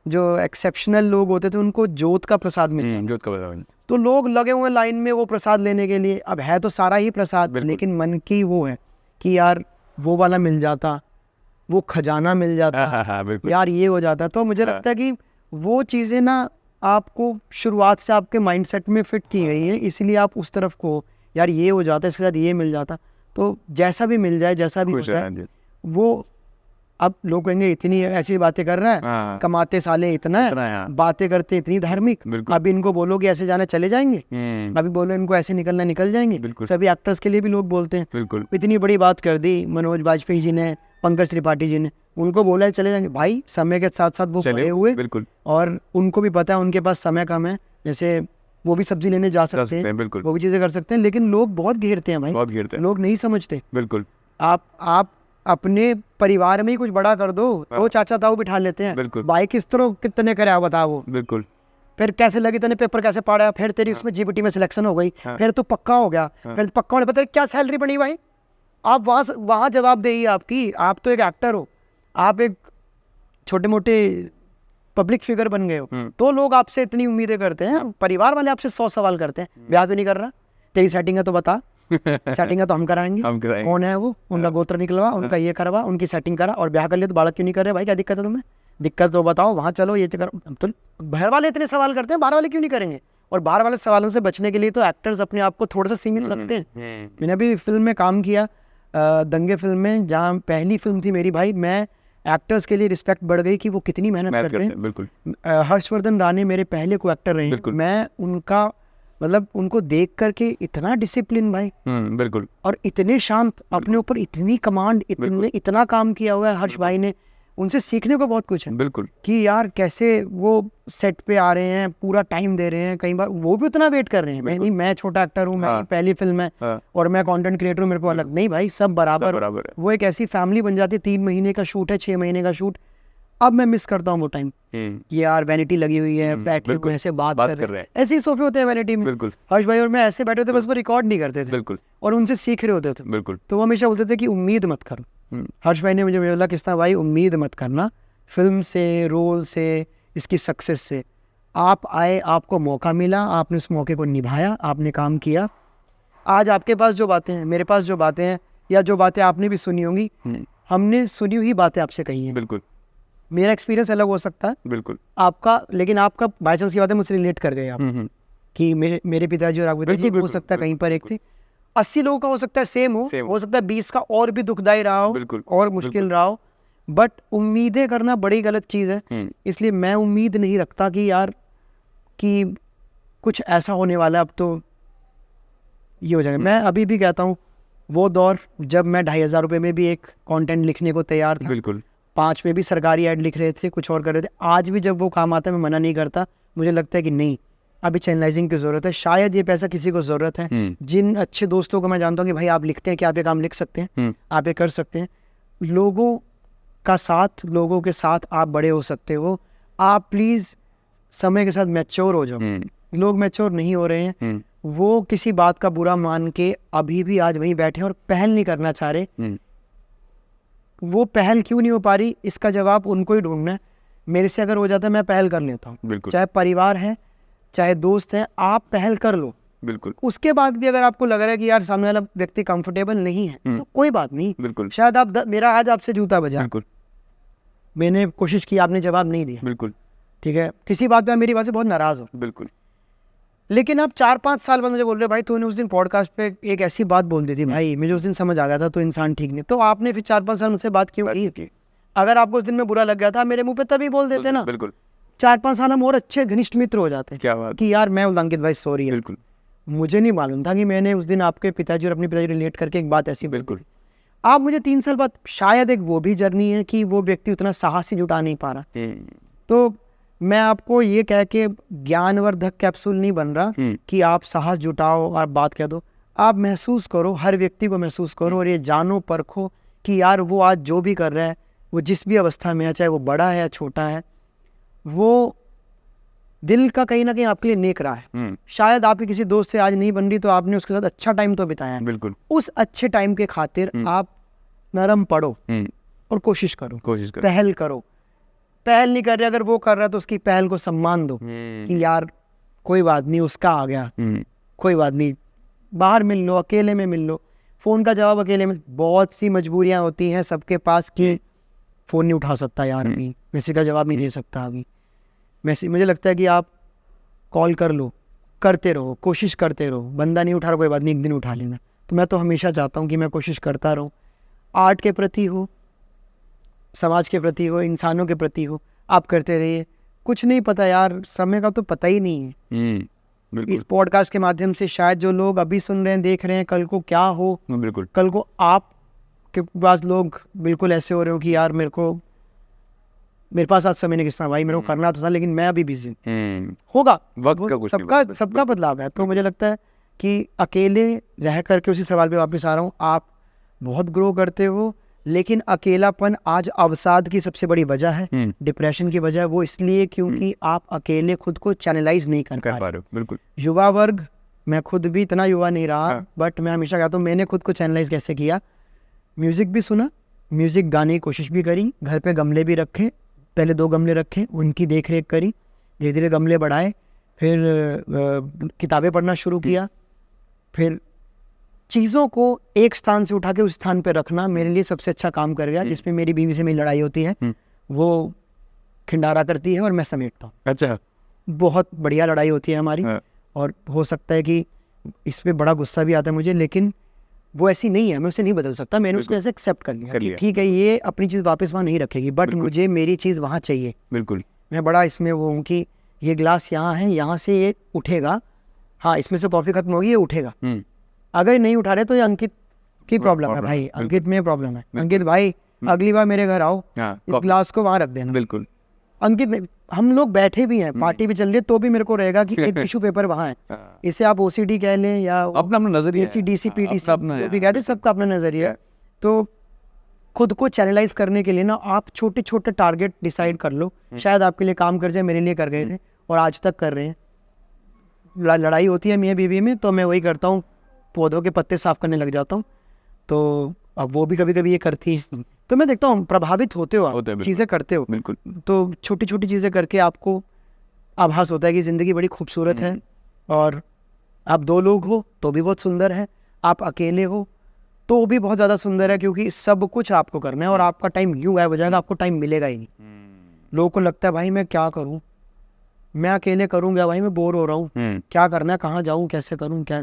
जो एक्सेप्शनल लोग होते थे उनको जोत का प्रसाद मिलता, जोत का प्रसाद। तो लोग लगे हुए लाइन में वो प्रसाद लेने के लिए। अब है तो सारा ही प्रसाद, लेकिन मन की वो है कि यार वो वाला मिल जाता, वो खजाना मिल जाता, यार ये हो जाता। तो मुझे लगता है कि वो चीज़ें ना आपको शुरुआत से आपके माइंडसेट में फिट की गई है, इसलिए आप उस तरफ को यार ये हो जाता, इसके साथ ये मिल जाता, तो जैसा भी मिल जाए, जैसा भी होता है वो। अब लोग कहेंगे इतनी ऐसी बातें कर रहा है, कमाते साले इतना है, बातें करते इतनी धार्मिक, अभी इनको बोलो कि ऐसे जाना चले जाएंगे, अभी बोलो इनको ऐसे निकलना निकल जाएंगे। सभी एक्टर्स के लिए भी लोग बोलते हैं, इतनी बड़ी बात कर दी मनोज बाजपेयी जी ने, पंकज त्रिपाठी जी ने, उनको बोला है चले जाएंगे। भाई समय के साथ साथ वो बड़े हुए, और उनको भी पता है उनके पास समय कम है, जैसे वो भी सब्जी लेने जा सकते हैं, वो भी चीजें कर सकते हैं, लेकिन लोग बहुत घेरते हैं भाई, बहुत घेरते हैं, लोग नहीं समझते। बिल्कुल, आप अपने परिवार में ही कुछ बड़ा कर दो, वो चाचा ताऊ बिठा लेते हैं, बाइक किस तरह कितने करे बताओ वो, बिल्कुल, फिर कैसे लगी तूने पेपर कैसे पढ़ा, फिर तेरी उसमें जीपीटी में सिलेक्शन हो गई, फिर तू पक्का हो गया, फिर पक्का होने पर तेरी क्या सैलरी बनी भाई, आप वहाँ जवाबदेही आपकी, आप तो एक एक्टर हो, आप एक छोटे मोटे पब्लिक फिगर बन गए हो, तो लोग आपसे इतनी उम्मीदें करते हैं, परिवार वाले आपसे 100 सवाल करते हैं, ब्याह तो नहीं कर रहा, तेरी सेटिंग है तो बता, सेटिंग है तो हम कराएंगे, कौन है वो, उनका गोत्र निकलवा, उनका ये करवा, उनकी सेटिंग करा, और ब्याह कर लिया तो बालक क्यों नहीं कर रहे भाई, क्या दिक्कत है तुम्हें, दिक्कत तो बताओ, वहाँ चलो ये करो। तो घर वाले इतने सवाल करते हैं, बाहर वाले क्यों नहीं करेंगे, और बाहर वाले सवालों से बचने के लिए तो एक्टर्स अपने आप को थोड़ा सा सीमित रखते हैं। मैंने अभी फिल्म में काम किया, दंगे फिल्म में, जहाँ पहली फिल्म थी मेरी, भाई मैं एक्टर्स के लिए रिस्पेक्ट बढ़ गई कि वो कितनी मेहनत करते हैं। बिल्कुल, हर्षवर्धन राणे मेरे पहले को एक्टर रहे हैं, मैं उनका मतलब उनको देख करके इतना डिसिप्लिन भाई, बिल्कुल, और इतने शांत, अपने ऊपर इतनी कमांड, इतना काम किया हुआ है हर्ष भाई ने, उनसे सीखने को बहुत कुछ है। बिल्कुल, कि यार कैसे वो सेट पे आ रहे हैं, पूरा टाइम दे रहे हैं, कई बार वो भी उतना वेट कर रहे हैं, मैं छोटा एक्टर हूँ, मेरी पहली फिल्म है, और मैं कंटेंट क्रिएटर हूँ, मेरे को अलग नहीं भाई, सब बराबर। वो एक ऐसी फैमिली बन जाती है, 3 महीने का शूट है, 6 महीने का शूट। अब मैं मिस करता हूँ वो टाइम, कि यार वैनिटी लगी हुई है, बैठे हुए ऐसे बात कर रहे हैं, ऐसे ही सोफे होते हैं वैनिटी में। बिल्कुल, हर्ष भाई और मैं ऐसे बैठे होते, बस वो रिकॉर्ड नहीं करते थे। बिल्कुल, और उनसे सीख रहे होते थे। बिल्कुल, तो वो हमेशा बोलते थे कि उम्मीद मत करो। हर्ष भाई ने मुझे बोला किस तरह, भाई उम्मीद मत करना फिल्म से, रोल से, इसकी सक्सेस से। आप आए, आपको मौका मिला, आपने उस मौके को निभाया, आपने काम किया। आज आपके पास जो बातें हैं, मेरे पास जो बातें हैं, या जो बातें आपने भी सुनी होंगी, हमने सुनी हुई बातें आपसे कही हैं। बिल्कुल, मेरा एक्सपीरियंस अलग हो सकता है, बिल्कुल आपका, लेकिन आपका बाई चांस की बातें मुझसे रिलेट कर गए आप, कि मेरे पिताजी और आपके पिताजी हो सकता है कहीं पर एक थे, 80 लोगों का हो सकता है सेम हो सकता है 20 का और भी दुखदाई रहा हो, और मुश्किल रहा हो, बट उम्मीदें करना बड़ी गलत चीज़ है। इसलिए मैं उम्मीद नहीं रखता कि यार कि कुछ ऐसा होने वाला है, अब तो ये हो जाएगा। मैं अभी भी कहता हूँ वो दौर जब मैं 2,500 रुपये में भी एक कंटेंट लिखने को तैयार था, बिल्कुल 5 में भी सरकारी ऐड लिख रहे थे, कुछ और कर रहे थे, आज भी जब वो काम आता है मैं मना नहीं करता। मुझे लगता है कि नहीं, अभी चैनलाइजिंग की ज़रूरत है, शायद ये पैसा किसी को ज़रूरत है। जिन अच्छे दोस्तों को मैं जानता हूँ कि भाई आप लिखते हैं, कि आप ये काम लिख सकते हैं, आप ये कर सकते हैं, लोगों का साथ, लोगों के साथ आप बड़े हो सकते हो। आप प्लीज़ समय के साथ मैच्योर हो जाओ। लोग मैच्योर नहीं हो रहे हैं, वो किसी बात का बुरा मान के अभी भी आज वहीं बैठे हैं और पहल नहीं करना चाह रहे। वो पहल क्यों नहीं हो पा रही, इसका जवाब उनको ही ढूंढना है। मेरे से अगर हो जाता है मैं पहल कर लेता हूँ, चाहे परिवार है चाहे दोस्त हैं, आप पहल कर लो। बिल्कुल, उसके बाद भी अगर आपको लग रहा है कि यार सामने वाला व्यक्ति कंफर्टेबल नहीं है, तो कोई बात नहीं। बिल्कुल, शायद आप मेरा आज आपसे जूता बजा, बिल्कुल मैंने कोशिश की, आपने जवाब नहीं दिया, बिल्कुल ठीक है, किसी बात पे आप मेरी बात से बहुत नाराज हो, बिल्कुल, लेकिन आप 4-5 साल बाद मुझे बोल रहे भाई तूने उस दिन पॉडकास्ट पे एक ऐसी बात बोल दी थी, भाई मुझे उस दिन समझ आ गया था तो इंसान ठीक नहीं। तो आपने फिर 4-5 साल मुझसे बात क्यों की? अगर आपको उस दिन में बुरा लग गया था, मेरे मुंह पे तभी बोल देते ना। बिल्कुल, 4-5 साल हम और अच्छे घनिष्ठ मित्र हो जाते हैं। क्या बात कि यार मैं अंकित भाई सॉरी, बिल्कुल मुझे नहीं मालूम था कि मैंने उस दिन आपके पिताजी और अपने पिताजी रिलेट करके एक बात ऐसी बिल्कुल। आप मुझे 3 साल बाद शायद एक वो भी जर्नी है कि वो व्यक्ति उतना साहस ही जुटा नहीं पा रहा। तो मैं आपको ये कह के ज्ञानवर्धक कैप्सूल नहीं बन रहा कि आप साहस जुटाओ और बात कह दो। आप महसूस करो, हर व्यक्ति को महसूस करो और ये जानो परखो कि यार वो आज जो भी कर रहा है, वो जिस भी अवस्था में है, चाहे वो बड़ा है या छोटा है, वो दिल का कहीं ना कहीं आपके लिए नेक रहा है। शायद आपके किसी दोस्त से आज नहीं बन रही तो आपने उसके साथ अच्छा टाइम तो बिताया है। बिल्कुल। उस अच्छे टाइम के खातिर आप नरम पड़ो और कोशिश करो, पहल करो। पहल नहीं कर रहे, अगर वो कर रहा है तो उसकी पहल को सम्मान दो कि यार कोई बात नहीं, उसका आ गया, कोई बात नहीं, बाहर मिल लो, अकेले में मिल लो। फ़ोन का जवाब अकेले में, बहुत सी मजबूरियां होती हैं सबके पास कि फ़ोन नहीं उठा सकता यार, अभी मैसेज का जवाब नहीं दे सकता, अभी मैसेज। मुझे लगता है कि आप कॉल कर लो, करते रहो, कोशिश करते रहो। बंदा नहीं उठा रहा, कोई बात नहीं, एक दिन उठा लेना। तो मैं तो हमेशा चाहता हूँ कि मैं कोशिश करता रहूँ, आर्ट के प्रति हो, समाज के प्रति हो, इंसानों के प्रति हो, आप करते रहिए। कुछ नहीं पता यार, समय का तो पता ही नहीं है। इस पॉडकास्ट के माध्यम से शायद जो लोग अभी सुन रहे हैं, देख रहे हैं, कल को क्या हो, बिल्कुल कल को आप के पास लोग बिल्कुल ऐसे हो रहे हो कि यार मेरे पास आज समय नहीं किसना भाई, मेरे को करना तो था लेकिन मैं अभी बिजी होगा। वक्त का कुछ सबका बदलाव है। तो मुझे लगता है कि अकेले रह करके, उसी सवाल पे वापस आ रहा हूँ, आप बहुत ग्रो करते हो, लेकिन अकेलापन आज अवसाद की सबसे बड़ी वजह है, डिप्रेशन की वजह है। वो इसलिए क्योंकि आप अकेले खुद को चैनलाइज नहीं कर पा रहे हो। बिल्कुल। युवा वर्ग, मैं खुद भी इतना युवा नहीं रहा, बट मैं हमेशा कहता हूँ मैंने खुद को चैनलाइज कैसे किया। म्यूजिक भी सुना, म्यूजिक गाने की कोशिश भी करी, घर पे गमले भी रखे, पहले 2 गमले रखे, उनकी देख रेख करी, धीरे धीरे गमले बढ़ाए, फिर किताबें पढ़ना शुरू किया, फिर चीज़ों को एक स्थान से उठा के उस स्थान पे रखना मेरे लिए सबसे अच्छा काम कर गया। जिसमें मेरी बीवी से मेरी लड़ाई होती है, वो खिंडारा करती है और मैं समेटता हूँ। अच्छा, बहुत बढ़िया लड़ाई होती है हमारी। और हो सकता है कि इस पे बड़ा गुस्सा भी आता है मुझे, लेकिन वो ऐसी नहीं है, मैं उसे नहीं बदल सकता। मैंने उसको ऐसे एक्सेप्ट कर लिया कि ठीक है, ये अपनी चीज़ वापस वहाँ नहीं रखेगी, बट मुझे मेरी चीज़ वहाँ चाहिए। बिल्कुल। मैं बड़ा इसमें वो हूँ कि ये ग्लास यहाँ है, यहाँ से ये उठेगा, हाँ इसमें से कॉफ़ी खत्म होगी, ये उठेगा। अगर नहीं उठा रहे तो ये अंकित की प्रॉब्लम है भाई, अंकित में प्रॉब्लम है। अंकित भाई अगली बार मेरे घर आओ, इस ग्लास को वहाँ रख देना। बिल्कुल। अंकित ने, हम लोग बैठे भी हैं, पार्टी भी चल रही है, तो भी मेरे को रहेगा कि एक टिश्यू पेपर वहाँ है। इसे आप ओसीडी कह लें या अपना नजरिया, एसीडीसी पीडीसी जो भी कहते हैं, सबका अपना नजरिया। तो खुद को चैनलाइज करने के लिए ना आप छोटे छोटे टारगेट डिसाइड कर लो, शायद आपके लिए काम कर जाए, मेरे लिए कर गए थे और आज तक कर रहे हैं। लड़ाई होती है मियाँ बीवी में, तो मैं वही करता हूँ, पौधों के पत्ते साफ करने लग जाता हूँ। तो अब वो भी कभी कभी ये करती है, तो मैं देखता हूँ प्रभावित होते हो आप, चीज़ें करते हो। बिल्कुल। तो छोटी छोटी चीज़ें करके आपको आभास होता है कि ज़िंदगी बड़ी खूबसूरत है, और आप 2 लोग हो तो भी बहुत सुंदर है, आप अकेले हो तो भी बहुत ज़्यादा सुंदर है, क्योंकि सब कुछ आपको करना है और आपका टाइम यूँ गायब हो जाएगा, आपको टाइम मिलेगा ही नहीं। लोगों को लगता है भाई मैं क्या करूँ, मैं अकेले करूँगा भाई, मैं बोर हो रहा हूँ, क्या करना है, कहाँ जाऊँ, कैसे करूँ, क्या।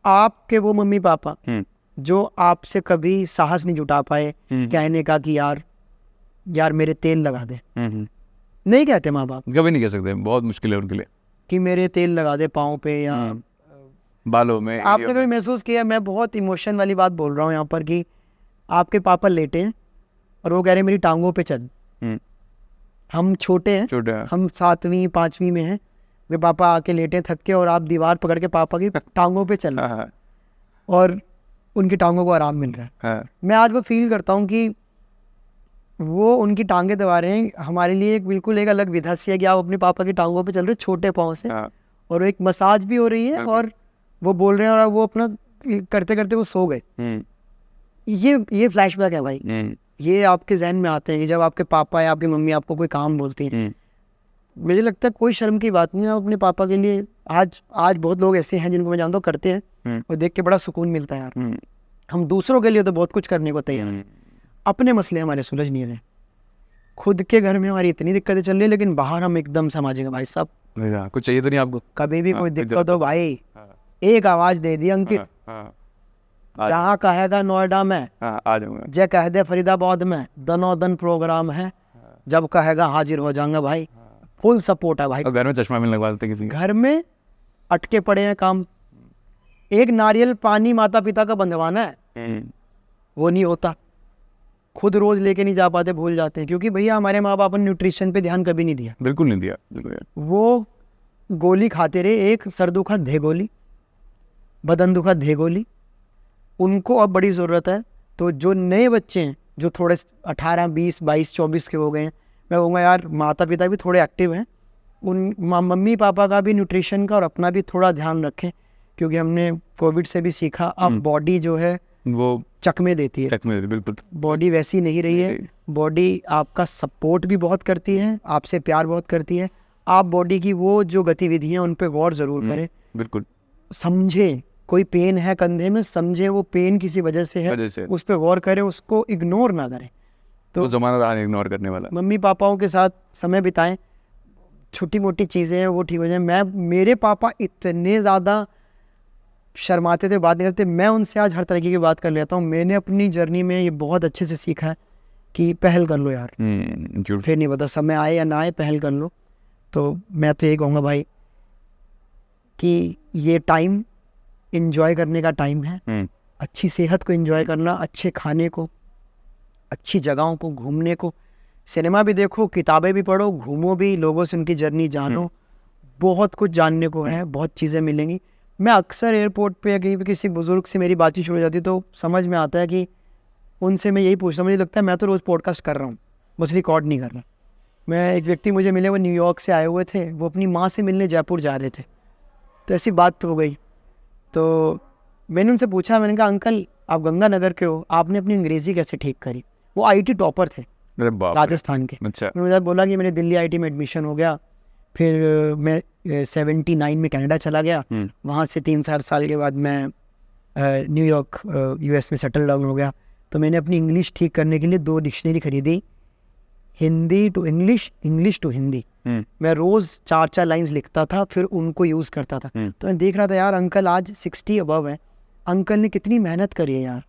आपके वो मम्मी पापा जो आपसे कभी साहस नहीं जुटा पाए कहने का कि यार मेरे तेल लगा दे, नहीं कहते माँ बाप, कभी नहीं कह सकते, बहुत मुश्किल है उनके लिए कि मेरे तेल लगा दे पाँव पे या बालों में। आपने कभी महसूस किया, मैं बहुत इमोशन वाली बात बोल रहा हूँ यहाँ पर, कि आपके पापा लेटे हैं और वो कह रहे हैं मेरी टांगों पे चल। हम छोटे हैं, हम 7वीं 5वीं में हैं, वे पापा आके लेटे थक के और आप दीवार पकड़ के पापा की टांगों पे चल और उनकी टांगों को आराम मिल रहा है। मैं आज वो फील करता हूँ कि वो उनकी टांगें दबा रहे हैं, हमारे लिए एक बिल्कुल एक अलग विधा सी है कि आप अपने पापा की टांगों पे चल रहे छोटे पाँव से, और एक मसाज भी हो रही है और वो बोल रहे हैं और वो अपना करते करते वो सो गए। ये फ्लैशबैक है भाई, ये आपके जहन में आते हैं कि जब आपके पापा या आपकी मम्मी आपको कोई काम बोलती हैं। मुझे लगता है कोई शर्म की बात नहीं है, आप अपने पापा के लिए आज बहुत लोग ऐसे हैं जिनको मैं जानता हूँ करते हैं और देख के बड़ा सुकून मिलता है यार। हम दूसरों के लिए तो बहुत कुछ करने को तैयार हैं, अपने मसले हमारे सुलझ नहीं रहे, खुद के घर में हमारी इतनी दिक्कतें चल रही है, लेकिन बाहर हम एकदम समझेंगे भाई साहब कुछ चाहिए तो नहीं आपको, कभी भी कोई दिक्कत हो भाई एक आवाज दे दी अंकित, जहाँ कहेगा नोएडा में आ जाऊंगा, जय कह दे फरीदाबाद में दनोदन प्रोग्राम है, जब कहेगा हाजिर हो जाऊंगा भाई, फुल सपोर्ट है भाई। घर में चश्मा भी लगवा देते किसी, घर में अटके पड़े हैं काम, एक नारियल पानी माता पिता का बंधवाना है, वो नहीं होता। खुद रोज लेके नहीं जा पाते, भूल जाते हैं, क्योंकि भैया हमारे माँ बाप ने न्यूट्रिशन पे ध्यान कभी नहीं दिया। बिल्कुल नहीं दिया, बिल्कुल। वो गोली खाते रहे, एक सर दुखा दे गोली, बदन दुखा दे गोली। उनको अब बड़ी ज़रूरत है। तो जो नए बच्चे हैं, जो थोड़े 18, 20, 22, 24 के हो गए हैं, मैं कहूँगा यार माता पिता भी थोड़े एक्टिव हैं, उन मम्मी पापा का भी न्यूट्रिशन का और अपना भी थोड़ा ध्यान रखें, क्योंकि हमने कोविड से भी सीखा अब बॉडी जो है वो चकमे देती है। बिल्कुल। बॉडी वैसी नहीं रही है। बॉडी आपका सपोर्ट भी बहुत करती है, आपसे प्यार बहुत करती है। आप बॉडी की वो जो गतिविधियाँ उन पे गौर ज़रूर करें। बिल्कुल। समझे कोई पेन है कंधे में, समझे वो पेन किसी वजह से है, उस पर गौर करें, उसको इग्नोर ना करें। तो ज़माना रहा इग्नोर करने वाला। मम्मी पापाओं के साथ समय बिताएं, छोटी मोटी चीज़ें हैं वो ठीक हो जाए। मेरे पापा इतने ज़्यादा शर्माते थे, बात नहीं करते, मैं उनसे आज हर तरीके की बात कर लेता हूँ। मैंने अपनी जर्नी में ये बहुत अच्छे से सीखा है कि पहल कर लो यार, फिर नहीं पता समय आए या ना आए, पहल कर लो। तो मैं तो यही कहूँगा भाई कि ये टाइम एंजॉय करने का टाइम है। अच्छी सेहत को एंजॉय करना, अच्छे खाने को, अच्छी जगहों को घूमने को, सिनेमा भी देखो, किताबें भी पढ़ो, घूमो भी, लोगों से उनकी जर्नी जानो। बहुत कुछ जानने को है, बहुत चीज़ें मिलेंगी। मैं अक्सर एयरपोर्ट पे या कहीं पे किसी बुजुर्ग से मेरी बातचीत शुरू हो जाती तो समझ में आता है कि उनसे मैं यही पूछता, मुझे लगता है मैं तो रोज़ पॉडकास्ट कर रहा हूँ, बस रिकॉर्ड नहीं कर रहा। मैं एक व्यक्ति मुझे मिले, वो न्यूयॉर्क से आए हुए थे, वो अपनी माँ से मिलने जयपुर जा रहे थे, तो ऐसी बात हो गई। तो मैंने उनसे पूछा, मैंने कहा अंकल आप गंगानगर के हो, आपने अपनी अंग्रेज़ी कैसे ठीक करी? वो IT टॉपर थे राजस्थान के। अच्छा। मुझे बोला कि मैंने दिल्ली IT में एडमिशन हो गया, फिर मैं 79 में कनाडा चला गया, वहाँ से 3-4 साल के बाद मैं न्यूयॉर्क US में सेटल डाउन हो गया। तो मैंने अपनी इंग्लिश ठीक करने के लिए 2 डिक्शनरी खरीदी, Hindi to English, English to Hindi. मैं रोज़ 4-4 लाइन्स लिखता था, फिर उनको यूज़ करता था। तो मैं देख रहा था यार अंकल आज 60 अबव है, अंकल ने कितनी मेहनत करी है यार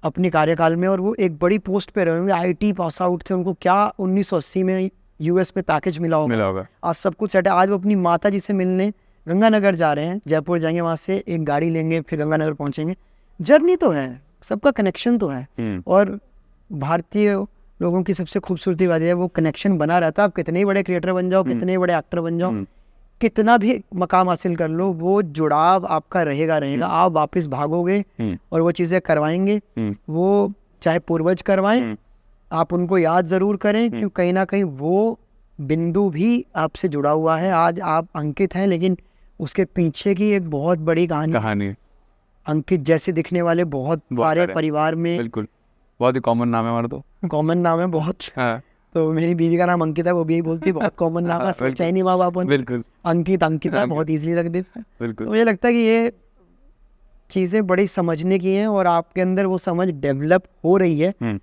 अपने कार्यकाल में, और वो एक बड़ी पोस्ट पे रहे होंगे, IT पास आउट थे, उनको क्या 1980 में US में पैकेज मिला होगा। आज सब कुछ सेट है। आज वो अपनी माता जी से मिलने गंगानगर जा रहे हैं, जयपुर जाएंगे, वहाँ से एक गाड़ी लेंगे, फिर गंगानगर पहुँचेंगे। जर्नी तो है, सबका कनेक्शन तो है। और भारतीय लोगों की सबसे खूबसूरती बात है वो कनेक्शन बना रहता है। आप कितने ही बड़े क्रिएटर बन जाओ, कितने ही बड़े एक्टर बन जाओ, कितना भी मकाम हासिल कर लो, वो जुड़ाव आपका रहेगा। आप वापस भागोगे और वो चीज़ें करवाएंगे, वो चाहे पूर्वज करवाएं, आप उनको याद ज़रूर करें, क्योंकि कहीं ना कहीं वो बिंदु भी आपसे जुड़ा हुआ है। आज आप अंकित हैं, लेकिन उसके पीछे की एक बहुत बड़ी कहानी। अंकित जैसे दिखने वाले बहुत सारे परिवार में, बिल्कुल, बहुत ही कॉमन नाम है हमारा, तो कॉमन नाम है बहुत। तो मेरी बीवी का नाम अंकित है, वो भी यही बोलती है बहुत कॉमन नाम है, सोचा ही नहीं माँ बाप। बिल्कुल, अंकिता बहुत इजीली रख देता है। बिल्कुल, तो मुझे लगता है कि ये चीज़ें बड़ी समझने की हैं और आपके अंदर वो समझ डेवलप हो रही है।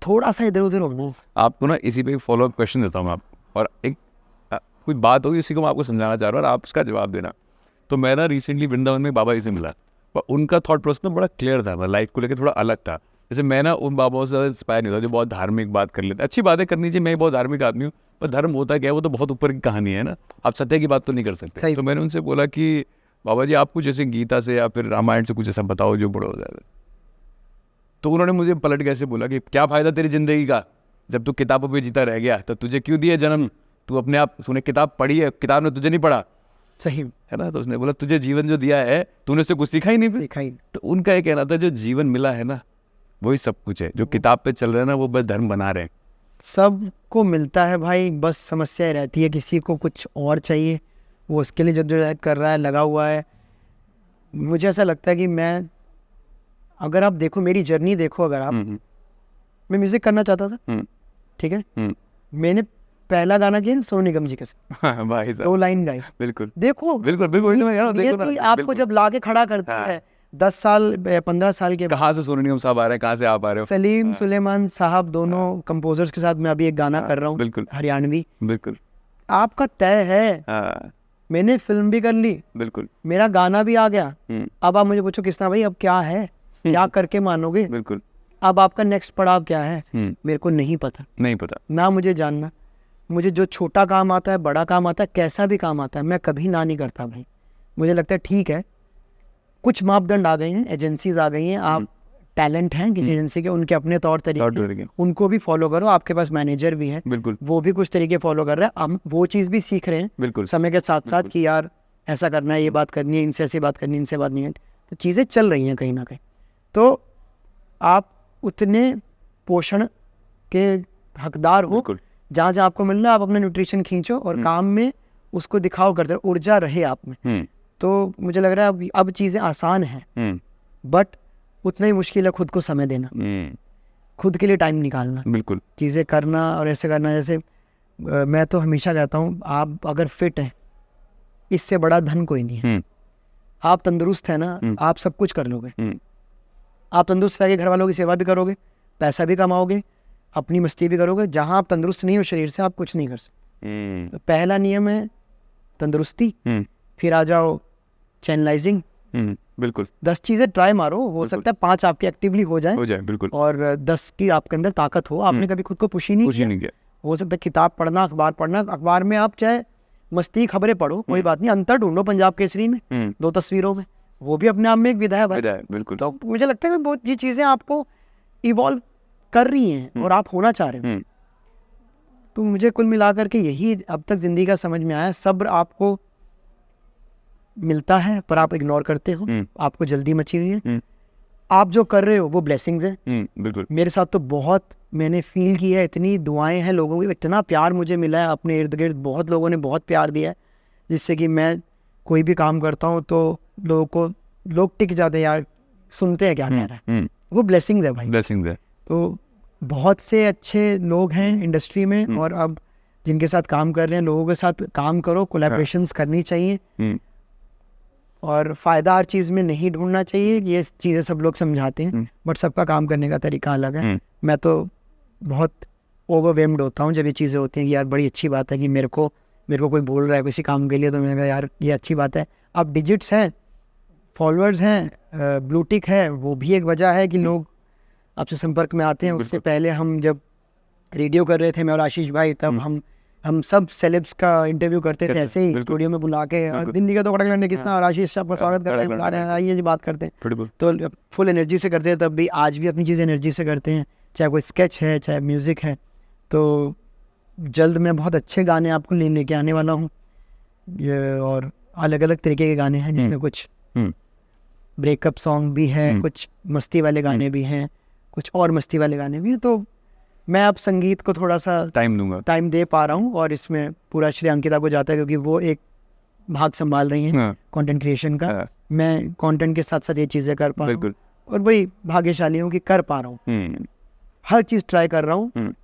थोड़ा सा इधर उधर होना। आपको ना इसी पे फॉलो अप क्वेश्चन देता हूँ आप, और एक कोई बात होगी उसी को मैं आपको समझाना चाह रहा हूँ और आप उसका जवाब देना। तो मैं ना रिसेंटली वृंदावन में बाबा जी से मिला, पर उनका थॉट प्रोसेस ना बड़ा क्लियर था, लाइफ को लेकर थोड़ा अलग था। जैसे मैं ना उन बाबाओं से ज़्यादा इंस्पायर नहीं होता जो बहुत धार्मिक बात कर लेते। अच्छी बातें करनी चाहिए, मैं बहुत धार्मिक आदमी हूँ, पर धर्म होता क्या है वो तो बहुत ऊपर की कहानी है ना, आप सत्य की बात तो नहीं कर सकते। तो मैंने उनसे बोला कि बाबा जी आपको जैसे गीता से या फिर रामायण से कुछ ऐसा बताओ जो बड़ा हो जाएगा। तो उन्होंने मुझे पलट कैसे बोला कि क्या फ़ायदा तेरी ज़िंदगी का, जब तू किताबों पे जीता रह गया तो तुझे क्यों दिया जन्म, तू अपने आप तूने किताब पढ़ी है, किताब ने तुझे नहीं पढ़ा। सही है ना। तो उसने बोला तुझे जीवन जो दिया है तूने उससे कुछ सीखा ही नहीं। तो उनका ये कहना था जो जीवन मिला है ना वही सब कुछ है, जो किताब पे चल रहे हैं ना वो बस धर्म बना रहे हैं। सबको मिलता है भाई, बस समस्या रहती है किसी को कुछ और चाहिए, वो उसके लिए जद्दोजहद कर रहा है, लगा हुआ है। मुझे ऐसा लगता है कि मैं, अगर आप देखो मेरी जर्नी देखो, अगर आप, मैं म्यूजिक करना चाहता था, ठीक है, मैंने पहला गाना किया सोनू निगम जी के साथ, 2 लाइन गाई। बिल्कुल देखो, बिल्कुल आपको जब लाके खड़ा करता है 10 साल 15 साल के, कहाँ से सोनू निगम साहब आ रहे हैं, कहाँ से आप आ रहे हो, सलीम सुलेमान साहब, दोनों कंपोजर्स के साथ मैं अभी एक गाना कर रहा हूँ, बिल्कुल हरियाणवी। बिल्कुल आपका तय है, मैंने फिल्म भी कर ली, बिल्कुल मेरा गाना भी आ गया। अब आप मुझे पूछो कृष्णा भाई अब क्या है, क्या करके मानोगे, बिल्कुल अब आपका नेक्स्ट पड़ाव क्या है, मेरे को नहीं पता ना मुझे जानना। मुझे जो छोटा काम आता है, बड़ा काम आता है, कैसा भी काम आता है, मैं कभी ना नहीं करता भाई। मुझे लगता है ठीक है, कुछ मापदंड आ गए हैं, एजेंसीज आ गई हैं, आप टैलेंट हैं किसी एजेंसी के, उनके अपने तौर तरीके हैं, उनको भी फॉलो करो। आपके पास मैनेजर भी है, बिल्कुल, वो भी कुछ तरीके फॉलो कर रहे हैं, हम वो चीज़ भी सीख रहे हैं बिल्कुल समय के साथ साथ कि यार ऐसा करना है, ये बात करनी है, इनसे ऐसी बात करनी है, इनसे बात नहीं है, तो चीज़ें चल रही हैं कहीं ना कहीं। तो आप उतने पोषण के हकदार हो, जहाँ जहाँ आपको मिल रहा है आप अपना न्यूट्रिशन खींचो और काम में उसको दिखाओ करते रहो, ऊर्जा रहे आप में। तो मुझे लग रहा है अब चीज़ें आसान हैं, बट उतना ही मुश्किल है खुद को समय देना, खुद के लिए टाइम निकालना, बिल्कुल चीज़ें करना और ऐसे करना। जैसे मैं तो हमेशा कहता हूँ, आप अगर फिट हैं, इससे बड़ा धन कोई नहीं है। आप तंदुरुस्त है ना, आप सब कुछ कर लोगे। आप तंदुरुस्त रह के घर वालों की सेवा भी करोगे, पैसा भी कमाओगे, अपनी मस्ती भी करोगे। जहाँ आप तंदुरुस्त नहीं हो शरीर से, आप कुछ नहीं कर सकते। तो पहला नियम है तंदुरुस्ती, फिर आ जाओ चैनलाइजिंग। बिल्कुल 10 चीज़ें ट्राई मारो, हो सकता है 5 आपकी एक्टिवली हो जाए, बिल्कुल, और 10 की आपके अंदर ताकत हो। आपने कभी खुद को पुश ही नहीं किया। हो सकता है किताब पढ़ना, अखबार पढ़ना, अखबार में आप चाहे मस्ती खबरें पढ़ो, कोई बात नहीं, अंतर ढूंढो पंजाब केसरी में 2 तस्वीरों में, वो भी अपने आप में एक विधा है भाई। बिल्कुल। तो मुझे लगता है कि बहुत ये चीज़ें आपको इवॉल्व कर रही हैं और आप होना चाह रहे हो। तो मुझे कुल मिलाकर के यही अब तक ज़िंदगी का समझ में आया, सब्र आपको मिलता है पर आप इग्नोर करते हो, आपको जल्दी मची हुई है। आप जो कर रहे हो वो ब्लेसिंग्स हैं। बिल्कुल, मेरे साथ तो बहुत मैंने फील किया है, इतनी दुआएं हैं लोगों की, इतना प्यार मुझे मिला है अपने इर्द गिर्द, बहुत लोगों ने बहुत प्यार दिया है, जिससे कि मैं कोई भी काम करता हूँ तो लोग टिक जाते हैं, यार सुनते हैं क्या कह रहा है। वो ब्लेसिंग्स है भाई, ब्लेसिंग्स है। तो बहुत से अच्छे लोग हैं इंडस्ट्री में, और अब जिनके साथ काम कर रहे हैं, लोगों के साथ काम करो, कोलैबोरेशंस करनी चाहिए, और फ़ायदा हर चीज़ में नहीं ढूंढना चाहिए। ये चीज़ें सब लोग समझाते हैं, बट सबका काम करने का तरीका अलग है। मैं तो बहुत ओवरवेम्ड होता हूँ जब ये चीज़ें होती हैं कि यार बड़ी अच्छी बात है कि मेरे को कोई बोल रहा है किसी काम के लिए, तो मैंने कहा यार ये अच्छी बात है। अब डिजिट्स हैं, फॉलोअर्स हैं, ब्लूटिक है, वो भी एक वजह है कि लोग आपसे संपर्क में आते हैं। उससे पहले हम जब रेडियो कर रहे थे, मैं और आशीष भाई, तब हम सब सेलेब्स का इंटरव्यू करते थे ऐसे ही स्टूडियो में बुला के, दिल्ली का तो कड़क लड़ने किसना, और आशीष साहब का स्वागत करते हैं, बुला रहे हैं, आइए जी बात करते हैं। तो फुल एनर्जी से करते हैं तब भी, आज भी अपनी चीज़ एनर्जी से करते हैं, चाहे कोई स्केच है चाहे म्यूज़िक है। तो जल्द मैं बहुत अच्छे गाने आपको लेके आने वाला हूँ, और अलग अलग तरीके के गाने हैं, जिसमें कुछ ब्रेकअप सॉन्ग भी है, कुछ मस्ती वाले गाने भी हैं, कुछ और मस्ती वाले गाने भी हैं। तो मैं अब संगीत को थोड़ा सा टाइम दे पा रहा हूँ, और इसमें पूरा श्रेय अंकिता को जाता है, क्योंकि वो एक भाग संभाल रही हैं कंटेंट क्रिएशन का। मैं कंटेंट के साथ साथ ये चीज़ें कर पा रहा हूँ, और वही भाग्यशाली हूँ कि कर पा रहा हूँ, हर चीज़ ट्राई कर रहा हूँ।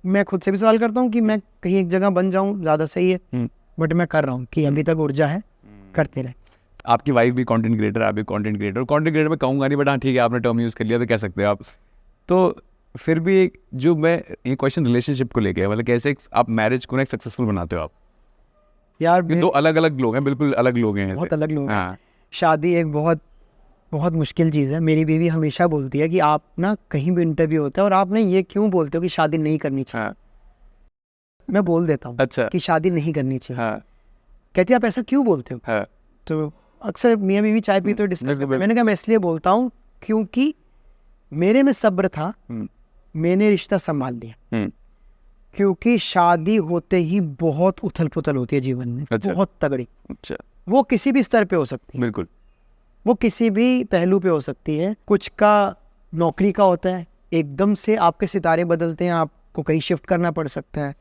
मैं खुद से भी सवाल करता हूँ कि मैं कहीं एक जगह बन जाऊँ ज़्यादा सही है, बट मैं कर रहा हूँ कि अभी तक ऊर्जा है, करते रहे। आपकी वाइफ भी कंटेंट क्रिएटर, आप भी कंटेंट क्रिएटर में कहूँगा नहीं, बट हाँ ठीक है, आपने टर्म यूज़ कर लिया तो कह सकते हो आप। तो फिर भी जो मैं ये क्वेश्चन रिलेशनशिप को लेके, मतलब कैसे आप मैरिज को ना सक्सेसफुल बनाते हो आप? यार दो अलग अलग लोग हैं, बिल्कुल अलग लोग हैं, बहुत अलग लोग हैं। शादी एक बहुत बहुत मुश्किल चीज़ है। मेरी बीवी हमेशा बोलती है कि आप ना कहीं भी इंटरव्यू होता है और आप ना ये क्यों बोलते हो कि शादी नहीं करनी चाहिए। मैं बोल देता हूँ अच्छा कि शादी नहीं करनी चाहिए। कहती है आप ऐसा क्यों बोलते हो? तो अक्सर मियाँ बीवी चाय पीते हुए डिस्कस करते हैं। मैंने कहा मैं इसलिए बोलता हूँ क्योंकि मेरे में सब्र था, मैंने रिश्ता संभाल लिया। क्योंकि शादी होते ही बहुत उथल पुथल होती है जीवन में, बहुत तगड़ी। वो किसी भी स्तर पे हो सकती है, बिल्कुल, वो किसी भी पहलू पे हो सकती है। कुछ का नौकरी का होता है, एकदम से आपके सितारे बदलते हैं, आपको कहीं शिफ्ट करना पड़ सकता है।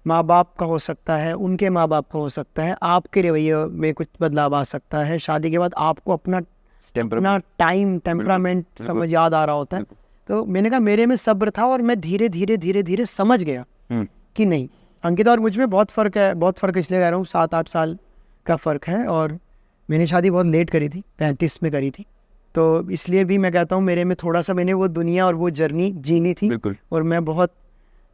माँ बाप का हो सकता है, उनके माँ बाप का हो सकता है, आपके रवैये में कुछ बदलाव आ सकता है। शादी के बाद आपको अपना टाइम टेम्परामेंट समझ याद आ रहा होता है। तो मैंने कहा मेरे में सब्र था, और मैं धीरे धीरे समझ गया कि नहीं, अंकिता और मुझ में बहुत फ़र्क है। बहुत फ़र्क इसलिए कह रहा हूँ, 7-8 साल का फ़र्क है, और मैंने शादी बहुत लेट करी थी, 35 में करी थी। तो इसलिए भी मैं कहता हूँ मेरे में थोड़ा सा, मैंने वो दुनिया और वो जर्नी जीनी थी, और मैं बहुत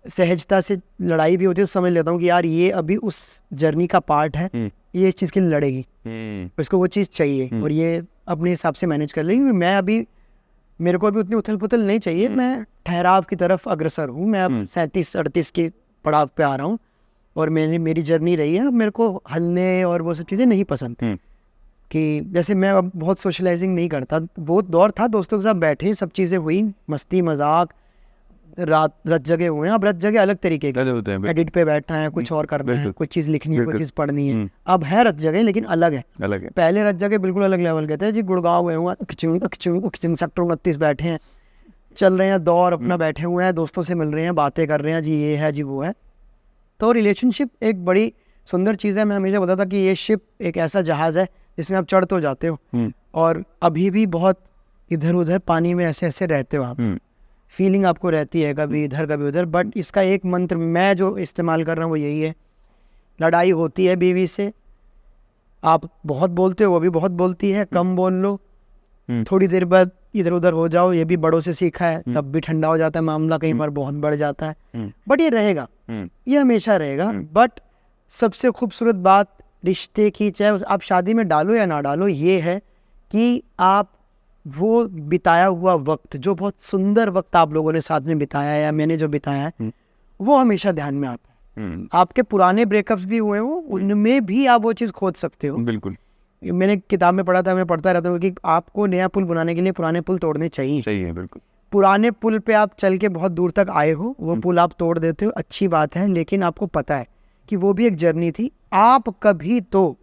सहजता से, लड़ाई भी होती है तो समझ लेता हूँ कि यार ये अभी उस जर्नी का पार्ट है, ये इस चीज़ के लिए लड़ेगी, इसको वो चीज़ चाहिए, और ये अपने हिसाब से मैनेज कर लेगी। मैं अभी, मेरे को अभी उतनी उथल पुथल नहीं चाहिए, मैं ठहराव की तरफ अग्रसर हूँ। मैं अब 37-38 के पड़ाव पे आ रहा हूँ, और मेरी जर्नी रही है। अब मेरे को हलने और वो सब चीज़ें नहीं पसंद। कि जैसे मैं अब बहुत सोशलाइजिंग नहीं करता, वो दौर था दोस्तों के साथ बैठे, सब चीज़ें हुई, मस्ती मजाक, रात रत जगह हुए हैं। अब रत जगह अलग तरीके के होते हैं, एडिट पे बैठना है, कुछ और करना है, बिल्कुल, कुछ चीज़ लिखनी है, कुछ चीज़ पढ़नी है। हम्म। अब है रत जगह लेकिन अलग है। अलग है। पहले रत जगह बिल्कुल अलग लेवल के थे जी, गुड़गांव गए हुए किचन सेक्टर 29 बैठे हैं, चल रहे हैं दौर अपना, बैठे हुए हैं, दोस्तों से मिल रहे हैं, बातें कर रहे हैं, जी ये है जी वो है। तो रिलेशनशिप एक बड़ी सुंदर चीज़ है। मैं हमेशा बोलता था कि ये शिप एक ऐसा जहाज़ है जिसमें आप चढ़ तो जाते हो और अभी भी बहुत इधर उधर पानी में ऐसे ऐसे रहते हो आप, फीलिंग आपको रहती है कभी इधर कभी उधर। बट इसका एक मंत्र मैं जो इस्तेमाल कर रहा हूँ वो यही है, लड़ाई होती है बीवी से, आप बहुत बोलते हो, वो भी बहुत बोलती है, कम बोल लो, थोड़ी देर बाद इधर उधर हो जाओ, ये भी बड़ों से सीखा है, तब भी ठंडा हो जाता है मामला, कई बार बहुत बढ़ जाता है। बट ये रहेगा, ये हमेशा रहेगा। बट सबसे खूबसूरत बात रिश्ते की, चाहे आप शादी में डालो या ना डालो, ये है कि आप वो बिताया हुआ वक्त, जो बहुत सुंदर वक्त आप लोगों ने साथ में बिताया है या मैंने जो बिताया है, वो हमेशा ध्यान में आता है। आपके पुराने ब्रेकअप्स भी हुए हो, उनमें भी आप वो चीज़ खोज सकते हो। बिल्कुल, मैंने किताब में पढ़ा था, मैं पढ़ता रहता हूँ कि आपको नया पुल बनाने के लिए पुराने पुल तोड़ने चाहिए। सही है, बिल्कुल। पुराने पुल पे आप चल के बहुत दूर तक आए हो, वो पुल आप तोड़ देते हो, अच्छी बात है, लेकिन आपको पता है कि वो भी एक जर्नी थी। आप कभी तो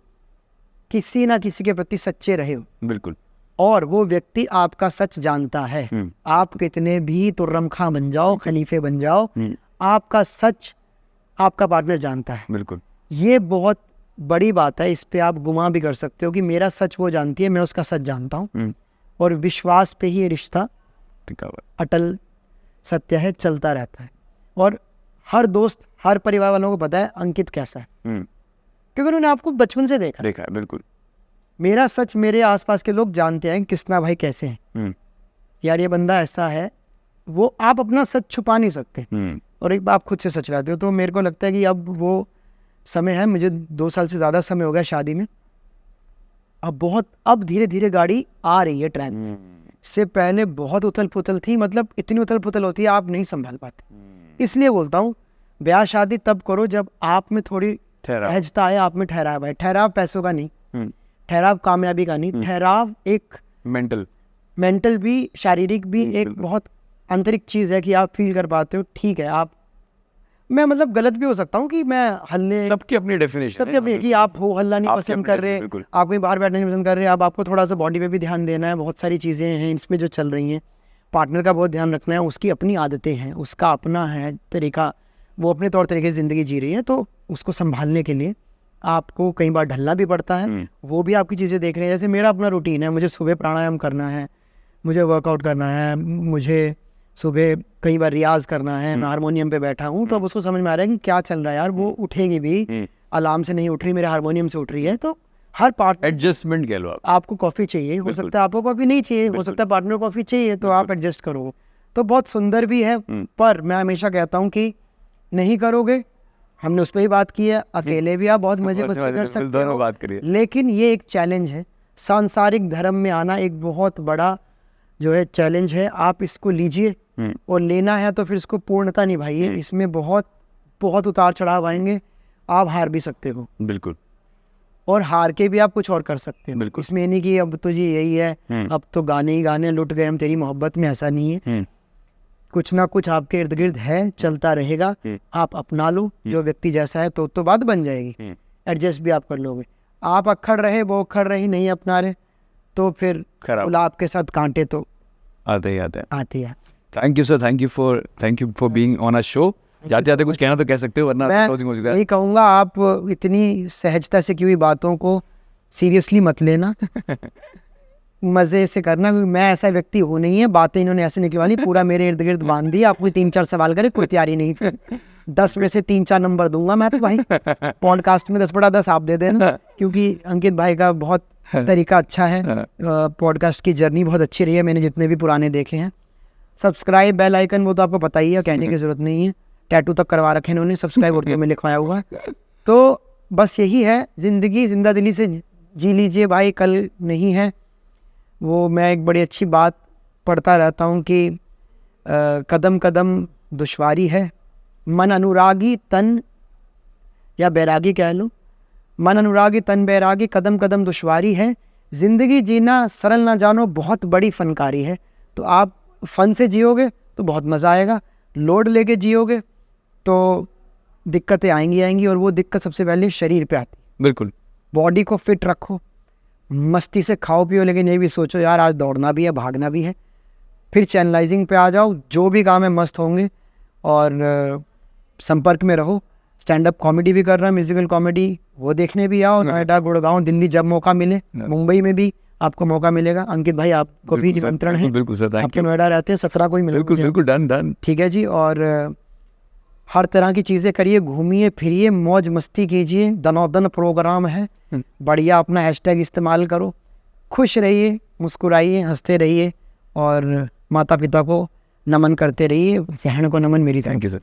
किसी ना किसी के प्रति सच्चे रहे हो, बिल्कुल, और वो व्यक्ति आपका सच जानता है। आप कितने भी तुर्रम खां बन जाओ, खलीफे बन जाओ, आपका सच आपका पार्टनर जानता है। बिल्कुल, ये बहुत बड़ी बात है, इस पे आप गुमा भी कर सकते हो कि मेरा सच वो जानती है, मैं उसका सच जानता हूँ, और विश्वास पे ही ये रिश्ता अटल सत्य है, चलता रहता है। और हर दोस्त, हर परिवार वालों को पता है अंकित कैसा है, क्योंकि उन्होंने आपको बचपन से देखा है। बिल्कुल, मेरा सच मेरे आसपास के लोग जानते हैं कृष्णा भाई कैसे हैं, यार ये बंदा ऐसा है, वो आप अपना सच छुपा नहीं सकते। और एक बार आप खुद से सच रहते हो, तो मेरे को लगता है कि अब वो समय है, मुझे 2 साल से ज़्यादा समय हो गया शादी में, अब धीरे धीरे गाड़ी आ रही है ट्रैक से। पहले बहुत उथल पुथल थी, मतलब इतनी उथल पुथल होती है आप नहीं संभाल पाते। इसलिए बोलता हूँ ब्याह शादी तब करो जब आप में थोड़ी सहजता आए, आप में ठहराव है। ठहराव पैसों का नहीं, ठहराव कामयाबी का नहीं, ठहराव एक मेंटल भी, शारीरिक भी, एक बहुत आंतरिक चीज़ है कि आप फील कर पाते हो। ठीक है, आप, मैं मतलब गलत भी हो सकता हूँ कि मैं हल्ले, सबकी अपनी डेफिनेशन, सबकी अपनी, कि आप हो हल्ला नहीं पसंद कर रहे, आप कहीं बाहर बैठना नहीं पसंद कर रहे, अब आपको थोड़ा सा बॉडी पे भी ध्यान देना है, बहुत सारी चीज़ें हैं इसमें जो चल रही हैं, पार्टनर का बहुत ध्यान रखना है, उसकी अपनी आदतें हैं, उसका अपना है तरीका, वो अपने तौर तरीके से ज़िंदगी जी रही है, तो उसको संभालने के लिए आपको कई बार ढलना भी पड़ता है। वो भी आपकी चीज़ें देख रहे हैं। जैसे मेरा अपना रूटीन है, मुझे सुबह प्राणायाम करना है, मुझे वर्कआउट करना है, मुझे सुबह कई बार रियाज करना है, मैं हारमोनियम पे बैठा हूँ, तो अब उसको समझ में आ रहा है कि क्या चल रहा है यार, वो उठेगी भी, अलार्म से नहीं उठ रही, मेरे हारमोनियम से उठ रही है। तो हर पार्ट एडजस्टमेंट कह लो, आपको कॉफ़ी चाहिए, हो सकता है आपको कॉफ़ी नहीं चाहिए, हो सकता है पार्टनर कॉफ़ी चाहिए, तो आप एडजस्ट करो। तो बहुत सुंदर भी है, पर मैं हमेशा कहता हूँ कि नहीं करोगे, हमने उस पर ही बात की है, अकेले भी आप बहुत मजे मस्ती कर सकते हो, लेकिन ये एक चैलेंज है। सांसारिक धर्म में आना एक बहुत बड़ा जो है चैलेंज है, आप इसको लीजिए, और लेना है तो फिर इसको पूर्णता निभाइए। इसमें बहुत बहुत उतार चढ़ाव आएंगे, आप हार भी सकते हो, बिल्कुल, और हार के भी आप कुछ और कर सकते हो। इसमें नहीं कि अब तो जी यही है, अब तो गाने ही गाने, लुट गए हम तेरी मोहब्बत में, ऐसा नहीं है। कुछ ना कुछ आपके इर्द गिर्द है, चलता रहेगा, आप अपना लो। जो व्यक्ति जैसा है तो बात बन जाएगी, एडजस्ट भी आप कर लोगे। आप अक्खड़ रहे, वो अक्खड़ रही, नहीं अपना रहे, तो फिर गुलाब के साथ कांटे तो आते ही आते हैं। Thank you sir, thank you for being on a show. जाते जाते कुछ कहना तो कह सकते हो, वरना क्लोजिंग हो चुका है। यही कहूँगा, आप इतनी सहजता से की हुई बातों को सीरियसली मत लेना, मज़े से करना, क्योंकि मैं ऐसा व्यक्ति हूँ नहीं है, बातें इन्होंने ऐसे निकलवाली, पूरा मेरे इर्द गिर्द बांध दिया। आपको 3-4 सवाल करे, कोई तैयारी नहीं थी, 10 में से 3-4 नंबर दूंगा मैं तो भाई। पॉडकास्ट में 10/10 आप दे देना, क्योंकि अंकित भाई का बहुत तरीका अच्छा है, पॉडकास्ट की जर्नी बहुत अच्छी रही है, मैंने जितने भी पुराने देखे हैं। सब्सक्राइब, बेल आइकन, वो तो आपको पता ही है, कहने की ज़रूरत नहीं है, टैटू तक करवा रखे इन्होंने, सब्सक्राइब उर्दू में लिखवाया हुआ है। तो बस यही है, ज़िंदगी जिंदा दिली से जी लीजिए भाई, कल नहीं है। वो मैं एक बड़ी अच्छी बात पढ़ता रहता हूँ कि कदम कदम दुश्वारी है, मन अनुरागी तन, या बैरागी कह लो, मन अनुरागी तन बैरागी, कदम कदम दुश्वारी है, ज़िंदगी जीना सरल ना जानो बहुत बड़ी फनकारी है। तो आप फन से जियोगे तो बहुत मज़ा आएगा, लोड लेके जियोगे तो दिक्कतें आएंगी और वो दिक्कत सबसे पहले शरीर पे आती है। बिल्कुल। बॉडी को फिट रखो, मस्ती से खाओ पियो, लेकिन ये भी सोचो यार आज दौड़ना भी है, भागना भी है। फिर चैनलाइजिंग पे आ जाओ, जो भी काम है मस्त होंगे। और संपर्क में रहो। स्टैंड अप कॉमेडी भी कर रहा है, म्यूजिकल कॉमेडी, वो देखने भी आओ। नोएडा, गुड़गांव, दिल्ली जब मौका मिले, मुंबई में भी आपको मौका मिलेगा। अंकित भाई आपको भी निमंत्रण है। बिल्कुल सर, थैंक आपके यू। नोएडा रहते हैं, 17 को ही मिलेगा। बिल्कुल बिल्कुल, डन डन। ठीक है जी। और हर तरह की चीज़ें करिए, घूमिए फिरिए, मौज मस्ती कीजिए, दनोदन प्रोग्राम है, बढ़िया। अपना हैशटैग इस्तेमाल करो, खुश रहिए, मुस्कुराइए, हंसते रहिए और माता पिता को नमन करते रहिए। बहन को नमन मेरी। Thank you sir.